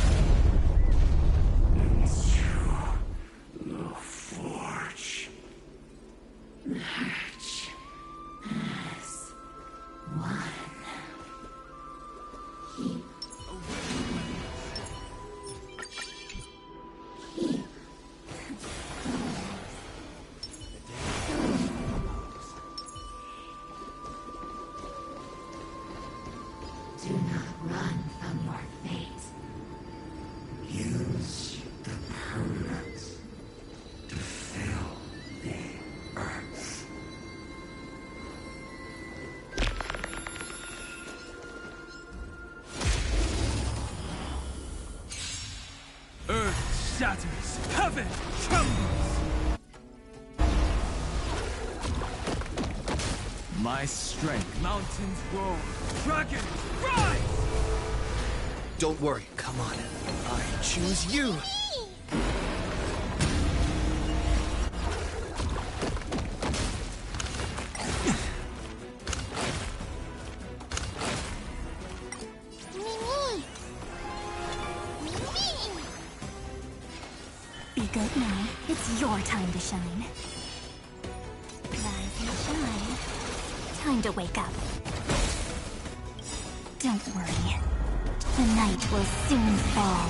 into the forge. Match as one. Do not run from your fate. Use the permanence to fill the earth. Earth shatters, heaven trembles! My strength. Mountains roar, dragons rise! Don't worry, come on. I choose you! Mimi! Be good now. It's your time to shine. Rise and shine. Time to wake up. Don't worry. The night will soon fall.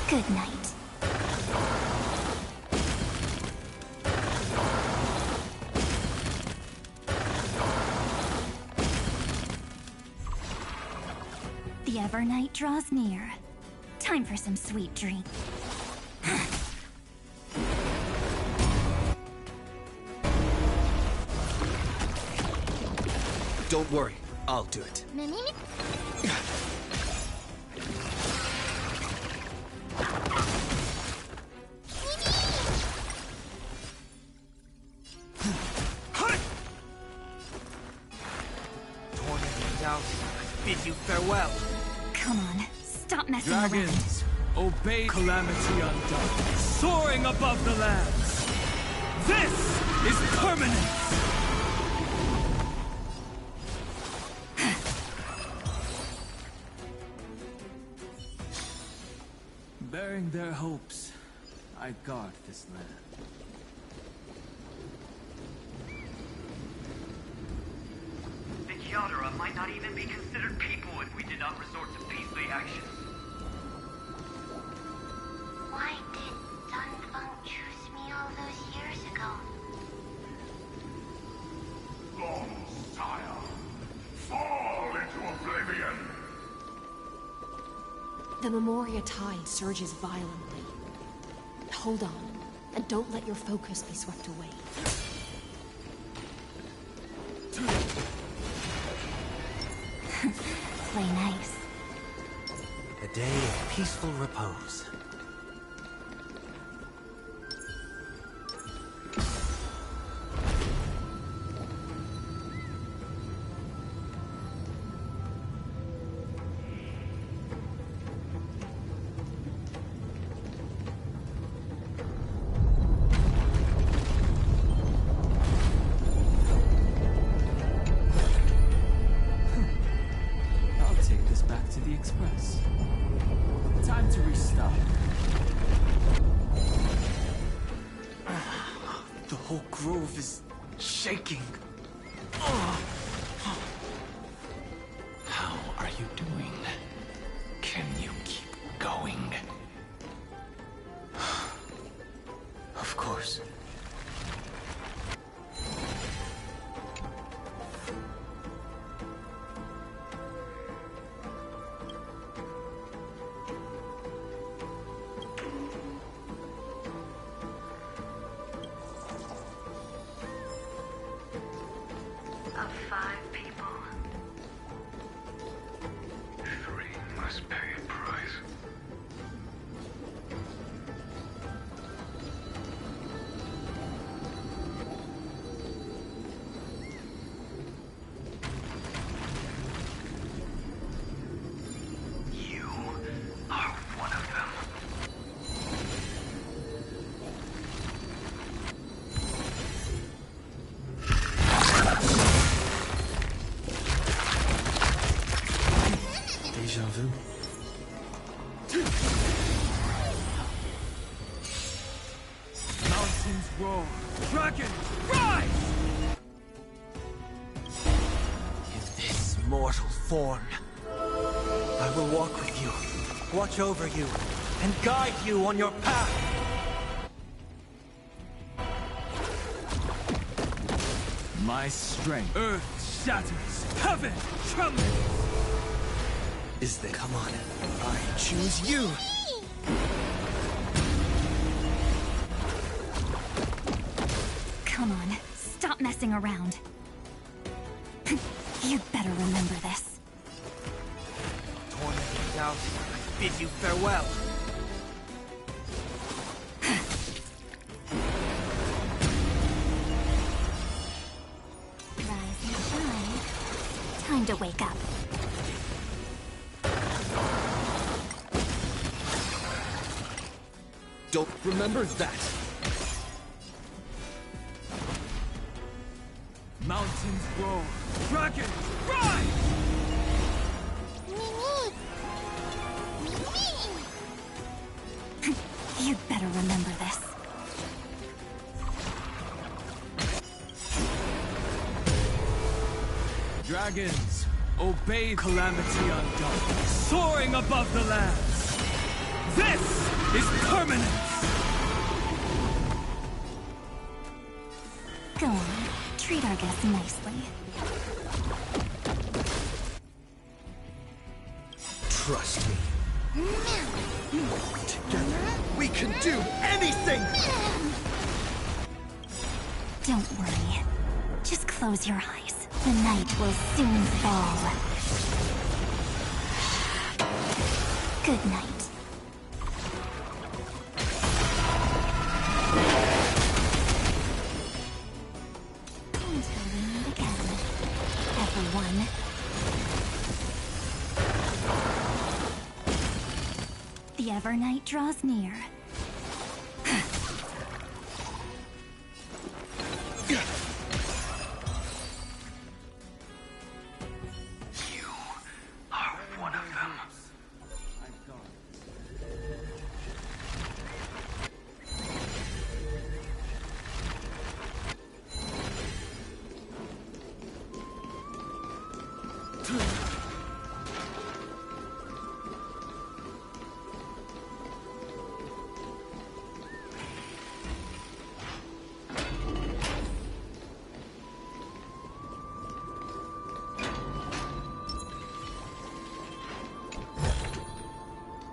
Good night. The Evernight draws near. Time for some sweet drink. Don't worry, I'll do it. Torment out. I bid you farewell. Come on, stop messing Dragons, obey Calamity Undone, soaring above the lands. This is permanence! Bearing their hopes, I guard this land. The Kyadara might not even be considered people if we did not resort to beastly actions. Why did Dunfeng choose me all those years ago? Long sire, fall into oblivion! The Memoria tide surges violently. Hold on, and don't let your focus be swept away. Play nice. A day of peaceful repose. I'll take this back to the Express. Time to restart. The whole grove is shaking. How are you doing? Can you keep going? Of course. Of 5 people. 3 must pay a price. You are one of them. Deja vu. Mountains roar, dragons rise! In this mortal form, I will walk with you, watch over you, and guide you on your path. My strength. Earth shatters, heaven trembles! Is there? Come on, I choose you. Come on, stop messing around. You'd better remember this. Torment out, I bid you farewell. Rise and shine. Time to wake up. Don't remember that. Mountains roar, dragons rise! You'd better remember this. Dragons, obey Calamity Undone, soaring above the lands. This is permanence! Go on, treat our guests nicely. Trust me. Together, we can do anything! Don't worry. Just close your eyes. The night will soon fall. Good night. Until we meet again, everyone. The Evernight draws near.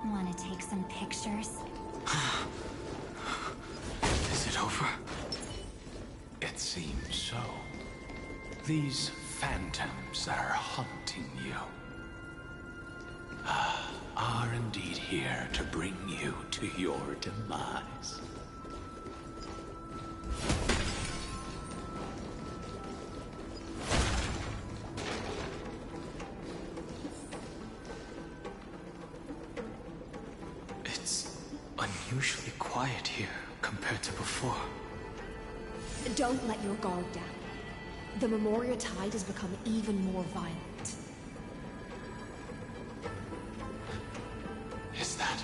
Want to take some pictures? Is it over? It seems so. These phantoms that are haunting you are indeed here to bring you to your demise. It's unusually quiet here compared to before. Don't let your guard down. The Memoria Tide has become even more violent. Is that?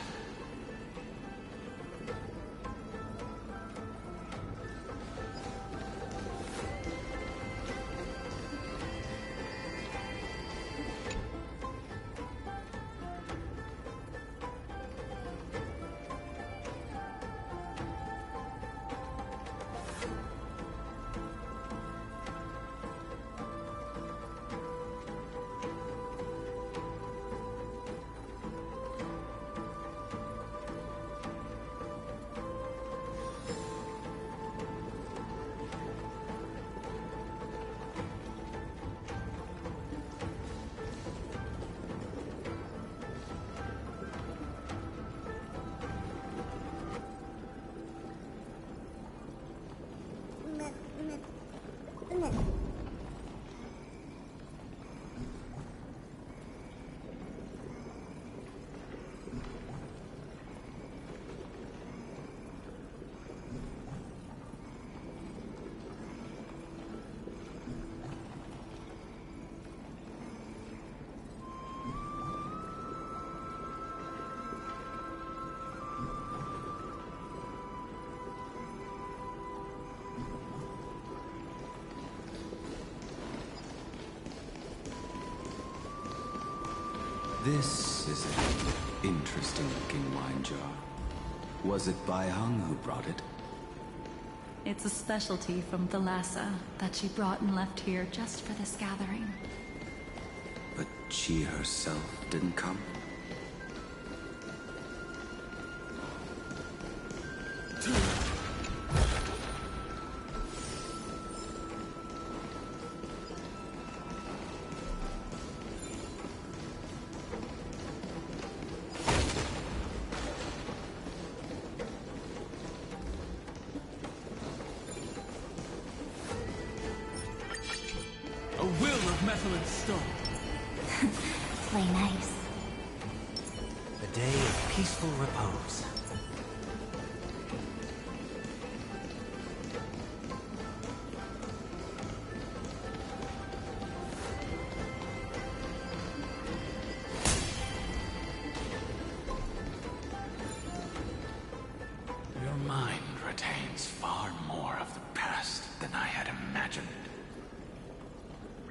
This is an interesting-looking wine jar. Was it Baihang who brought it? It's a specialty from Thalassa that she brought and left here just for this gathering. But she herself didn't come? A will of metal and stone. Play nice. A day of peaceful repose. Your mind retains far more of the past than I had imagined.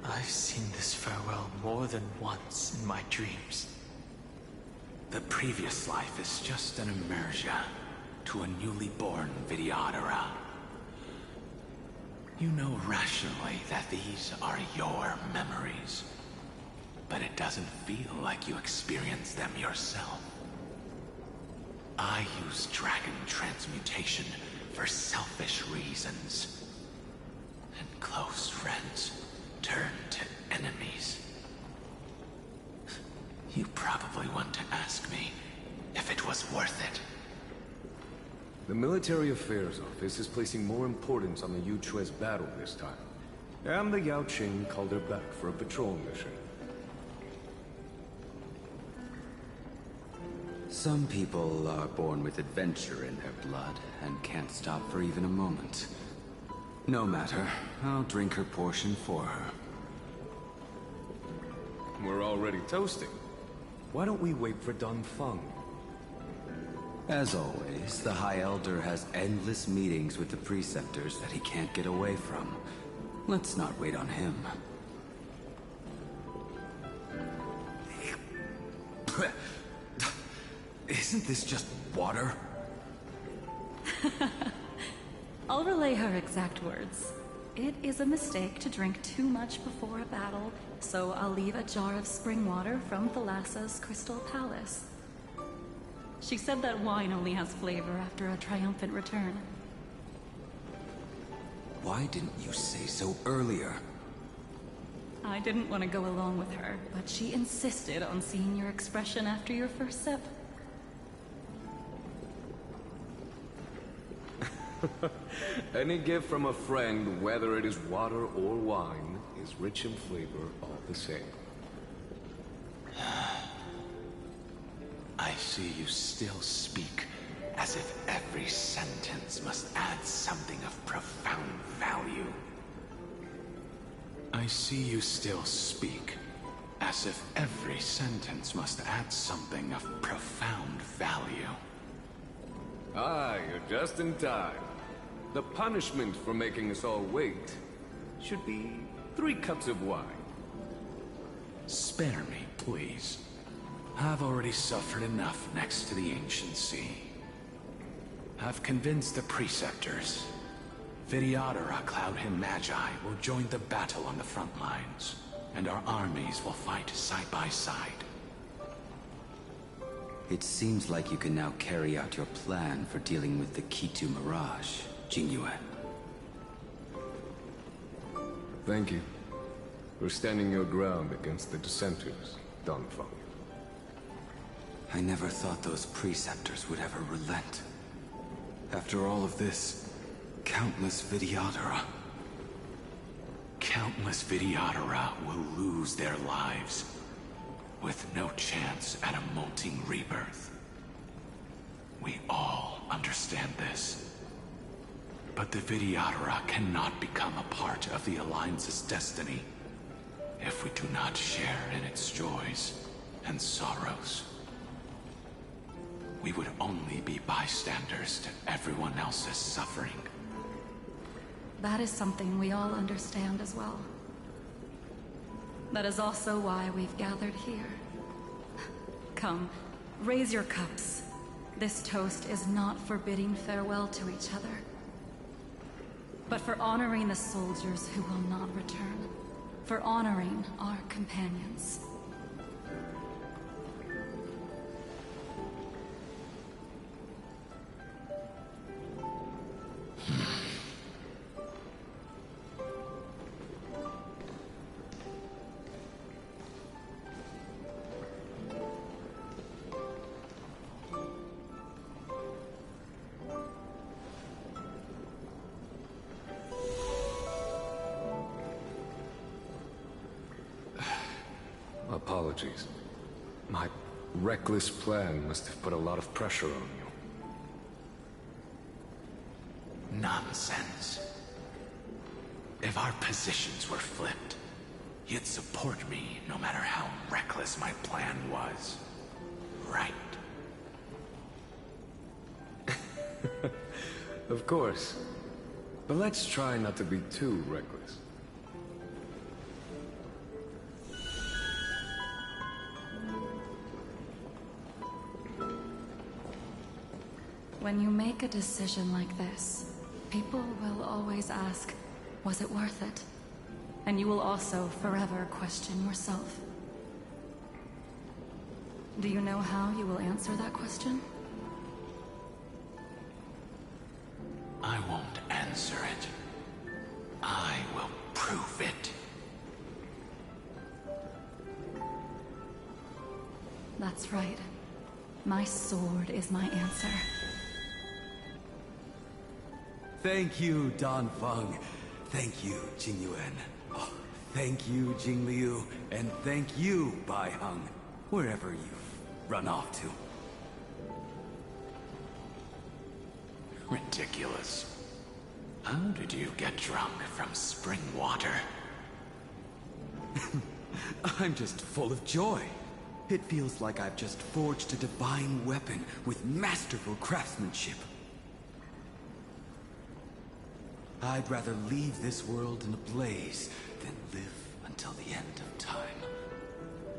I've seen this farewell more than once in my dreams. The previous life is just an immersion to a newly born Vidyadhara. You know rationally that these are your memories, but it doesn't feel like you experienced them yourself. I use dragon transmutation for selfish reasons, and close friends turn to The Military Affairs Office is placing more importance on the Yuchue's battle this time. And the Yao Qing called her back for a patrol mission. Some people are born with adventure in their blood and can't stop for even a moment. No matter, I'll drink her portion for her. We're already toasting. Why don't we wait for Dun Feng? As always, the High Elder has endless meetings with the Preceptors that he can't get away from. Let's not wait on him. Isn't this just water? I'll relay her exact words. It is a mistake to drink too much before a battle, so I'll leave a jar of spring water from Thalassa's Crystal Palace. She said that wine only has flavor after a triumphant return. Why didn't you say so earlier? I didn't want to go along with her, but she insisted on seeing your expression after your first sip. Any gift from a friend, whether it is water or wine, is rich in flavor all the same. I see you still speak as if every sentence must add something of profound value. I see you still speak as if every sentence must add something of profound value. Ah, you're just in time. The punishment for making us all wait should be 3 cups of wine. Spare me, please. I've already suffered enough next to the Ancient Sea. I've convinced the Preceptors. Vidyadhara Cloud Hymn Magi will join the battle on the front lines, and our armies will fight side by side. It seems like you can now carry out your plan for dealing with the Kitu Mirage, Jingyue. Thank you for standing your ground against the dissenters, Dun Feng. I never thought those Preceptors would ever relent. After all of this, countless Vidyadhara. Countless Vidyadhara will lose their lives, with no chance at a molting rebirth. We all understand this. But the Vidyadhara cannot become a part of the Alliance's destiny if we do not share in its joys and sorrows. We would only be bystanders to everyone else's suffering. That is something we all understand as well. That is also why we've gathered here. Come, raise your cups. This toast is not for bidding farewell to each other, but for honoring the soldiers who will not return. For honoring our companions. Apologies. My reckless plan must have put a lot of pressure on you. Nonsense. If our positions were flipped, you'd support me no matter how reckless my plan was. Right? Of course. But let's try not to be too reckless. When you make a decision like this, people will always ask, was it worth it? And you will also forever question yourself. Do you know how you will answer that question? I won't answer it. I will prove it. That's right. My sword is my answer. Thank you, Danfeng. Thank you, Jingyuan. Oh, thank you, Jingliu. And thank you, Baiheng. Wherever you've run off to. Ridiculous. How did you get drunk from spring water? I'm just full of joy. It feels like I've just forged a divine weapon with masterful craftsmanship. I'd rather leave this world in a blaze than live until the end of time.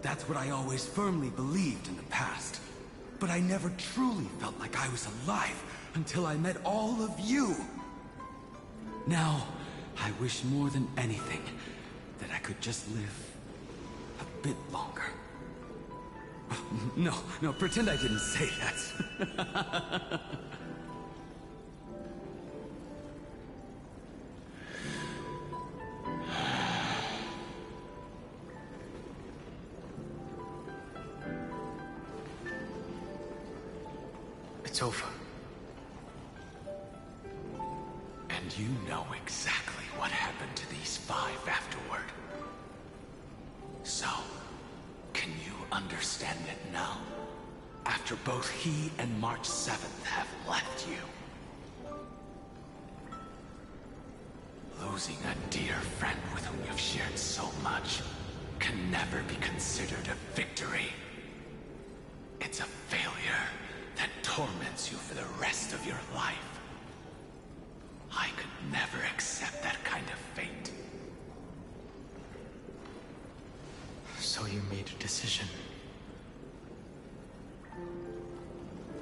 That's what I always firmly believed in the past. But I never truly felt like I was alive until I met all of you. Now, I wish more than anything that I could just live a bit longer. No, pretend I didn't say that. It's over. And you know exactly what happened to these 5 afterward. So, can you understand it now? After both he and March 7th have left you. Losing a dear friend with whom you've shared so much can never be considered a victory. It's a failure that torments you for the rest of your life. I could never accept that kind of fate. So you made a decision.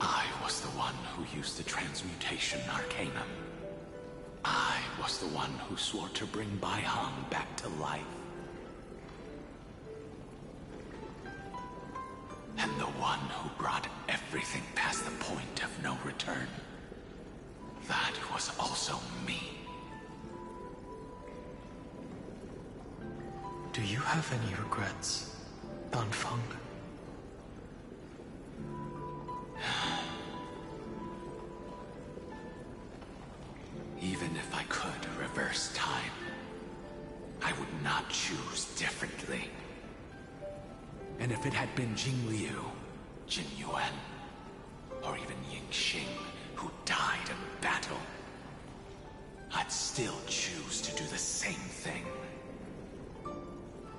I was the one who used the transmutation arcanum. I was the one who swore to bring Baiheng back to life. And the one who brought everything past the point of no return. That was also me. Do you have any regrets, Danfeng? Even if I could reverse time, I would not choose differently. And if it had been Jingliu, Jin Yuan, or even Yingxing who died in battle, I'd still choose to do the same thing.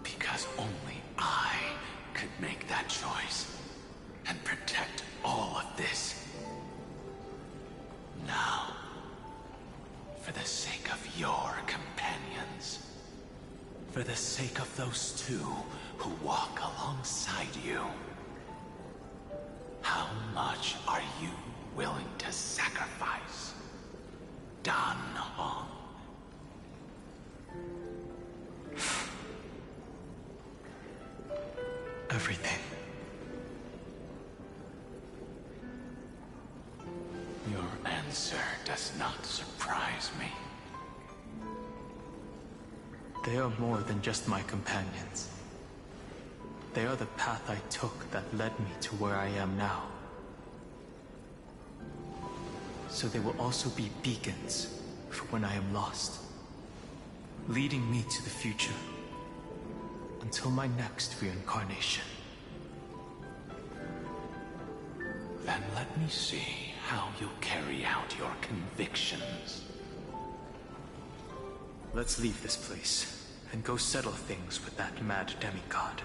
Because only I could make that choice and protect all of this. Now, for the sake of your companions, for the sake of those 2 who walk alongside you, how much are you willing to sacrifice, Dan Hong? Everything. Your answer does not surprise me. They are more than just my companions. They are the path I took that led me to where I am now. So they will also be beacons for when I am lost, leading me to the future until my next reincarnation. Then let me see how you'll carry out your convictions. Let's leave this place and go settle things with that mad demigod.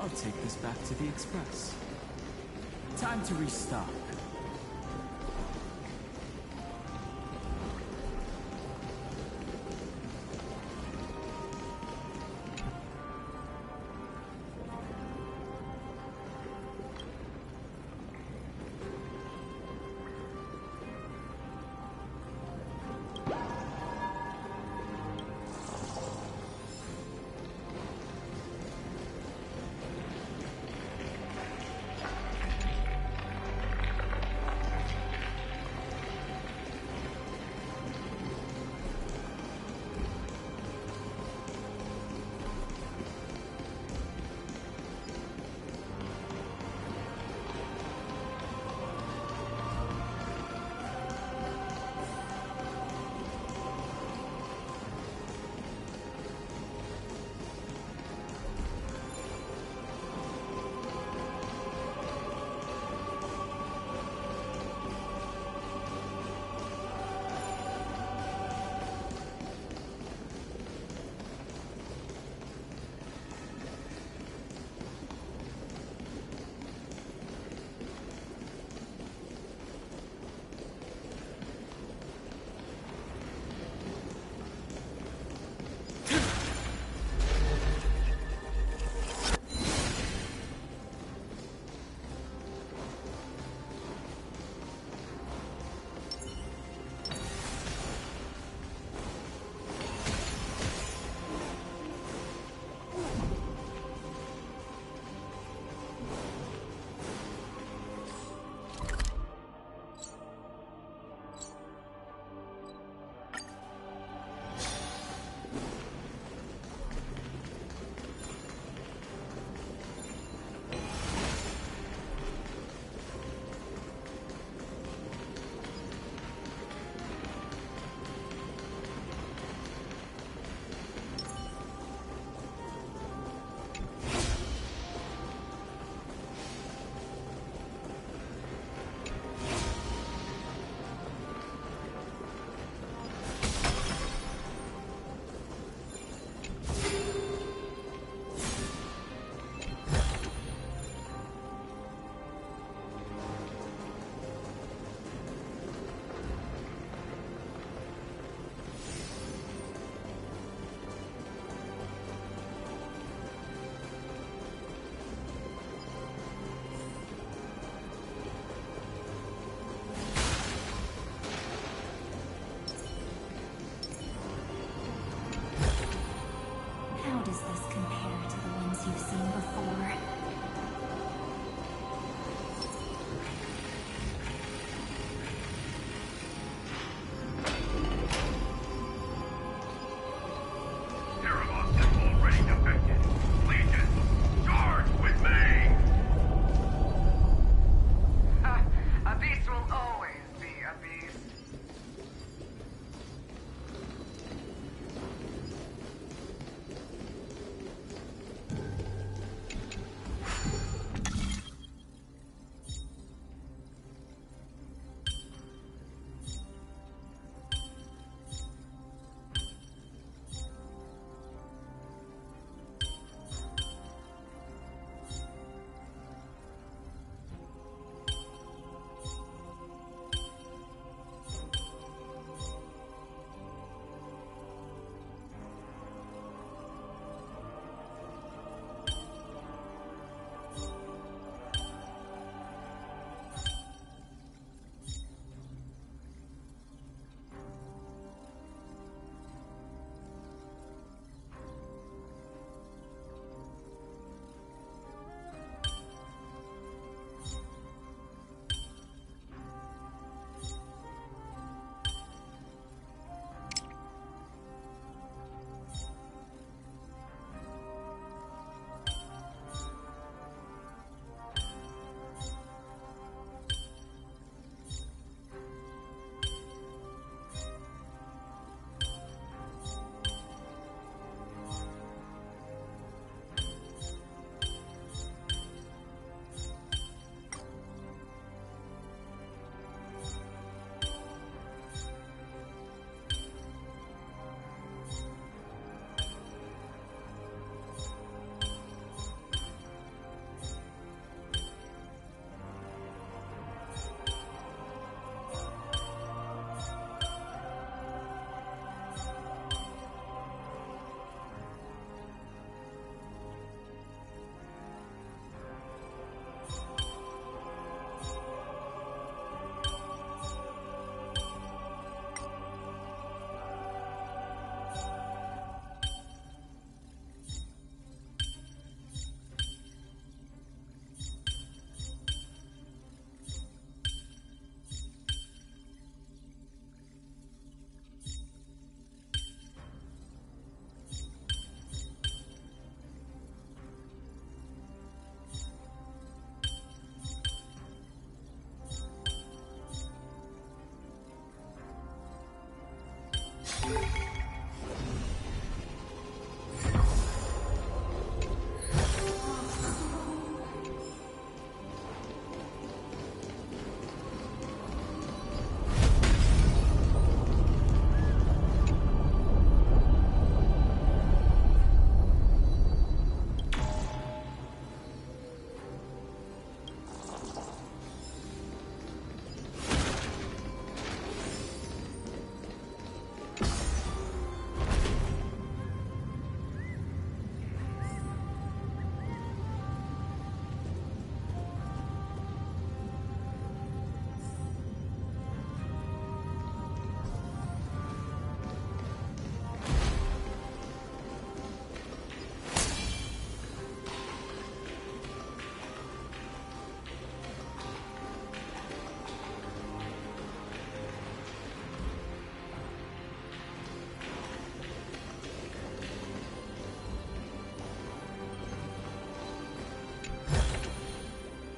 I'll take this back to the Express. Time to restock.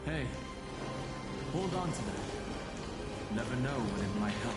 Hey, hold on to that. Never know when it might help.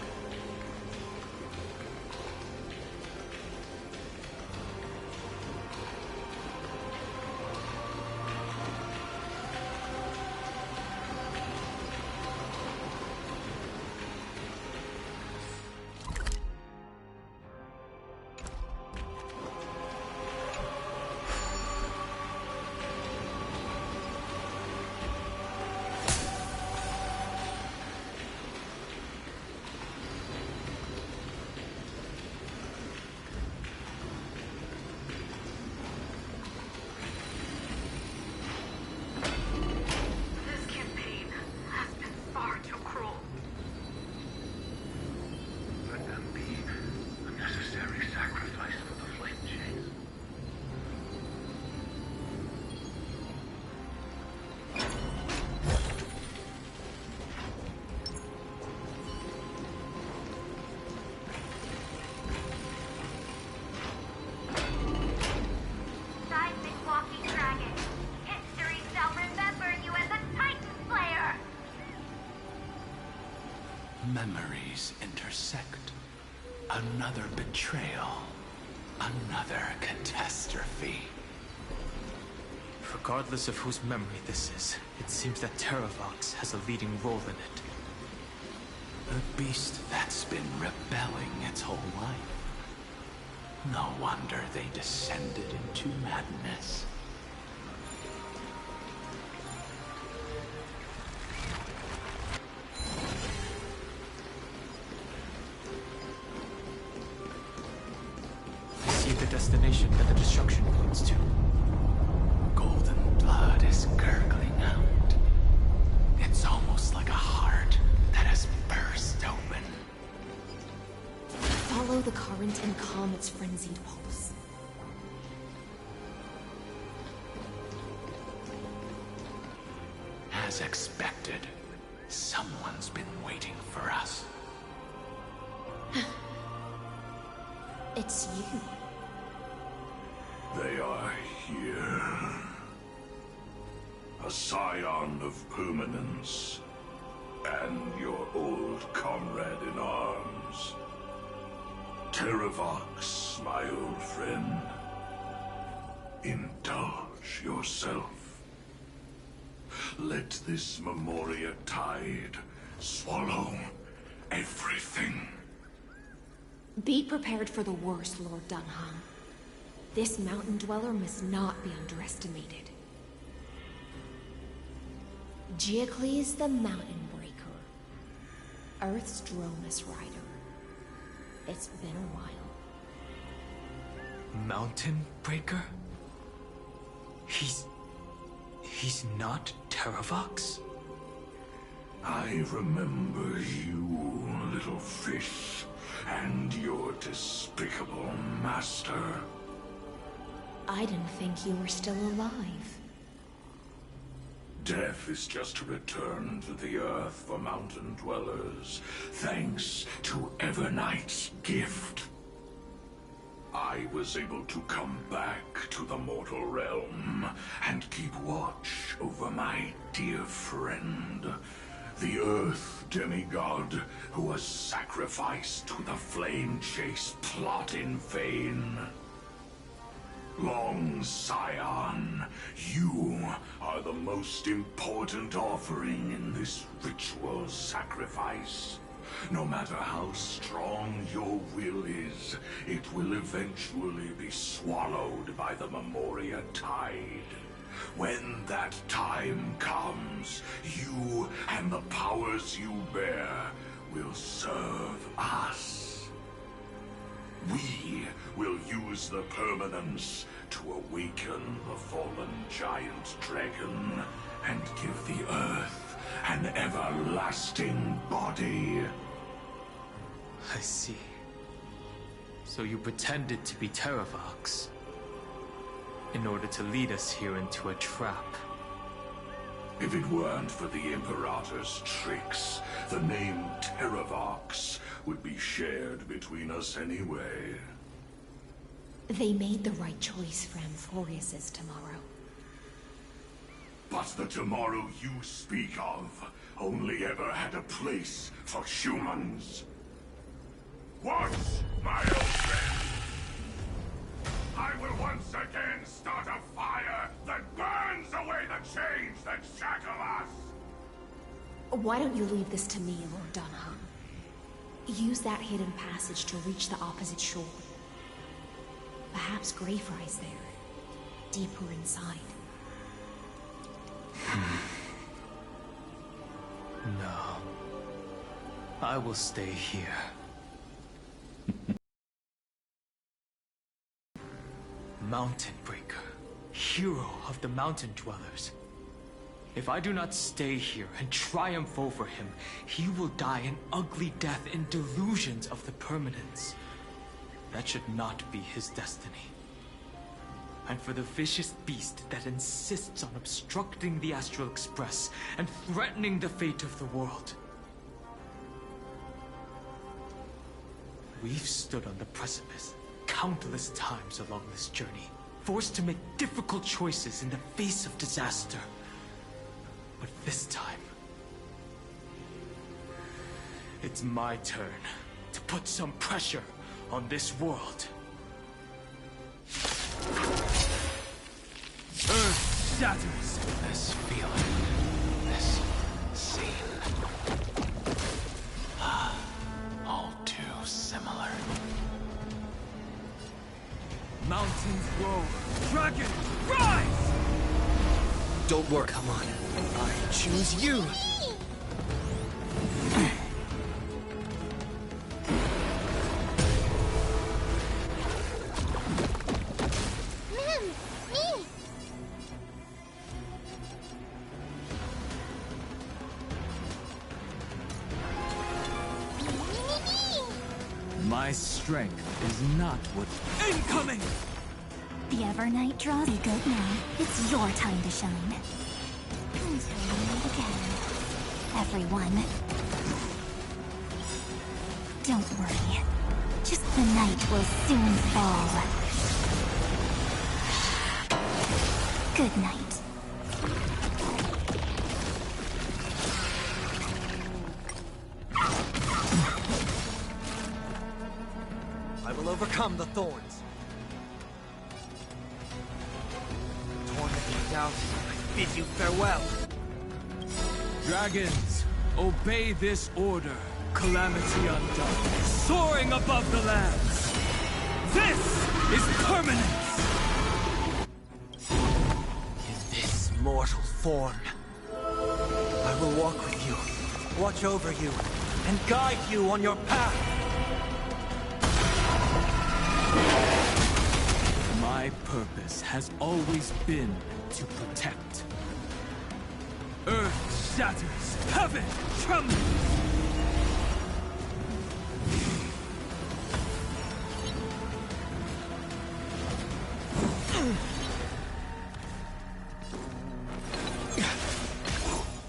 Memories intersect. Another betrayal. Another catastrophe. Regardless of whose memory this is, it seems that Terravox has a leading role in it. A beast that's been rebelling its whole life. No wonder they descended into madness. See the destination that the destruction points to. Golden blood is gurgling out. It's almost like a heart that has burst open. Follow the current and calm its frenzied pulse. As expected, someone's been waiting for us. It's you. They are here. A scion of permanence, and your old comrade in arms. Terravox, my old friend. Indulge yourself. Let this Memoria tide swallow everything. Be prepared for the worst, Lord Dunham. This mountain dweller must not be underestimated. Geocles the Mountain Breaker. Earth's Dromus Rider. It's been a while. Mountain Breaker? He's not Terravox? I remember you, little fish, and your despicable master. I didn't think you were still alive. Death is just a return to the earth for mountain dwellers, thanks to Evernight's gift. I was able to come back to the mortal realm and keep watch over my dear friend, The Earth demigod who was sacrificed to the flame chase plot in vain. Long Scion, you are the most important offering in this ritual sacrifice. No matter how strong your will is, it will eventually be swallowed by the Memoria Tide. When that time comes, you and the powers you bear will serve us. We will use the permanence to awaken the fallen giant dragon and give the Earth an everlasting body. I see. So you pretended to be Terravox in order to lead us here into a trap. If it weren't for the Imperator's tricks, the name Terravox would be shared between us anyway. They made the right choice for Amphorius's tomorrow. But the tomorrow you speak of only ever had a place for humans. Watch, my old friend! I will once again start a fire that burns away the chains that shackle us! Why don't you leave this to me, Lord Dunham? Use that hidden passage to reach the opposite shore. Perhaps Greyfry's there, deeper inside. No. I will stay here. Mountain Breaker, hero of the Mountain Dwellers. If I do not stay here and triumph over him, he will die an ugly death in delusions of the permanence. That should not be his destiny. And for the vicious beast that insists on obstructing the Astral Express and threatening the fate of the world. We've stood on the precipice countless times along this journey, forced to make difficult choices in the face of disaster. But this time, it's my turn to put some pressure on this world. Earth shatters. This feeling, this scene, all too similar. Mountains roar, dragons rise! Don't worry, come on. I choose you! My strength is not what... Incoming! The Evernight draws you good now. It's your time to shine. Until we meet again. Everyone. Don't worry. Just the night will soon fall. Good night. I will overcome the thorns. Torn me out, I bid you farewell. Dragons, obey this order. Calamity undone, soaring above the lands. This is permanence! In this mortal form, I will walk with you, watch over you, and guide you on your path. My purpose has always been to protect. Earth shatters, heaven trembles!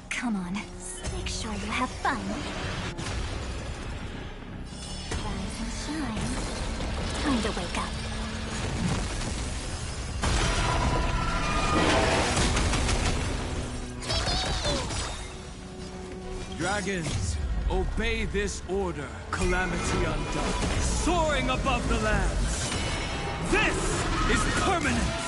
Come on, make sure you have fun. Rise and shine. Time to wake up. dragons, obey this order. Calamity undone, soaring above the lands. This is permanence!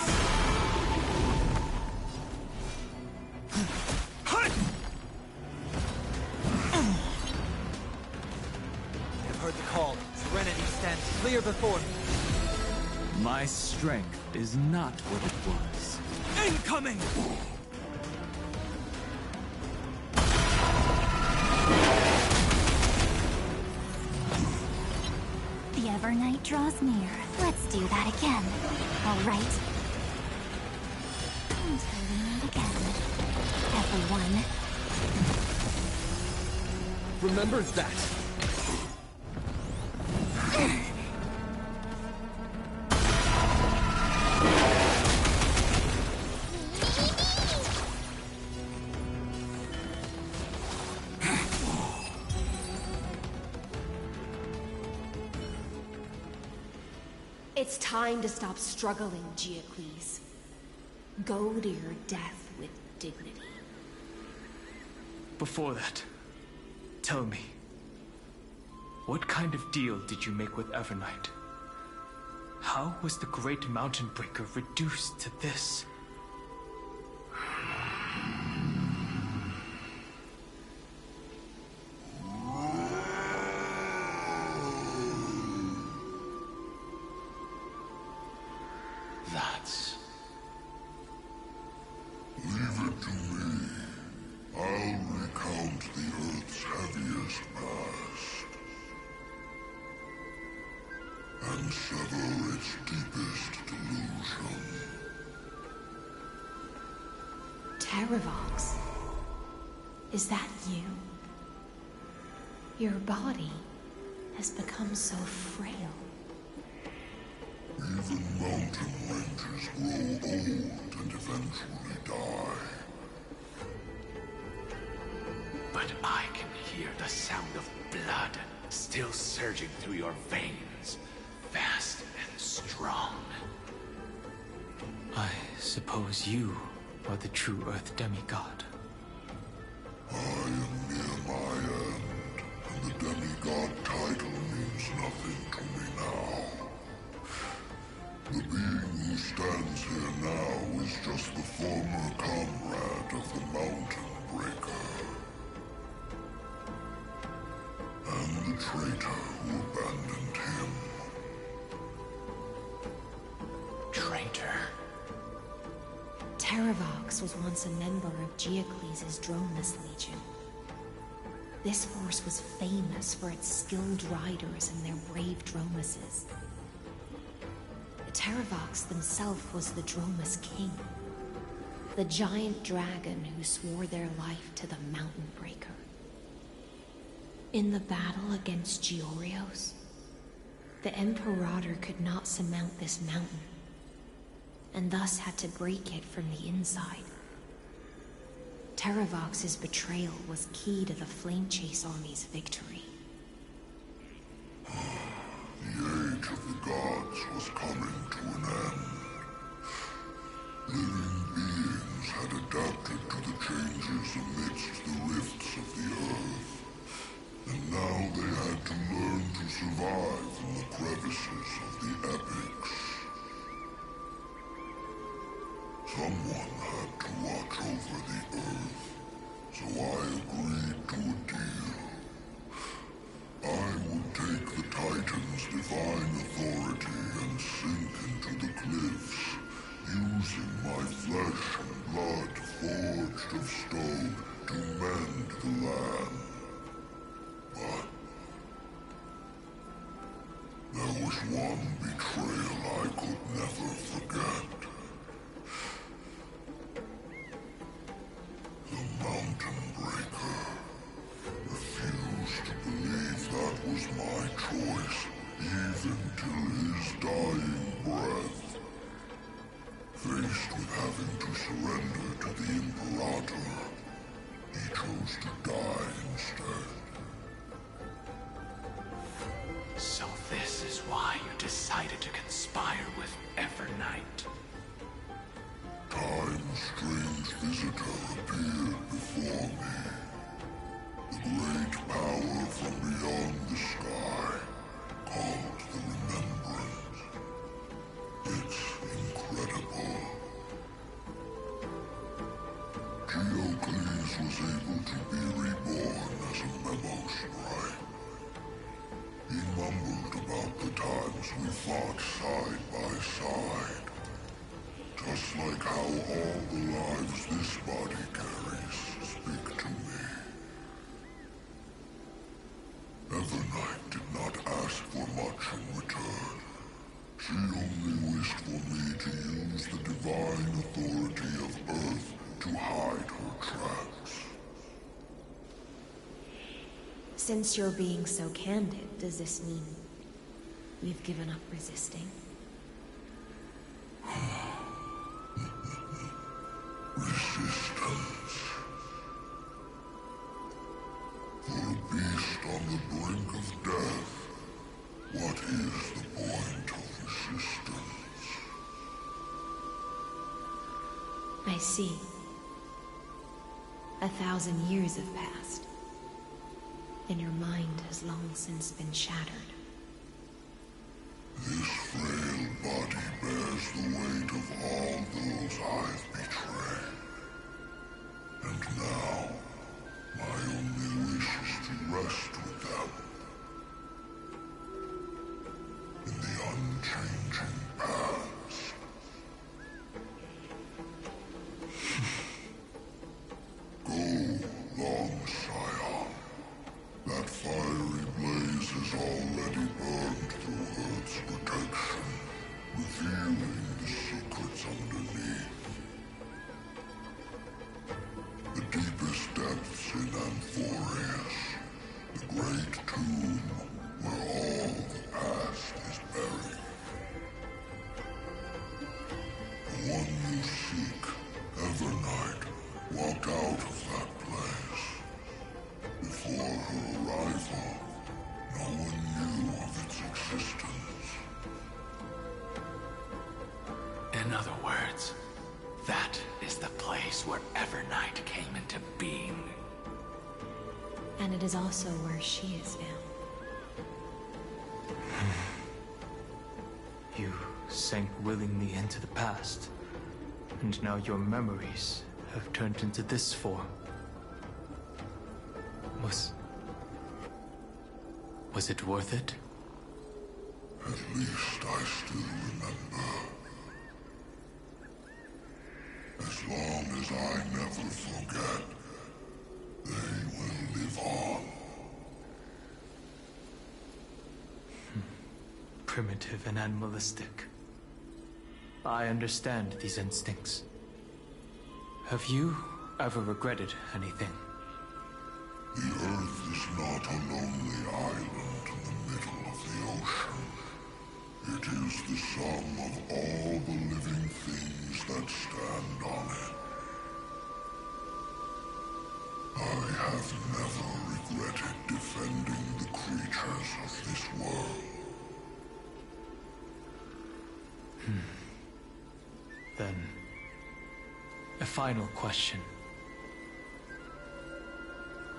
I've heard the call. Serenity stands clear before me. My strength is not what it was. Incoming! The Evernight draws near. Let's do that again. All right. Until we meet again, everyone. Remember that. It's time to stop struggling, Geocles. Go to your death with dignity. Before that, tell me, what kind of deal did you make with Evernight? How was the Great Mountain Breaker reduced to this? That's... Leave it to me. I'll recount the Earth's heaviest past. And sever its deepest delusion. Terravox. Is that you? Your body has become so frail. Even mountain ranges grow old and eventually die. But I can hear the sound of blood still surging through your veins, fast and strong. I suppose you are the true Earth demigod. I am near my end, and the demigod title means nothing to me now. The being who stands here now is just the former comrade of the Mountain Breaker. And the traitor who abandoned him. Traitor? Terravox was once a member of Geocles' Dromus Legion. This force was famous for its skilled riders and their brave Dromuses. Terravox himself was the Dromus King, the giant dragon who swore their life to the Mountain Breaker. In the battle against Georios, the Imperator could not surmount this mountain, and thus had to break it from the inside. Terravox's betrayal was key to the Flame Chase Army's victory. The age of the gods was coming to an end. Living beings had adapted to the changes amidst the rifts of the earth. And now they had to learn to survive in the crevices of the epics. Someone had to watch over the earth, so I agreed to a deal. I would take the Titan's divine authority and sink into the cliffs, using my flesh and blood forged of stone to mend the land. But there was one betrayal I could never forget. The Mountain Breaker refused to believe that was my choice, even till his dying breath. Faced with having to surrender to the Imperator, he chose to die instead. So this is why you decided to conspire with Evernight. Time's strange visitor appeared before me. The was able to be reborn as a memo sprite. He mumbled about the times we fought side by side. Just like how all the lives this body carries speak to me. Evernight did not ask for much in return. She only wished for me to use the divine authority of Earth to hide her tracks. Since you're being so candid, does this mean you've given up resisting? Resistance. For a beast on the brink of death, what is the point of resistance? I see. 1,000 years have passed, and your mind has long since been shattered. This frail body bears the weight of all those I've betrayed. And now, my only wish is to rest with them. In the unchanging past. Go, long Scion. That fiery blaze has already burned through Earth's protection, revealing the secrets underneath. The deepest depths in Amphorius, the great tomb where all the past is buried. The one you seek, Evernight, walked out of that place. Before her arrival, no one knew of its existence. In other words, that is the place where Evernight came into being. And it is also where she is now. You sank willingly into the past, and now your memories have turned into this form. Was it worth it? At least I still remember. As long as I never forget, they will live on. Primitive and animalistic. I understand these instincts. Have you ever regretted anything? The Earth is not a lonely island in the middle of the ocean. It is the sum of all the living things that stand on it. I have never regretted defending the creatures of this world. Then, a final question.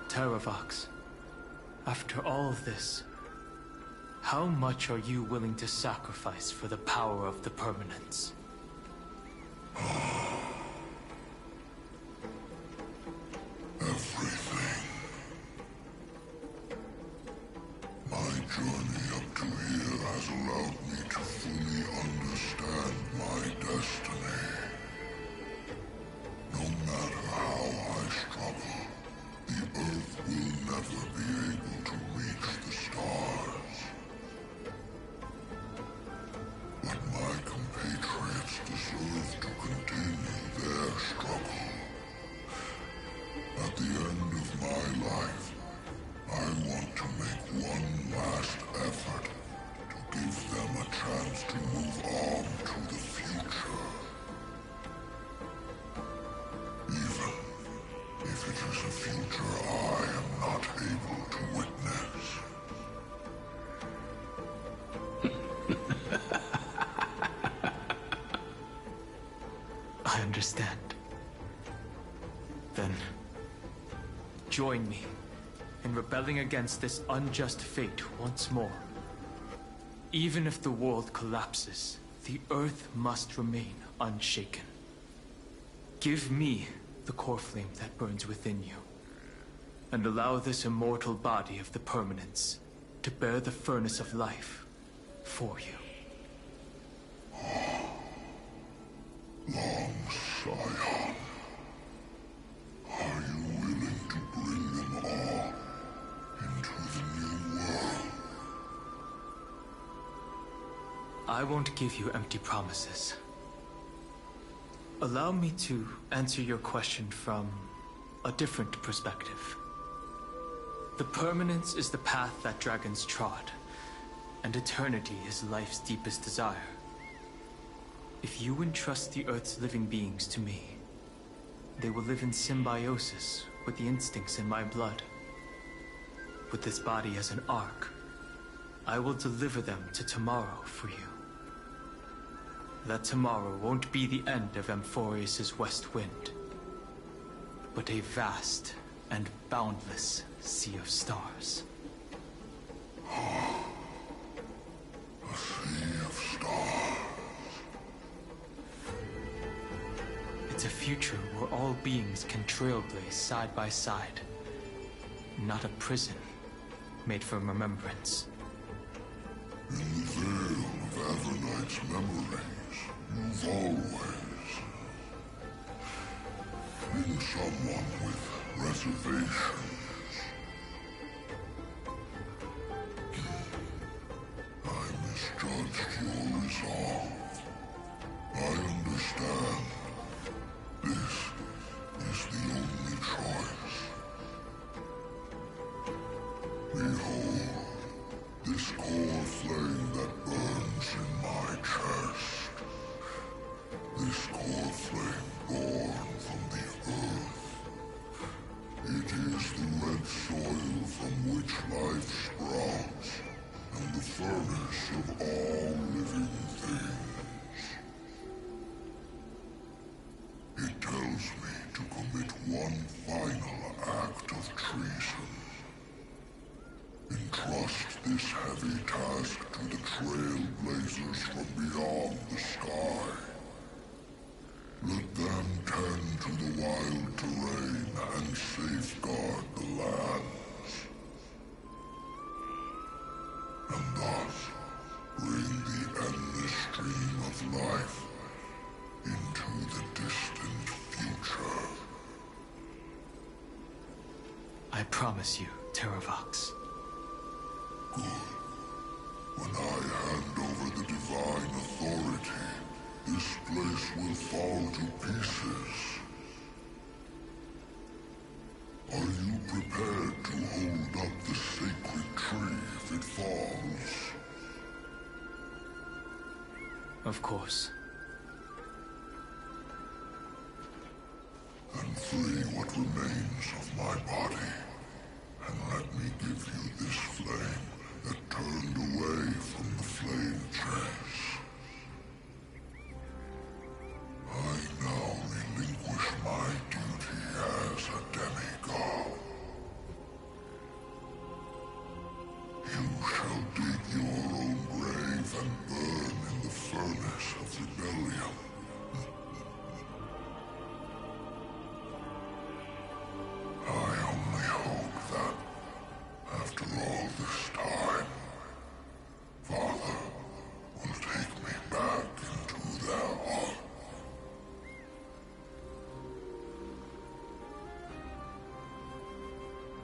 Terravox, after all of this, how much are you willing to sacrifice for the power of the Permanents? Everything. My journey up to here has allowed me to fully understand my destiny. No matter how I struggle, the Earth will never be able to reach the stars. But my compatriots deserve to continue their struggle. At the end of my life, I want to make one last effort to give them a chance to move on to the future. Even if it is a future I am not able to witness. I understand. Then, join me in rebelling against this unjust fate once more. Even if the world collapses, the Earth must remain unshaken. Give me the core flame that burns within you, and allow this immortal body of the Permanence to bear the furnace of life for you. Long Scion, are you willing to bring them all into the new world? I won't give you empty promises. Allow me to answer your question from a different perspective. The Permanence is the path that dragons trod, and eternity is life's deepest desire. If you entrust the Earth's living beings to me, they will live in symbiosis with the instincts in my blood. With this body as an ark, I will deliver them to tomorrow for you. That tomorrow won't be the end of Amphorius' west wind, but a vast and boundless sea of stars. A sea of stars. It's a future where all beings can trailblaze side by side. Not a prison made for remembrance. In the veil of Avernight's memories, you've always been someone with reservations. I misjudged your resolve. I understand. This is the only choice. Behold, this core flame that burns in my chest. This core flame born from the earth. It is the red soil from which life sprouts, and the furnace of all living things. It tells me to commit one final act of treason. Entrust this heavy task to the trailblazers from beyond the sky. Let them tend to the wild terrain and safeguard the lands. And thus, bring the endless stream of life into the distant future. I promise you, Terravox. Good. When I hand over the divine authority, this place will fall to pieces. Are you prepared to hold up the sacred tree if it falls? Of course. Then free what remains of my body, and let me give you this flame that turned away from the flame chase. I now relinquish my duty as a demigod. You shall dig your own grave and burn in the furnace of rebellion. I only hope that, after all this time, Father will take me back into their heart.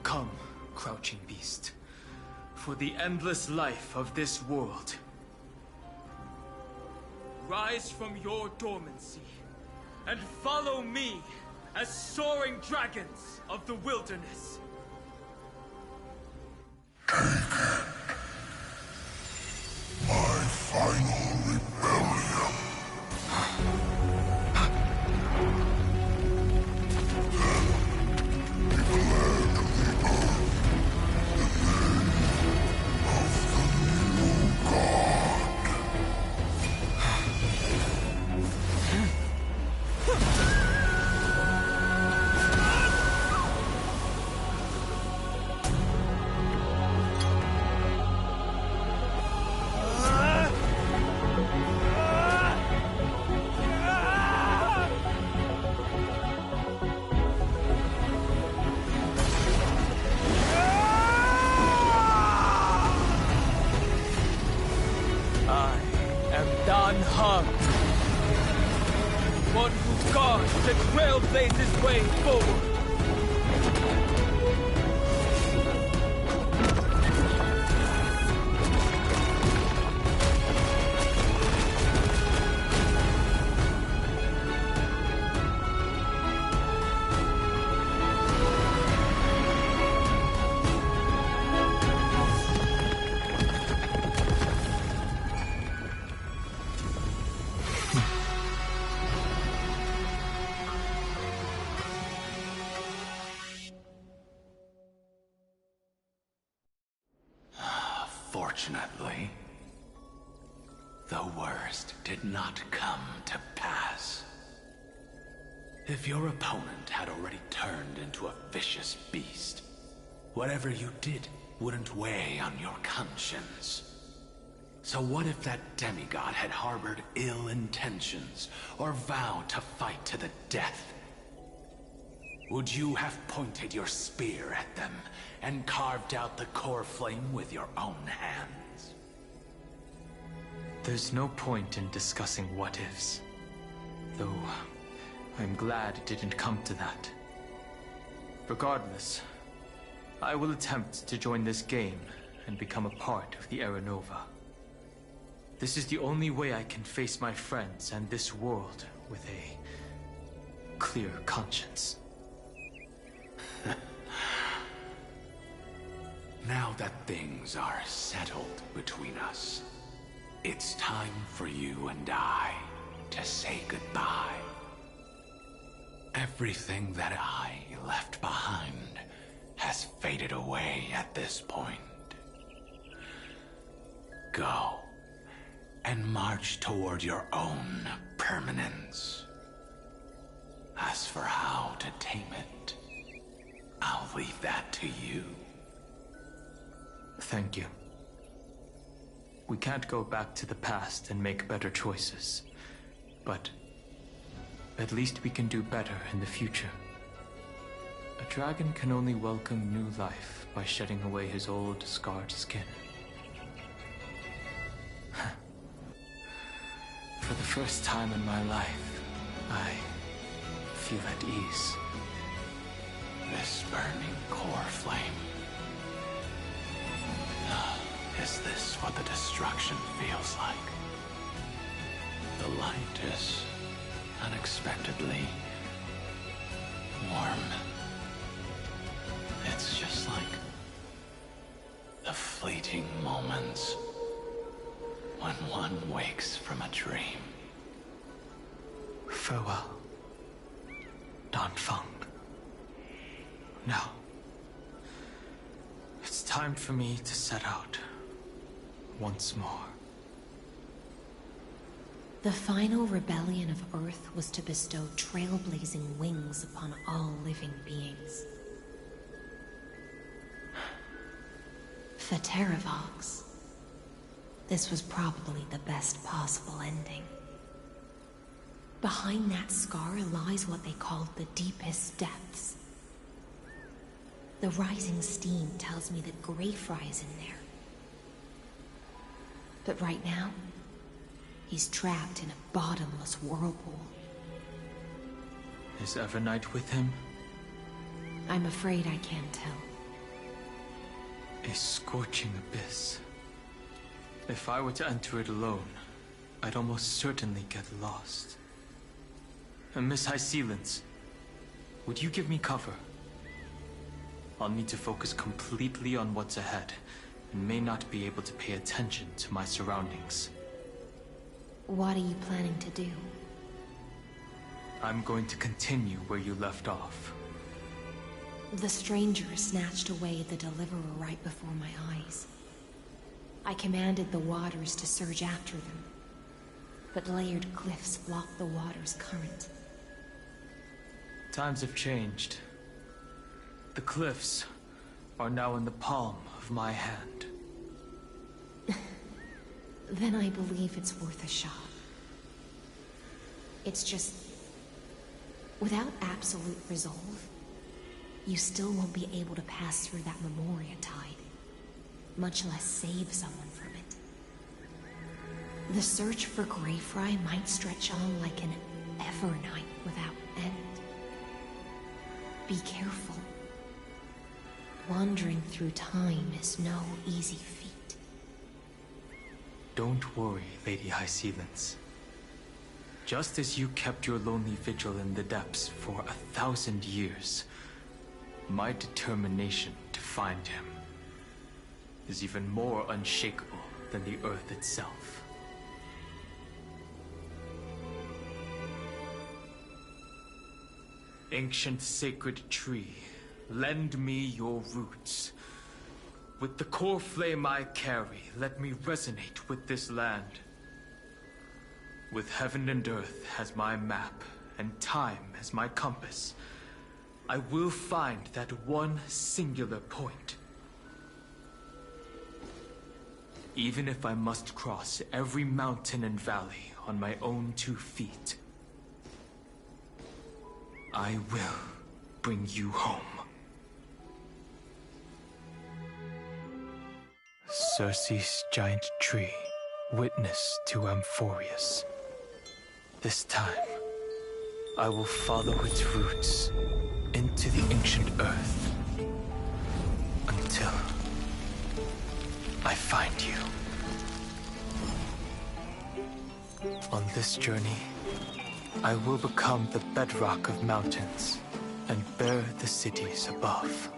Come, crouching beast, for the endless life of this world. Rise from your dormancy, and follow me as soaring dragons of the wilderness. My final rebellion. Then declare to the earth the name of the new god. One who guards and trailblazes way forward. Fortunately, the worst did not come to pass. If your opponent had already turned into a vicious beast, whatever you did wouldn't weigh on your conscience. So what if that demigod had harbored ill intentions or vowed to fight to the death? Would you have pointed your spear at them and carved out the core flame with your own hands? There's no point in discussing what-ifs. Though, I'm glad it didn't come to that. Regardless, I will attempt to join this game and become a part of the Era Nova. This is the only way I can face my friends and this world with a clear conscience. Now that things are settled between us, it's time for you and I to say goodbye. Everything that I left behind has faded away at this point. Go and march toward your own permanence. As for how to tame it, I'll leave that to you. Thank you. We can't go back to the past and make better choices, but at least we can do better in the future. A dragon can only welcome new life by shedding away his old, scarred skin. For the first time in my life, I feel at ease. This burning core flame. Is this what the destruction feels like? The light is unexpectedly warm. It's just like the fleeting moments when one wakes from a dream. Farewell, Danfeng. Now, it's time for me to set out once more. The final rebellion of Earth was to bestow trailblazing wings upon all living beings. For Terravox, this was probably the best possible ending. Behind that scar lies what they called the deepest depths. The rising steam tells me that Greyfry is in there. But right now, he's trapped in a bottomless whirlpool. Is Evernight with him? I'm afraid I can't tell. A scorching abyss. If I were to enter it alone, I'd almost certainly get lost. And Miss High Sealants, would you give me cover? I'll need to focus completely on what's ahead, and may not be able to pay attention to my surroundings. What are you planning to do? I'm going to continue where you left off. The stranger snatched away the deliverer right before my eyes. I commanded the waters to surge after them, but layered cliffs blocked the water's current. Times have changed. The cliffs are now in the palm of my hand. Then I believe it's worth a shot. It's just, without absolute resolve, you still won't be able to pass through that Memoria tide, much less save someone from it. The search for Greyfry might stretch on like an forever night without end. Be careful. Wandering through time is no easy feat. Don't worry, Lady High Sealance. Just as you kept your lonely vigil in the depths for 1,000 years, my determination to find him is even more unshakable than the earth itself. Ancient sacred tree, lend me your roots. With the core flame I carry, let me resonate with this land. With heaven and earth as my map, and time as my compass, I will find that one singular point. Even if I must cross every mountain and valley on my own 2 feet, I will bring you home. Circe's giant tree, witness to Amphorius. This time, I will follow its roots into the ancient earth until I find you. On this journey, I will become the bedrock of mountains and bear the cities above.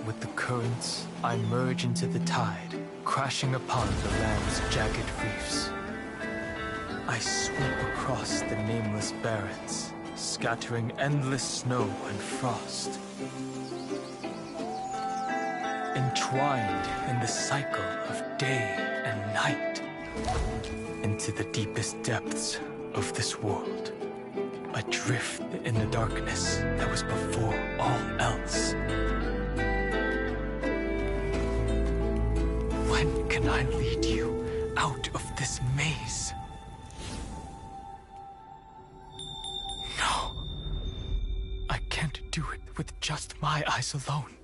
With the currents, I merge into the tide, crashing upon the land's jagged reefs. I sweep across the nameless barrens, scattering endless snow and frost. Entwined in the cycle of day and night, into the deepest depths of this world, adrift in the darkness that was before all else. When can I lead you out of this maze? No. I can't do it with just my eyes alone.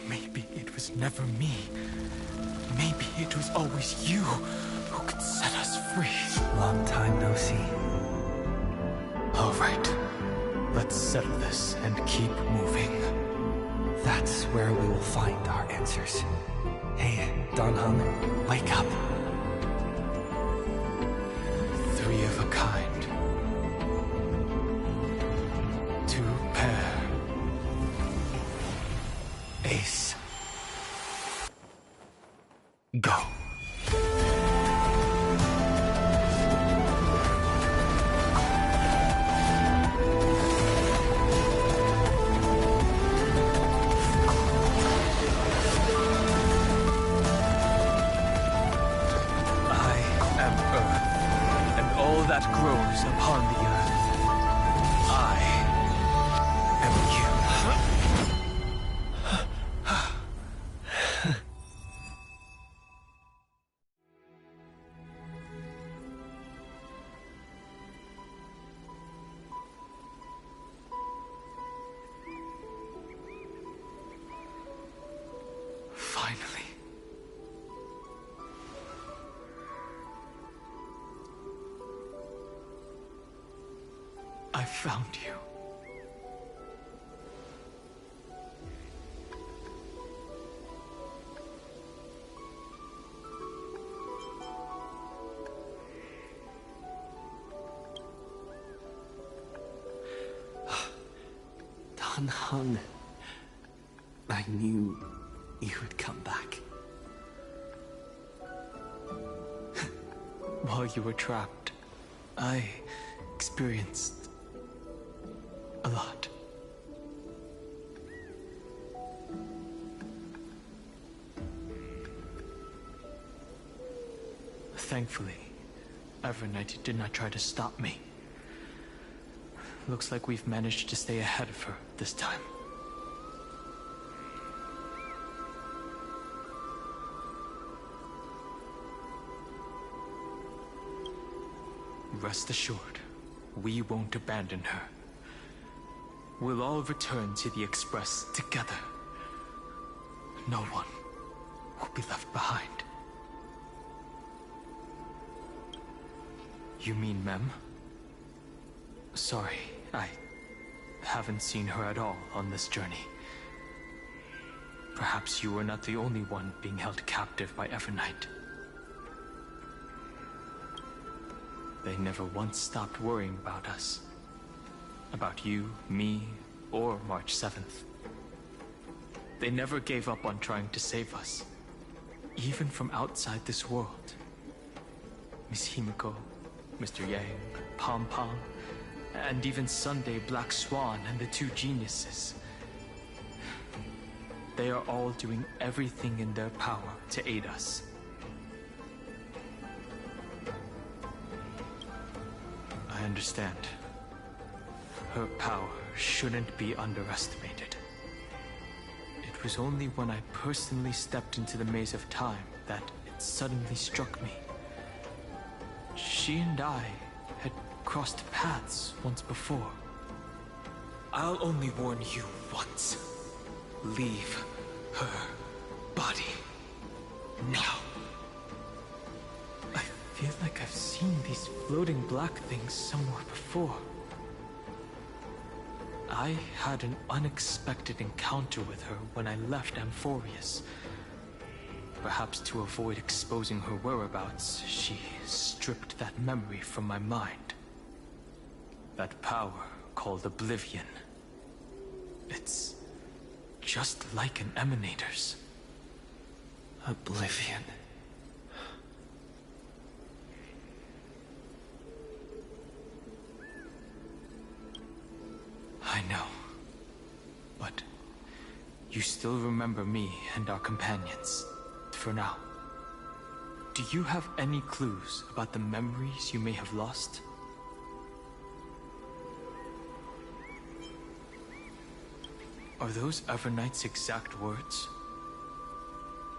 Maybe it was never me. Maybe it was always you who could set us free. Long time no see. All right. Let's settle this and keep moving. That's where we will find our answers. Hey, Donhung, wake up. 3 of a kind. 2 pair. Ace. Go. That grows upon the earth. I am you. Finally. I found you. Donhung, I knew you would come back. While you were trapped, I experienced a lot. Thankfully, Evernight did not try to stop me. Looks like we've managed to stay ahead of her this time. Rest assured, we won't abandon her. We'll all return to the Express together. No one will be left behind. You mean Mem? Sorry, I haven't seen her at all on this journey. Perhaps you were not the only one being held captive by Evernight. They never once stopped worrying about us. About you, me, or March 7th. They never gave up on trying to save us. Even from outside this world. Miss Himiko, Mr. Yang, Pom Pom, and even Sunday Black Swan and the two geniuses. They are all doing everything in their power to aid us. I understand. Her power shouldn't be underestimated. It was only when I personally stepped into the maze of time that it suddenly struck me. She and I had crossed paths once before. I'll only warn you once. Leave her body now. I feel like I've seen these floating black things somewhere before. I had an unexpected encounter with her when I left Amphorius. Perhaps to avoid exposing her whereabouts, she stripped that memory from my mind. That power called Oblivion. It's just like an Emanator's. Oblivion. I know. But you still remember me and our companions, for now. Do you have any clues about the memories you may have lost? Are those Evernight's exact words?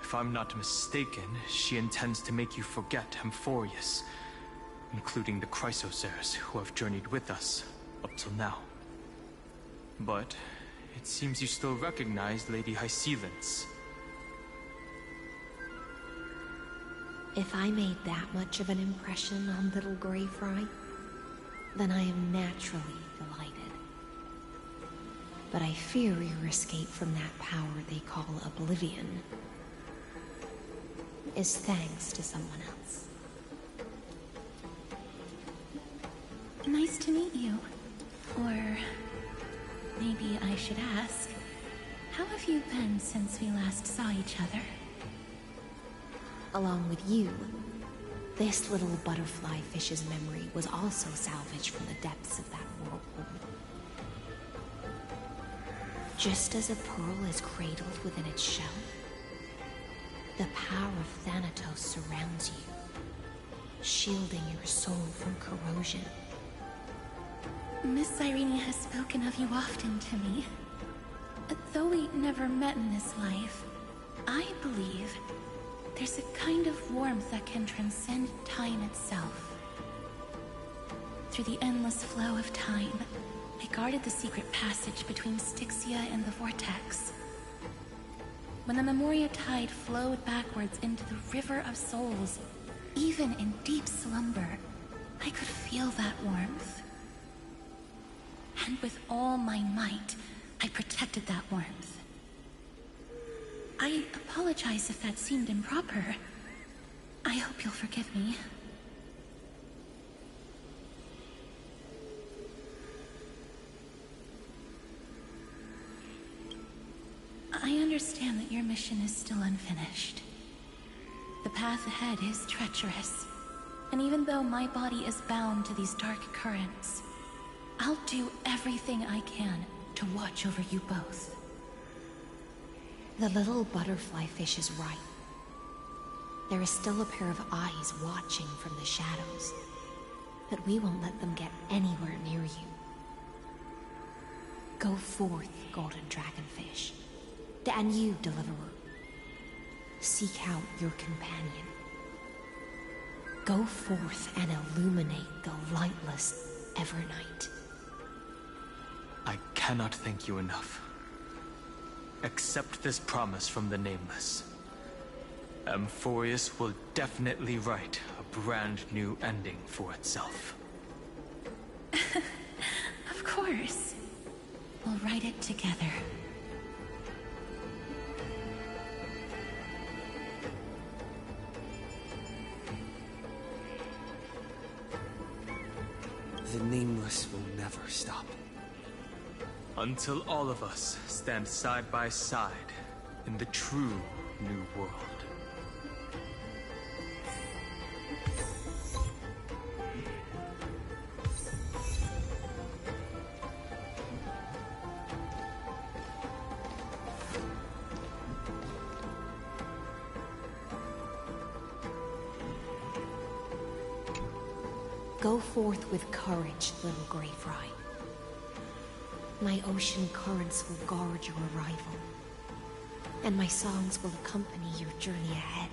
If I'm not mistaken, she intends to make you forget Amphorius, including the Chrysosaurs who have journeyed with us up till now. But it seems you still recognize Lady Hycelence. If I made that much of an impression on little Grey Fry, then I am naturally delighted. But I fear your escape from that power they call Oblivion is thanks to someone else. Nice to meet you. Or maybe I should ask, how have you been since we last saw each other? Along with you, this little butterfly fish's memory was also salvaged from the depths of that whirlpool. Just as a pearl is cradled within its shell, the power of Thanatos surrounds you, shielding your soul from corrosion. Miss Irene has spoken of you often to me. Though we never met in this life, I believe there's a kind of warmth that can transcend time itself. Through the endless flow of time, I guarded the secret passage between Styxia and the Vortex. When the Memoria Tide flowed backwards into the River of Souls, even in deep slumber, I could feel that warmth. And with all my might, I protected that warmth. I apologize if that seemed improper. I hope you'll forgive me. I understand that your mission is still unfinished. The path ahead is treacherous, and even though my body is bound to these dark currents, I'll do everything I can to watch over you both. The little butterfly fish is right. There is still a pair of eyes watching from the shadows, but we won't let them get anywhere near you. Go forth, golden dragonfish. And you, Deliverer. Seek out your companion. Go forth and illuminate the lightless Evernight. I cannot thank you enough. Accept this promise from the Nameless. Amphorius will definitely write a brand new ending for itself. Of course. We'll write it together. The Nameless will never stop. Until all of us stand side by side in the true New World. Go forth with courage, little Grave Rye. My ocean currents will guard your arrival, and my songs will accompany your journey ahead.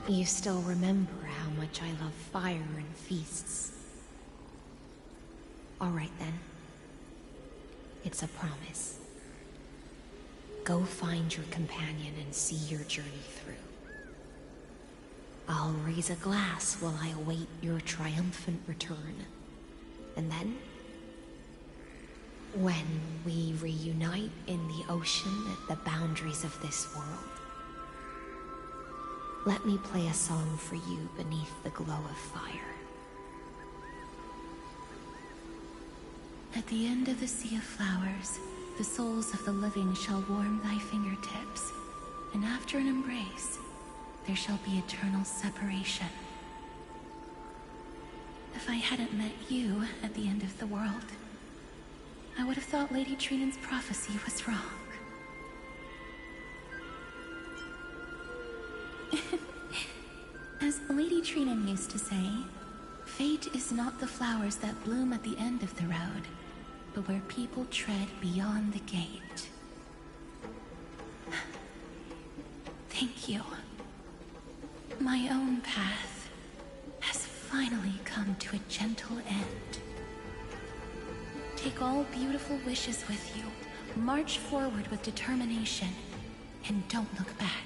You still remember how much I love fire and feasts. All right then. It's a promise. Go find your companion and see your journey through. I'll raise a glass while I await your triumphant return. And then, when we reunite in the ocean at the boundaries of this world, let me play a song for you beneath the glow of fire. At the end of the Sea of Flowers, the souls of the living shall warm thy fingertips, and after an embrace, there shall be eternal separation. If I hadn't met you at the end of the world, I would have thought Lady Trinan's prophecy was wrong. As Lady Trinan used to say, fate is not the flowers that bloom at the end of the road, but where people tread beyond the gate. Thank you. My own path has finally come to a gentle end. Take all beautiful wishes with you, march forward with determination, and don't look back.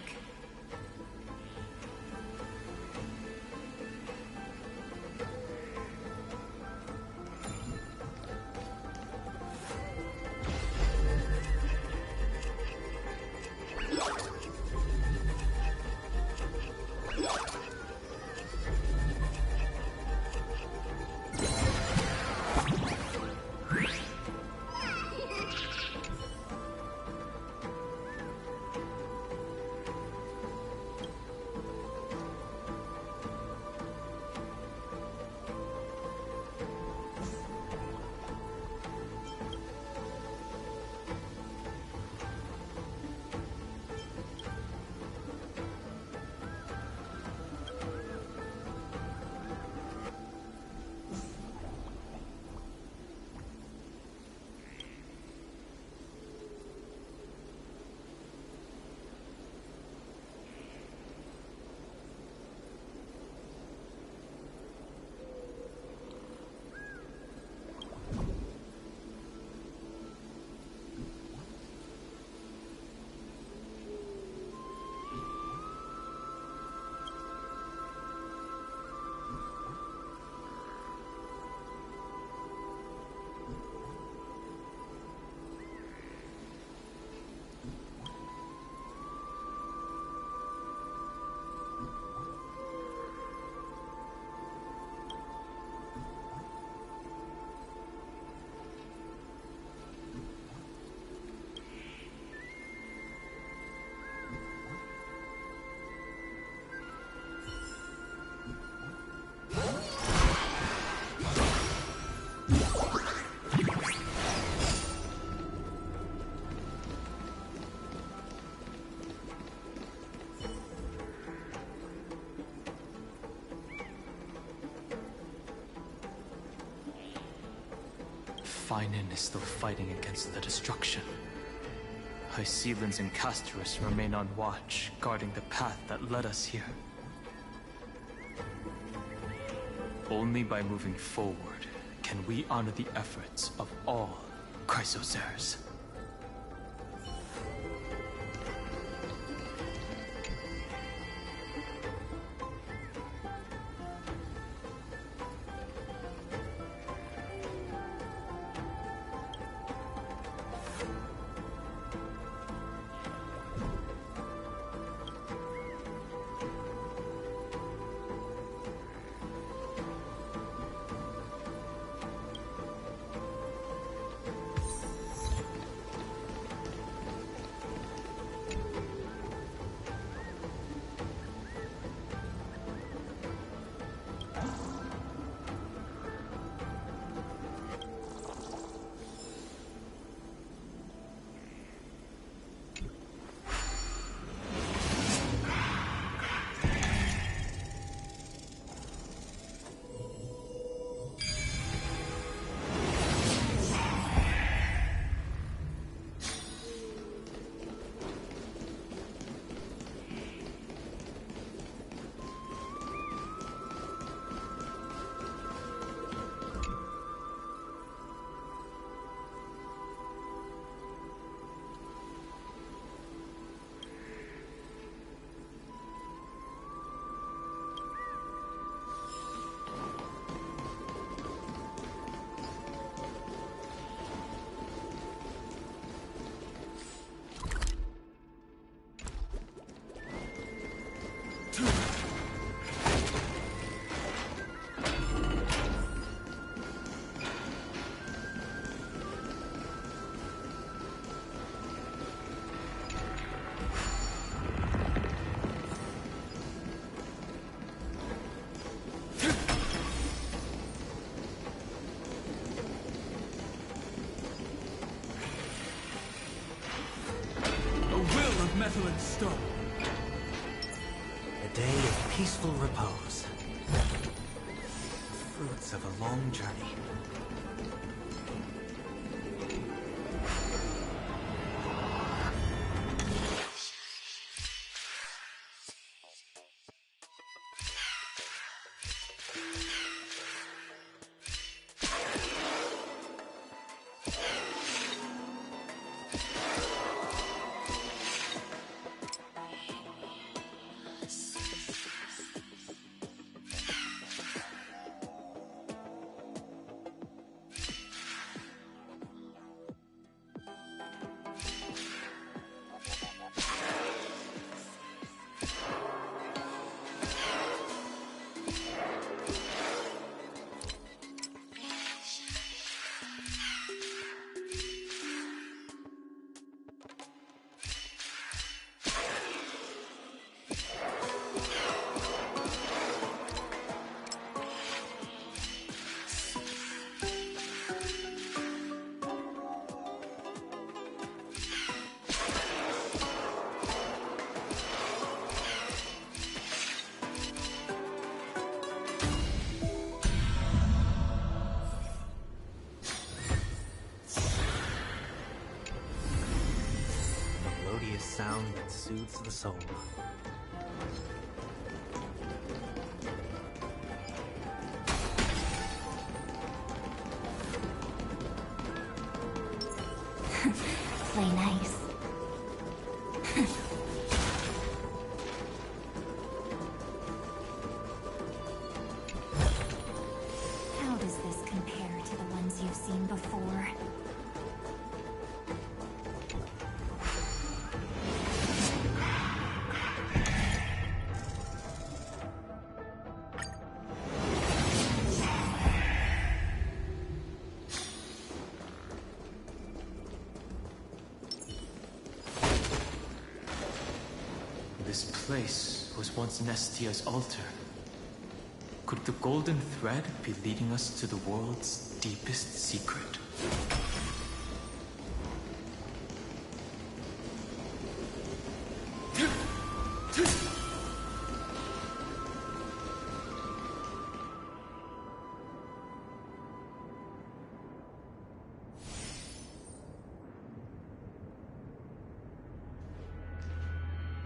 Finan is still fighting against the destruction. High Sealans and Castorus remain on watch, guarding the path that led us here. Only by moving forward can we honor the efforts of all Chrysosaurs. Metal and stone. A day of peaceful repose. Fruits of a long journey. Sound that soothes the soul. Play nice. How does this compare to the ones you've seen before? This place was once Nestia's altar. Could the golden thread be leading us to the world's deepest secret?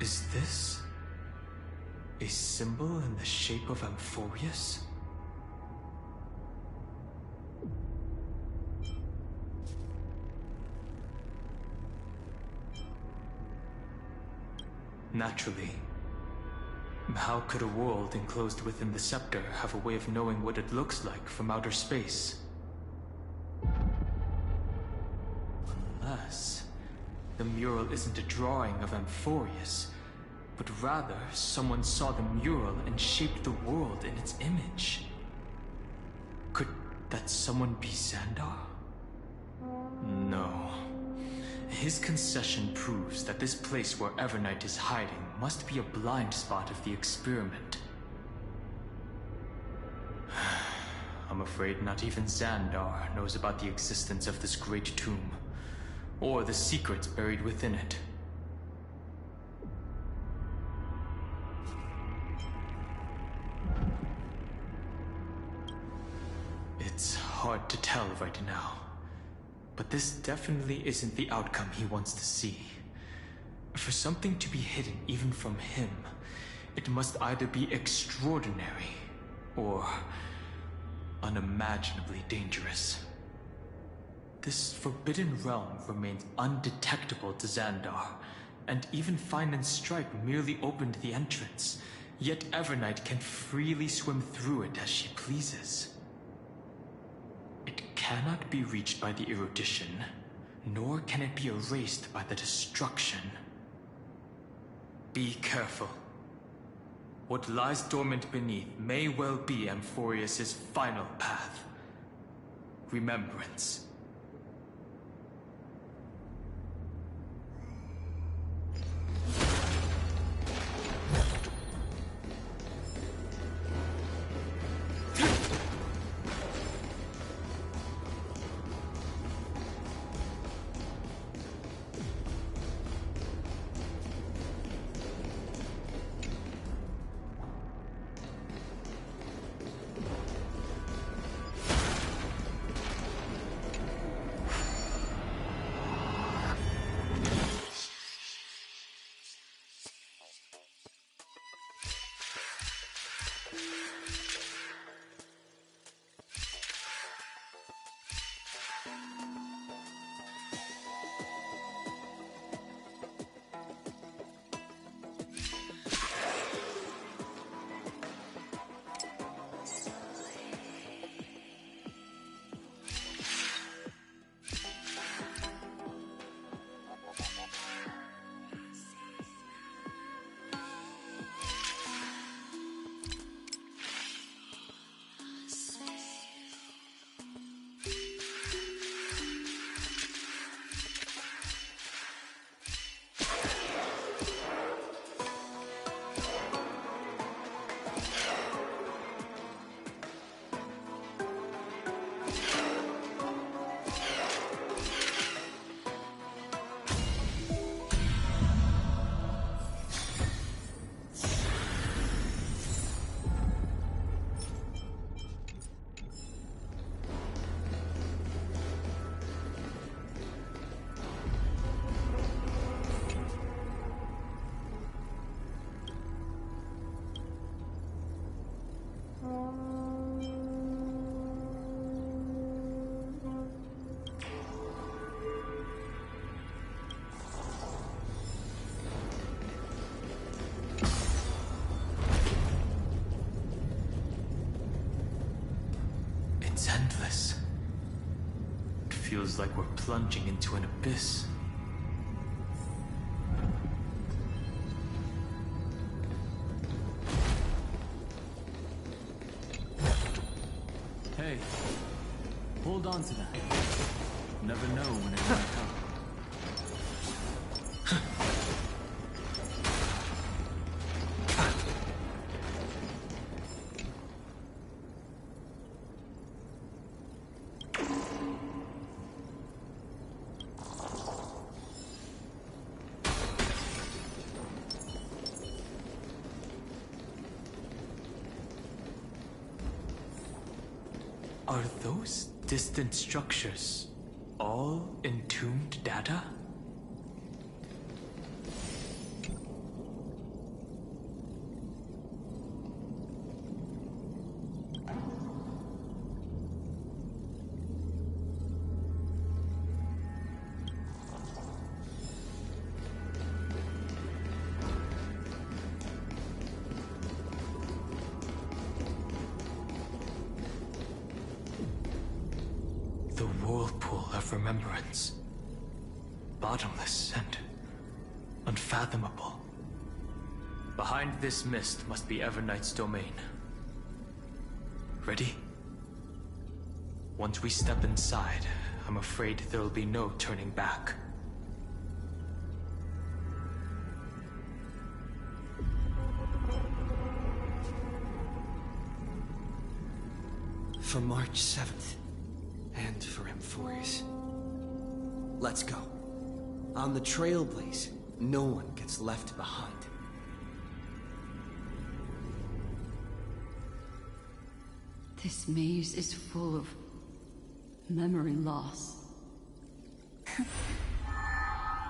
Is this a symbol in the shape of Amphorius? Naturally. How could a world enclosed within the scepter have a way of knowing what it looks like from outer space? Unless the mural isn't a drawing of Amphorius, but rather someone saw the mural and shaped the world in its image. Could that someone be Xandar? No. His concession proves that this place where Evernight is hiding must be a blind spot of the experiment. I'm afraid not even Xandar knows about the existence of this great tomb, or the secrets buried within it. It's hard to tell right now, but this definitely isn't the outcome he wants to see. For something to be hidden even from him, it must either be extraordinary or unimaginably dangerous. This forbidden realm remains undetectable to Xandar, and even Fine and Stripe merely opened the entrance, yet Evernight can freely swim through it as she pleases. It cannot be reached by the erudition, nor can it be erased by the destruction. Be careful. What lies dormant beneath may well be Amphorius' final path. Remembrance. It's endless. It feels like we're plunging into an abyss. Hey, hold on to that. Never know when it might come. Are those distant structures all entombed data? remembrance. Bottomless and unfathomable. Behind this mist must be Everknight's domain. Ready? Once we step inside, I'm afraid there'll be no turning back. For March 7th, and for Amphorius. Let's go. On the Trailblaze, no one gets left behind. This maze is full of memory loss.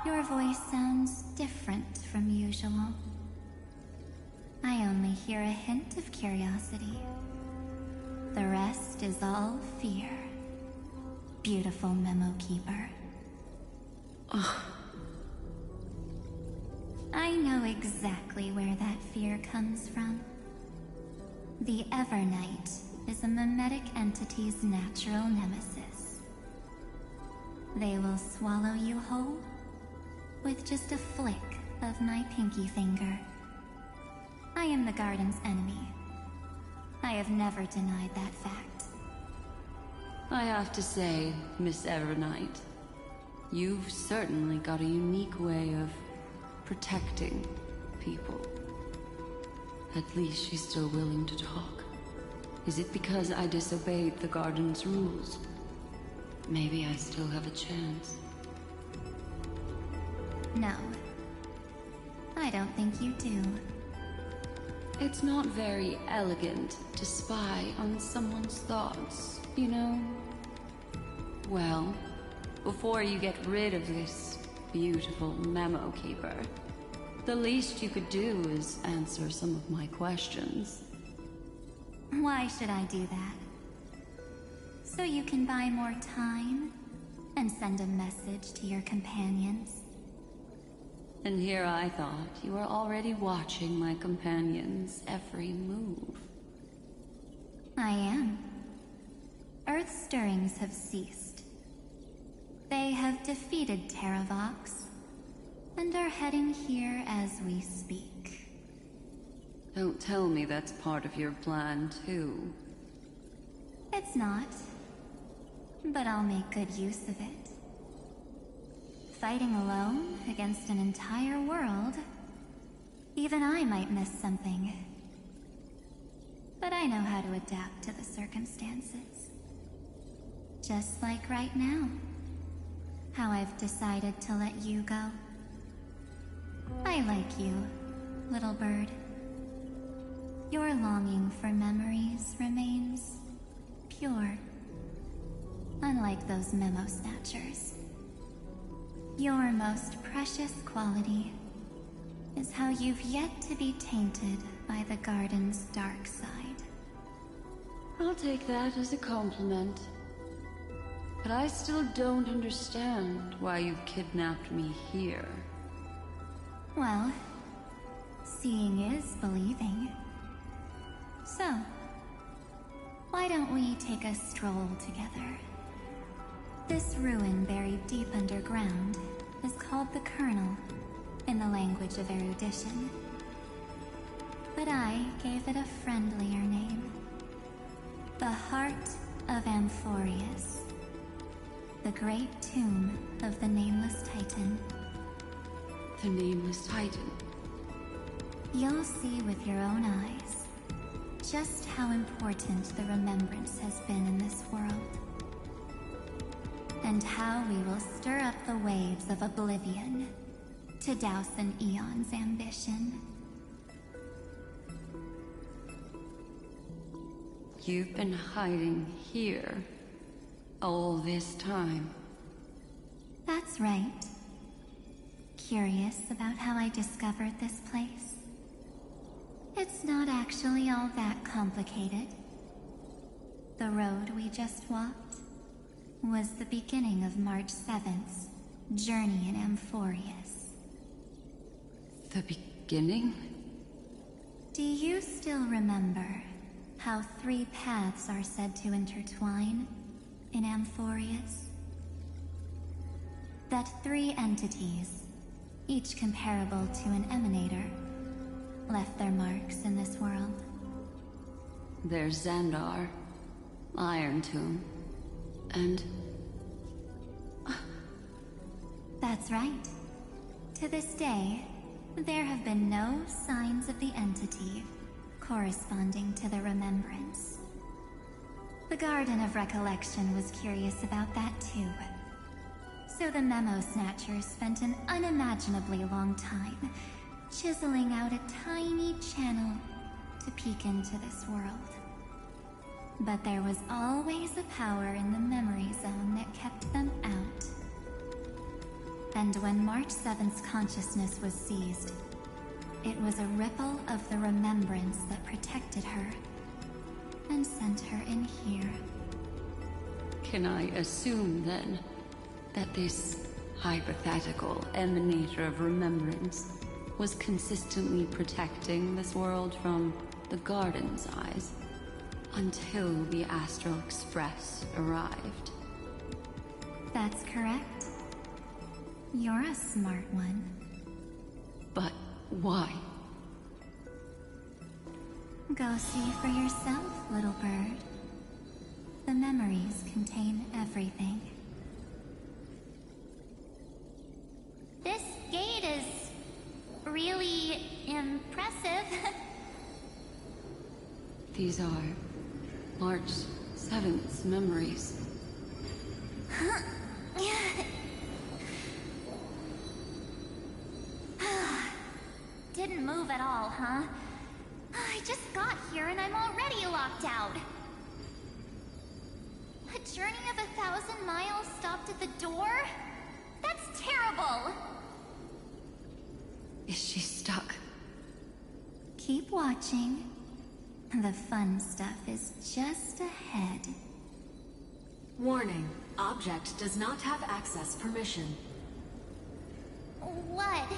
Your voice sounds different from usual. I only hear a hint of curiosity. The rest is all fear. Beautiful Memo Keeper. I know exactly where that fear comes from. The Evernight is a mimetic entity's natural nemesis. They will swallow you whole with just a flick of my pinky finger. I am the Garden's enemy. I have never denied that fact. I have to say, Miss Evernight, you've certainly got a unique way of protecting people. At least she's still willing to talk. Is it because I disobeyed the Garden's rules? Maybe I still have a chance. No. I don't think you do. It's not very elegant to spy on someone's thoughts, you know? Well, before you get rid of this beautiful Memo Keeper, the least you could do is answer some of my questions. Why should I do that? So you can buy more time and send a message to your companions? And here I thought you were already watching my companion's every move. I am. Earth's stirrings have ceased. They have defeated Terravox, and are heading here as we speak. Don't tell me that's part of your plan, too. It's not. But I'll make good use of it. Fighting alone against an entire world, even I might miss something. But I know how to adapt to the circumstances. Just like right now. How I've decided to let you go. I like you, little bird. Your longing for memories remains pure. Unlike those memo snatchers. Your most precious quality is how you've yet to be tainted by the Garden's dark side. I'll take that as a compliment. But I still don't understand why you've kidnapped me here. Well, seeing is believing. So, why don't we take a stroll together? This ruin buried deep underground is called the Kernel, in the language of erudition. But I gave it a friendlier name. The Heart of Amphorius. The great tomb of the Nameless Titan. The Nameless Titan? You'll see with your own eyes just how important the remembrance has been in this world. And how we will stir up the waves of oblivion to douse an eon's ambition. You've been hiding here all this time. That's right. Curious about how I discovered this place? It's not actually all that complicated. The road we just walked was the beginning of March 7th's journey in Amphorius. The beginning? Do you still remember how 3 paths are said to intertwine in Amphorius? that 3 entities, each comparable to an emanator, left their marks in this world. There's Xandar, Iron Tomb, and... That's right. To this day, there have been no signs of the entity corresponding to the remembrance. The Garden of Recollection was curious about that too. So the Memo Snatchers spent an unimaginably long time chiseling out a tiny channel to peek into this world. But there was always a power in the memory zone that kept them out. And when March 7th's consciousness was seized, it was a ripple of the remembrance that protected her and sent her in here. Can I assume, then, that this hypothetical emanator of remembrance was consistently protecting this world from the Garden's eyes until the Astral Express arrived? That's correct. You're a smart one. But why? Go see for yourself, little bird. The memories contain everything. This gate is really impressive. These are March 7th's memories. Didn't move at all, huh? I just got here and I'm already locked out. A journey of 1,000 miles stopped at the door? That's terrible! Is she stuck? Keep watching. The fun stuff is just ahead. Warning. Object does not have access permission. What?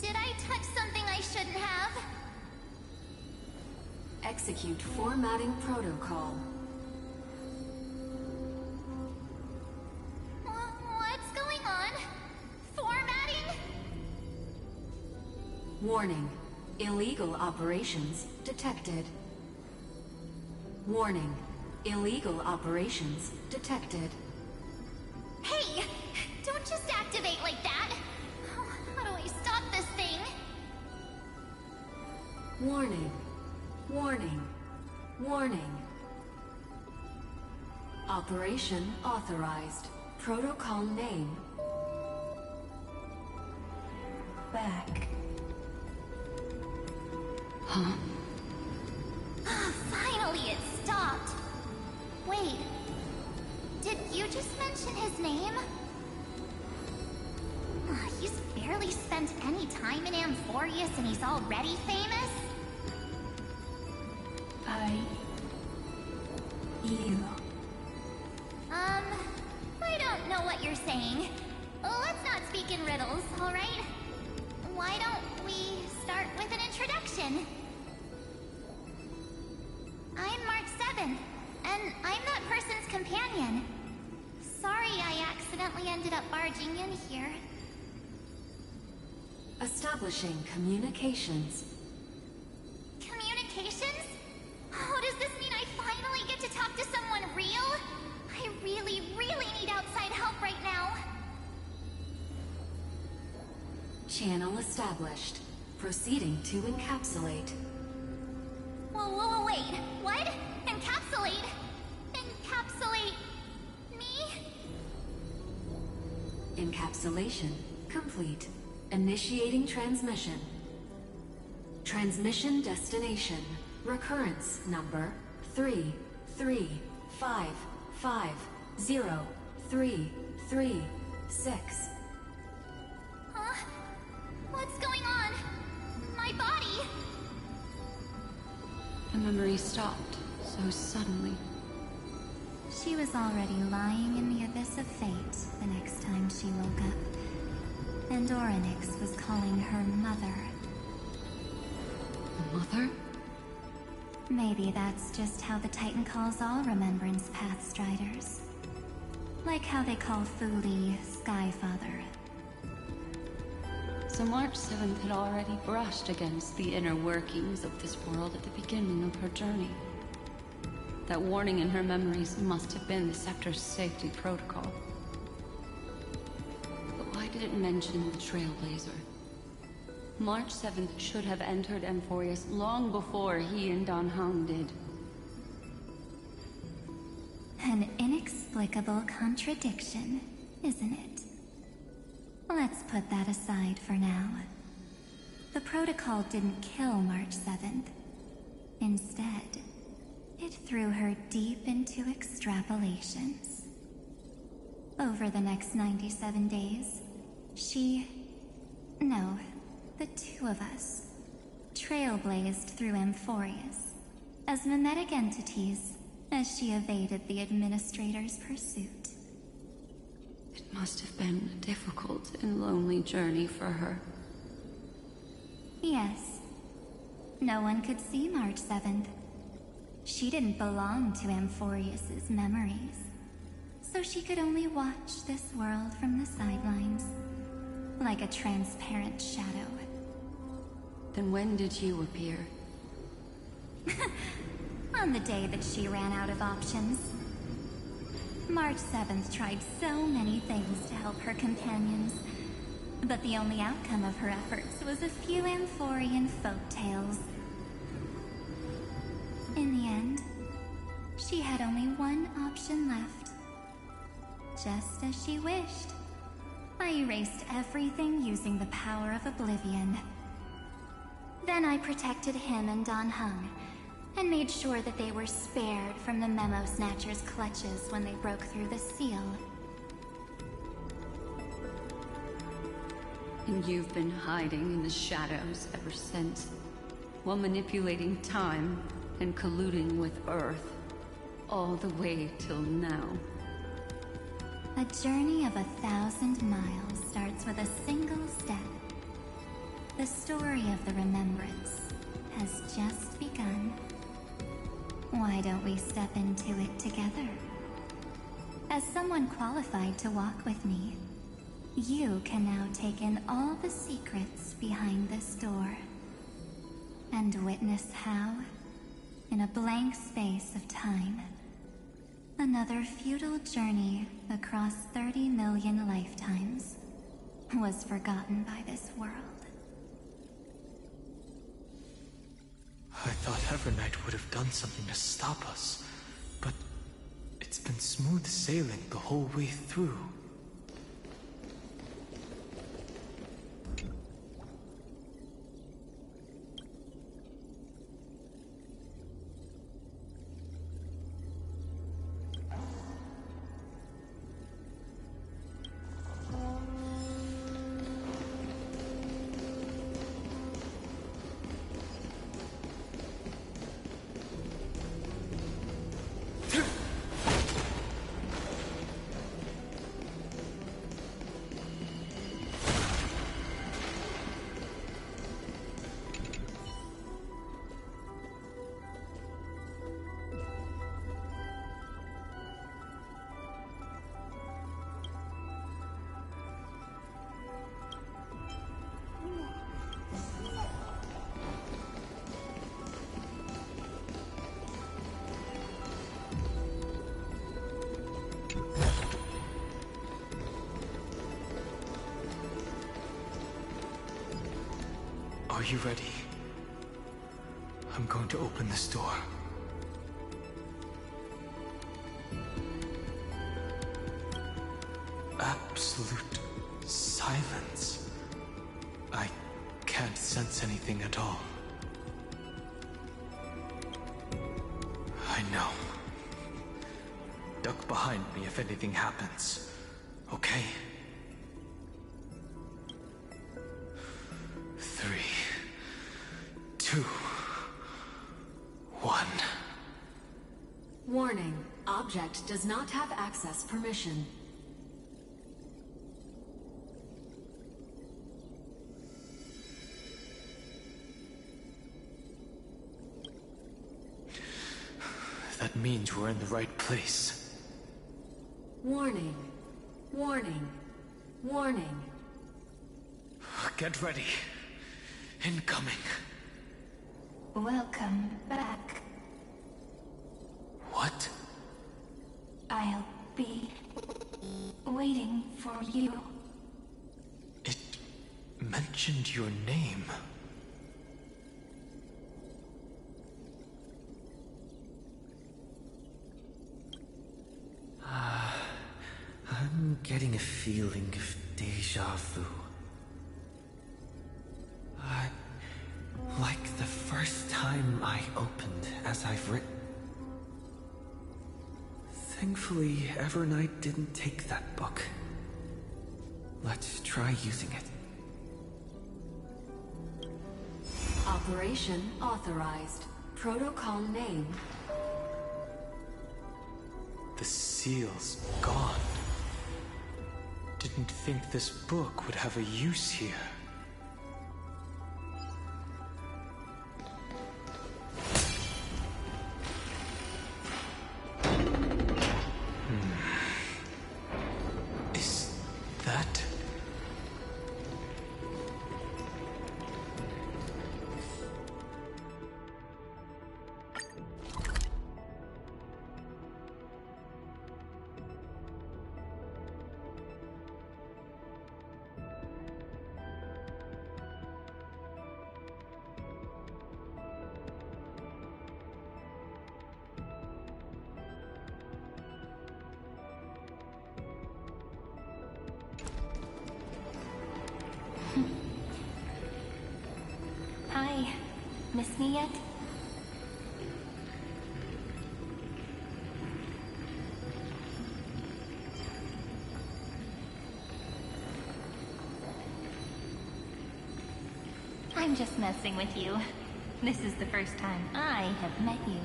Did I touch something I shouldn't have? Execute formatting protocol. What's going on? Formatting? Warning. Illegal operations detected. Warning. Illegal operations detected. Hey! Don't just activate like that! How do I stop this thing? Warning. Warning. Warning. Operation authorized. Protocol name. Back. Huh? Finally, it stopped. Wait. Did you just mention his name? He's barely spent any time in Amphorius and he's already famous? You. I don't know what you're saying. Let's not speak in riddles, alright? Why don't we start with an introduction? I'm Mark 7, and I'm that person's companion. Sorry I accidentally ended up barging in here. Establishing communications. Communications? Oh, does this mean I finally get to talk to someone real? I really, really need outside help right now. Channel established. Proceeding to encapsulate. Whoa, wait. What? Encapsulate? Encapsulate me? Encapsulation complete. Initiating transmission. Transmission destination. Recurrence number 335503336. Huh? What's going on? My body? The memory stopped so suddenly. She was already lying in the abyss of fate the next time she woke up. And Orynyx was calling her mother. Mother? Maybe that's just how the Titan calls all Remembrance Path Striders. Like how they call Fuli Skyfather. So March 7th had already brushed against the inner workings of this world at the beginning of her journey. That warning in her memories must have been the Scepter's safety protocol. But why did it mention the Trailblazer? March 7th should have entered Amphorius long before he and Dan Heng did. An inexplicable contradiction, isn't it? Let's put that aside for now. The protocol didn't kill March 7th. Instead, it threw her deep into extrapolations. Over the next 97 days, the two of us, trailblazed through Amphorius as mimetic entities as she evaded the Administrator's pursuit. It must have been a difficult and lonely journey for her. Yes. No one could see March 7th. She didn't belong to Amphorius's memories, so she could only watch this world from the sidelines, like a transparent shadow. Then when did you appear? On the day that she ran out of options. March 7th tried so many things to help her companions, but the only outcome of her efforts was a few Amphorian folktales. In the end, she had only one option left. Just as she wished. I erased everything using the power of oblivion. Then I protected him and Dan Heng, and made sure that they were spared from the Memo Snatcher's clutches when they broke through the seal. And you've been hiding in the shadows ever since, while manipulating time and colluding with Earth, all the way till now. A journey of 1,000 miles starts with a single step. The story of the Remembrance has just begun. Why don't we step into it together? As someone qualified to walk with me, you can now take in all the secrets behind this door, and witness how, in a blank space of time, another futile journey across 30 million lifetimes was forgotten by this world. I thought Evernight would have done something to stop us, but it's been smooth sailing the whole way through. Are you ready? I'm going to open this door. Absolute silence. I can't sense anything at all. I know. Duck behind me if anything happens. Okay? 3, 2, 1. Warning. Object does not have access permission. That means we're in the right place. Warning. Warning. Warning. Get ready. Incoming. Welcome back. What? I'll be waiting for you. It mentioned your name. I'm getting a feeling of deja vu. Like the first time I opened as I've written. Thankfully, Evernight didn't take that book. Let's try using it. Operation authorized. Protocol name. The seal's gone. Didn't think this book would have a use here. Is that... Hi. Miss me yet? I'm just messing with you. This is the first time I have met you.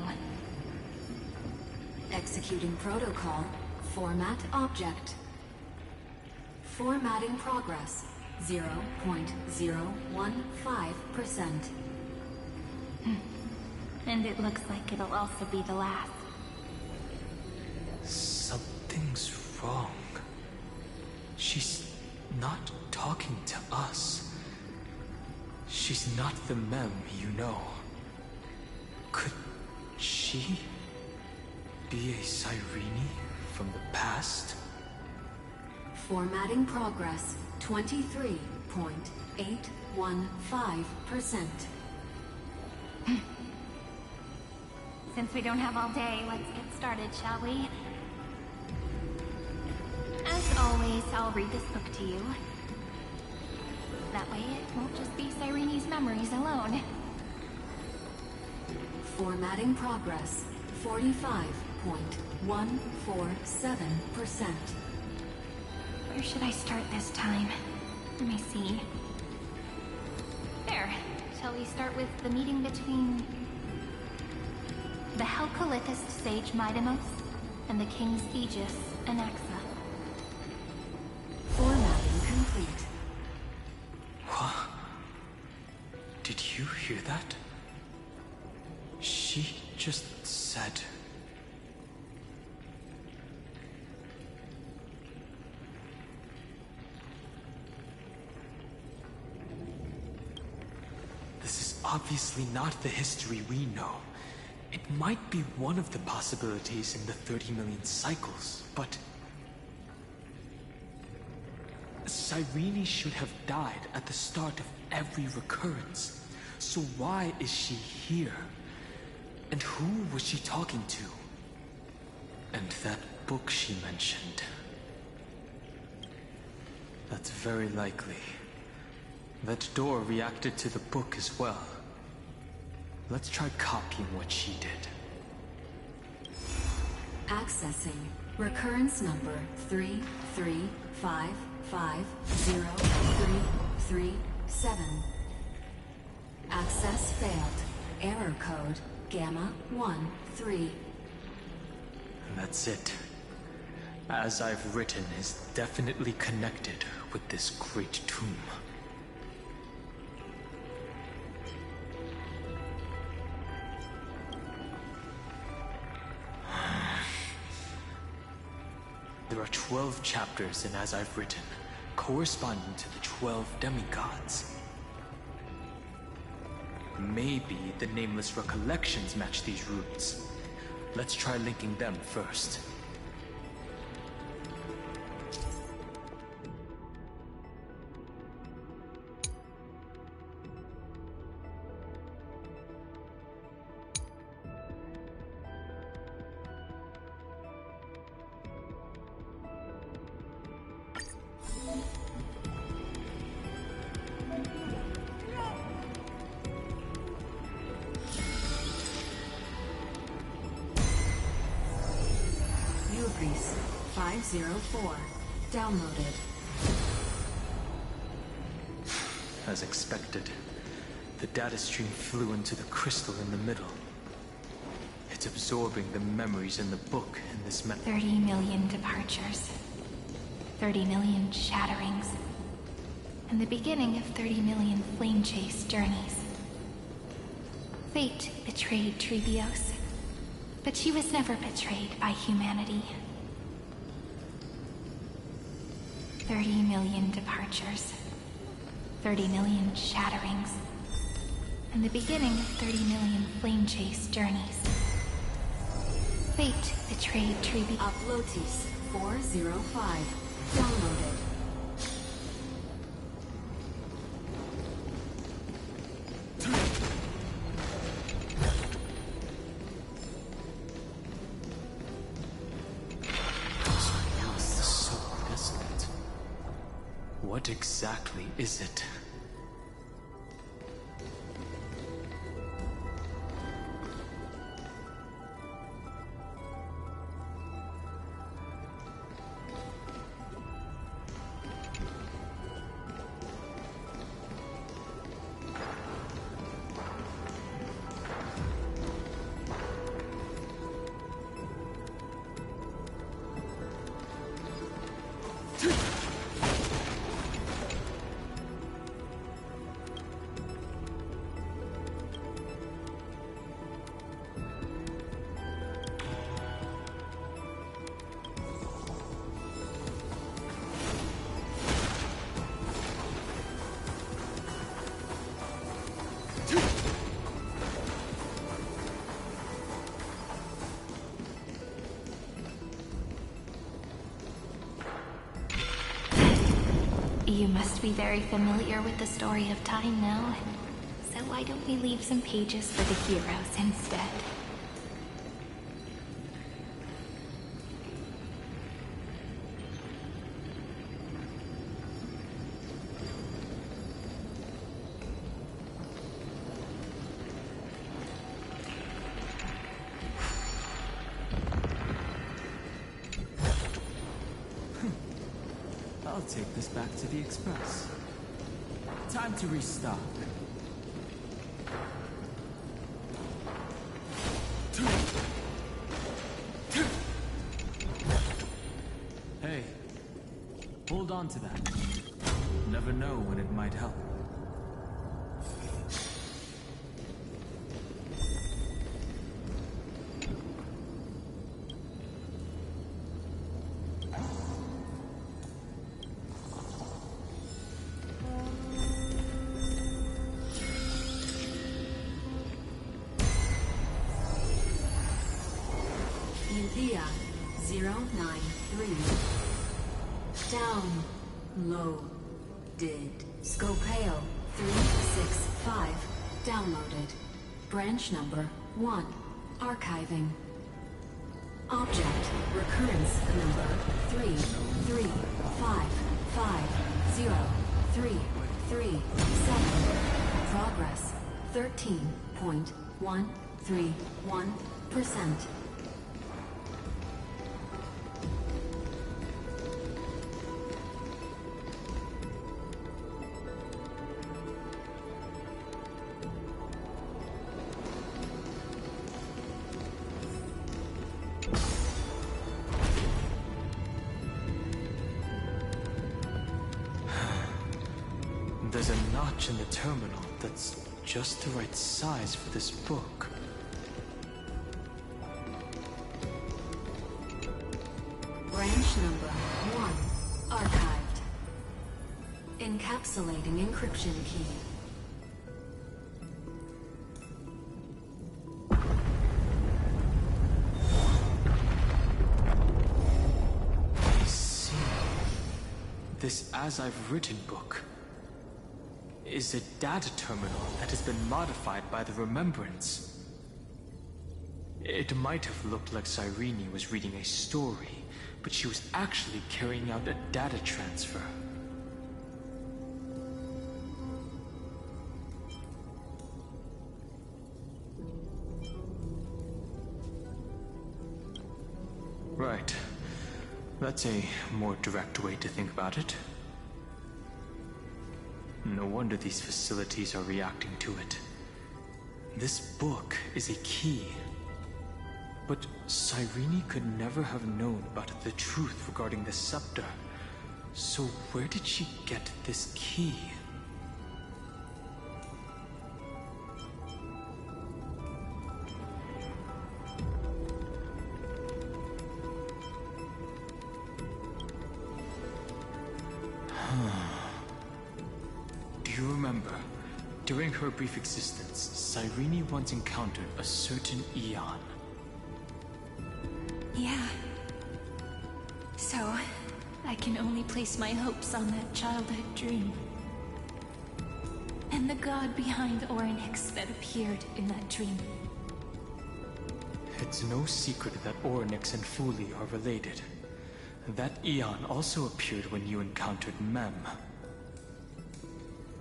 Executing protocol. Format object. Formatting progress. 0.015%. And it looks like it'll also be the last. Something's wrong. She's not talking to us. She's not the mem you know. Could she be a Cyrene from the past? Formatting progress. 23.815%. Since we don't have all day, let's get started, shall we? As always, I'll read this book to you. That way it won't just be Cyrene's memories alone. Formatting progress. 45.147%. Where should I start this time? Let me see. There. Shall we start with the meeting between the Helcolithist sage Midamos and the King's Aegis, Anaxa? Formatting complete. What? Did you hear that? She just said... This is obviously not the history we know. It might be one of the possibilities in the 30 million cycles, but... Cyrene should have died at the start of every recurrence. So why is she here? And who was she talking to? And that book she mentioned. That's very likely. That door reacted to the book as well. Let's try copying what she did. Accessing. Recurrence number 335503337. Access failed. Error code Gamma 13. That's it. As I've written is definitely connected with this great tomb. There are 12 chapters in As I've Written, corresponding to the 12 demigods. Maybe the Nameless Recollections match these roots. Let's try linking them first. Grease 504. Downloaded. As expected, the data stream flew into the crystal in the middle. It's absorbing the memories in the book in this 30 million departures. 30 million shatterings. And the beginning of 30 million flame chase journeys. Fate betrayed Trebios, but she was never betrayed by humanity. 30 million departures. 30 million shatterings. And the beginning of 30 million flame chase journeys. Fate betrayed Trebios. Uplotis 405. Downloaded. What exactly is it? You must be very familiar with the story of time now. So why don't we leave some pages for the heroes instead? I'll take this back to the Express. Time to restock. Hey, hold on to that. Never know when it might help. Udea 093. Downloaded. Scopeo 365. Downloaded. Branch number 1. Archiving. Object recurrence number 335503337. Progress 13.131%. There's a notch in the terminal that's just the right size for this book. Branch number Encapsulating encryption key. I see. This As I've Written book is a data terminal that has been modified by the Remembrance. It might have looked like Cyrene was reading a story, but she was actually carrying out a data transfer. Right. That's a more direct way to think about it. No wonder these facilities are reacting to it. This book is a key. But Cyrene could never have known about the truth regarding the scepter. So where did she get this key? Do you remember? During her brief existence, Cyrene once encountered a certain Eon. Yeah. So, I can only place my hopes on that childhood dream. And the god behind Orynyx that appeared in that dream. It's no secret that Orynyx and Fuli are related. That Eon also appeared when you encountered Mem.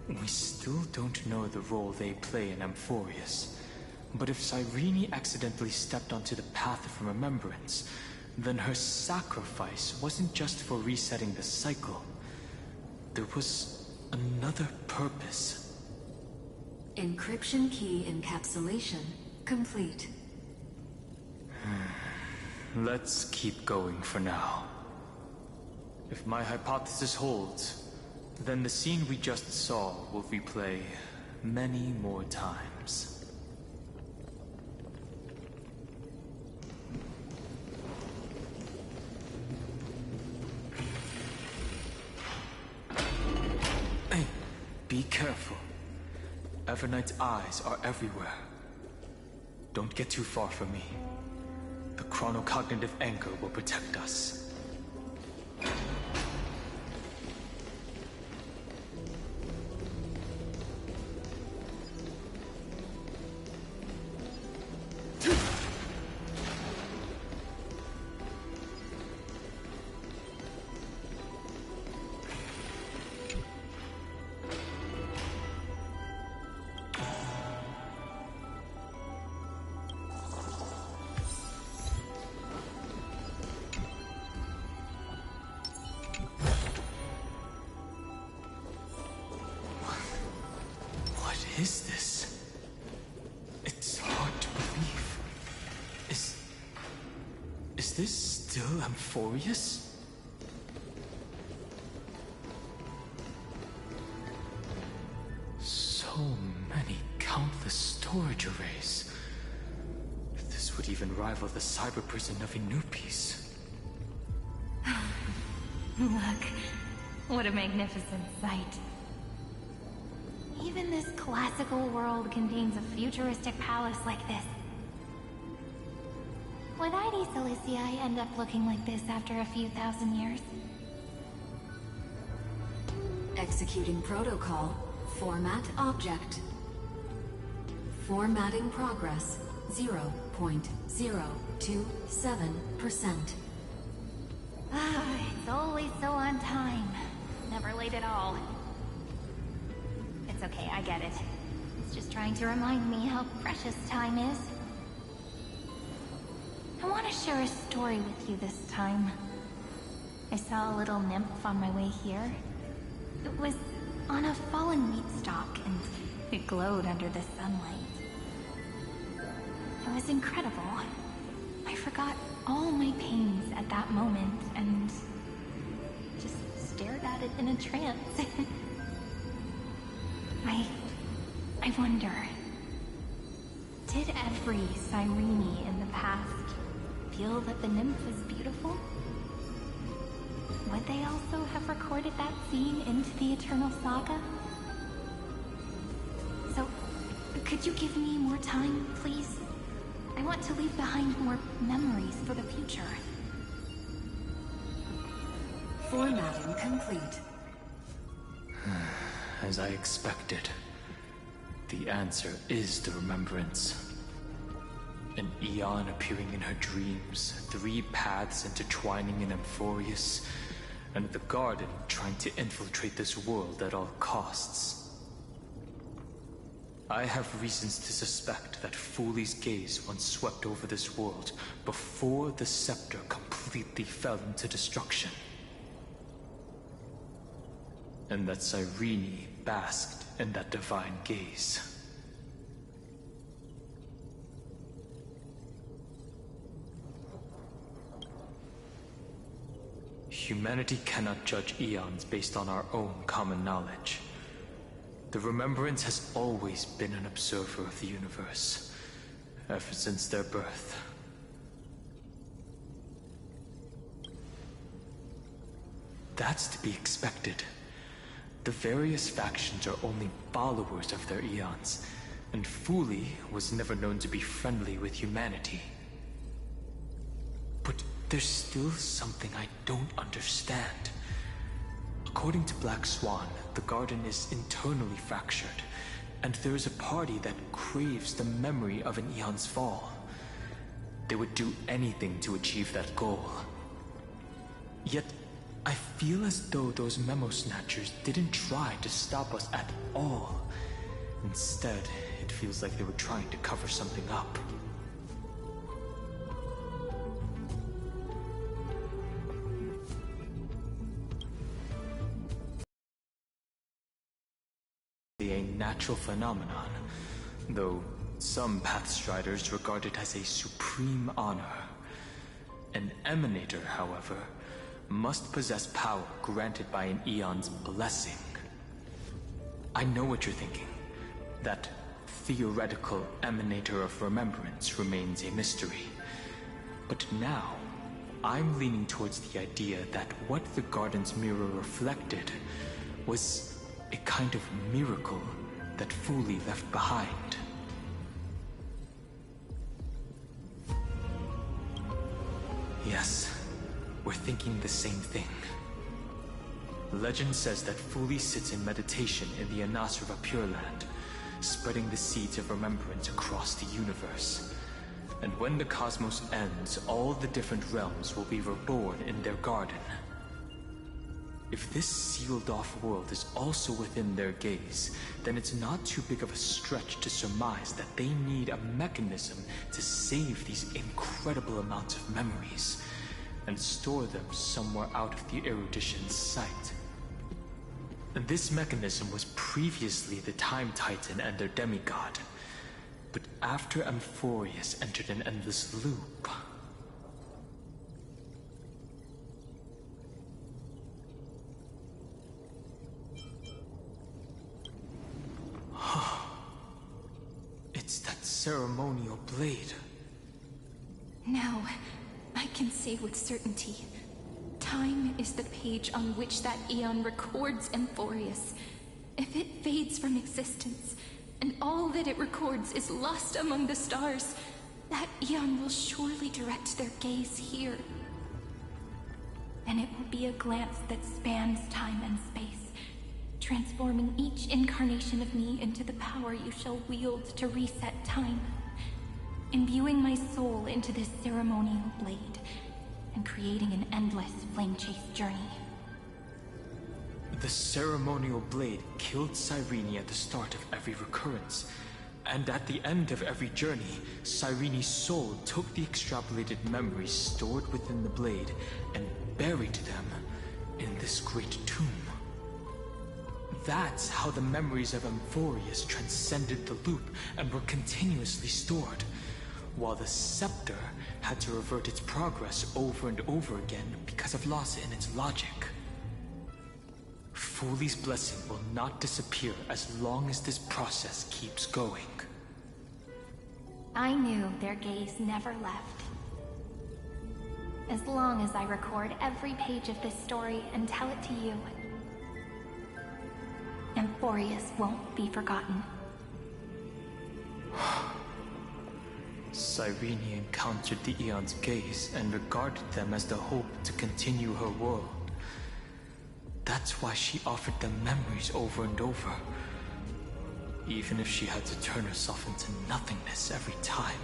We still don't know the role they play in Amphorius. But if Cyrene accidentally stepped onto the path of remembrance, then her sacrifice wasn't just for resetting the cycle. There was another purpose. Encryption key encapsulation complete. Let's keep going for now. If my hypothesis holds, then the scene we just saw will replay many more times. Hey, be careful. Evernight's eyes are everywhere. Don't get too far from me. The chronocognitive anchor will protect us. What is this? It's hard to believe. Is this still Amphorius? So many countless storage arrays. This would even rival the cyber prison of Inupis. Look, what a magnificent sight. Even this classical world contains a futuristic palace like this. Would ID Ciliciae end up looking like this after a few thousand years? Executing protocol. Format object. Formatting progress 0.027%. It's always so on time. Never late at all. It's okay, I get it. It's just trying to remind me how precious time is. I want to share a story with you this time. I saw a little nymph on my way here. It was on a fallen meat stalk, and it glowed under the sunlight. It was incredible. I forgot all my pains at that moment, and just stared at it in a trance. I wonder, did every Cyrene in the past feel that the nymph was beautiful? would they also have recorded that scene into the Eternal Saga? So, could you give me more time, please? I want to leave behind more memories for the future. Formatting complete. As I expected, the answer is the remembrance. An Eon appearing in her dreams, 3 paths intertwining in Amphorius, and the Garden trying to infiltrate this world at all costs. I have reasons to suspect that Fooley's gaze once swept over this world before the scepter completely fell into destruction. And that Cyrene basked in that divine gaze. Humanity cannot judge eons based on our own common knowledge. The Remembrance has always been an observer of the universe, ever since their birth. That's to be expected. The various factions are only followers of their eons, and Fooley was never known to be friendly with humanity. But there's still something I don't understand. According to Black Swan, the Garden is internally fractured, and there is a party that craves the memory of an eon's fall. They would do anything to achieve that goal. Yet, I feel as though those memo snatchers didn't try to stop us at all. Instead, it feels like they were trying to cover something up. A natural phenomenon, though some Pathstriders regard it as a supreme honor. An Emanator, however, must possess power granted by an Eon's blessing. I know what you're thinking. That theoretical Emanator of Remembrance remains a mystery. But now, I'm leaning towards the idea that what the Garden's mirror reflected was a kind of miracle that Fooley left behind. Yes, we're thinking the same thing. Legend says that Fooley sits in meditation in the Anasrva Pure Land, spreading the seeds of remembrance across the universe. And when the cosmos ends, all the different realms will be reborn in their garden. If this sealed-off world is also within their gaze, then it's not too big of a stretch to surmise that they need a mechanism to save these incredible amounts of memories and store them somewhere out of the Erudition's sight. And this mechanism was previously the Time Titan and their demigod, but after Amphorius entered an endless loop, it's that ceremonial blade. Now, I can say with certainty, time is the page on which that Eon records Amphorius. If it fades from existence, and all that it records is lost among the stars, that Eon will surely direct their gaze here. And it will be a glance that spans time and space, transforming each incarnation of me into the power you shall wield to reset time, imbuing my soul into this ceremonial blade, and creating an endless flame-chase journey. The ceremonial blade killed Cyrene at the start of every recurrence, and at the end of every journey, Cyrene's soul took the extrapolated memories stored within the blade and buried them in this great tomb. That's how the memories of Amphorius transcended the loop and were continuously stored, while the scepter had to revert its progress over and over again because of loss in its logic. Fooley's blessing will not disappear as long as this process keeps going. I knew their gaze never left. as long as I record every page of this story and tell it to you. Amphorius won't be forgotten. Cyrene encountered the Aeon's gaze and regarded them as the hope to continue her world. That's why she offered them memories over and over, even if she had to turn herself into nothingness every time.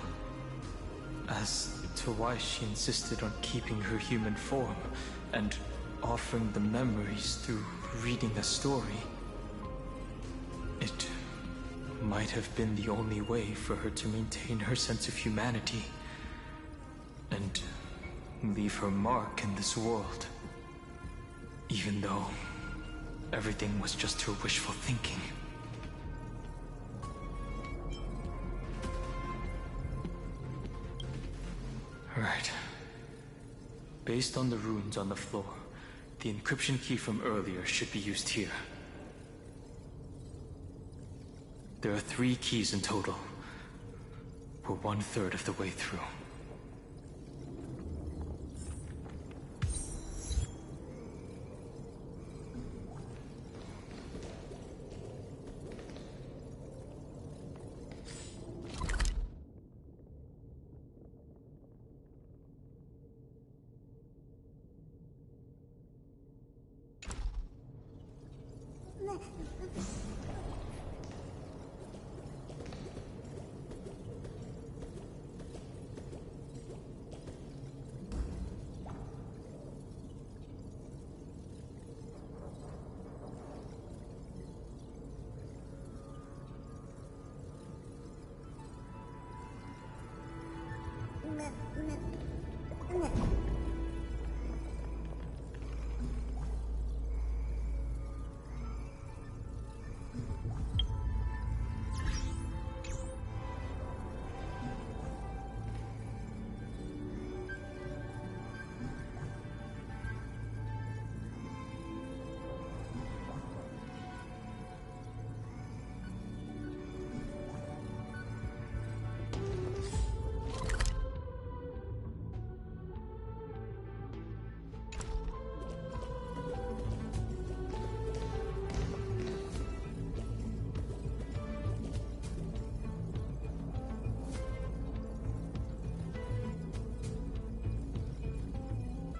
As to why she insisted on keeping her human form and offering the memories through reading a story, it might have been the only way for her to maintain her sense of humanity and leave her mark in this world. Even though everything was just her wishful thinking. Right. Based on the runes on the floor, the encryption key from earlier should be used here. There are 3 keys in total. We're 1/3 of the way through.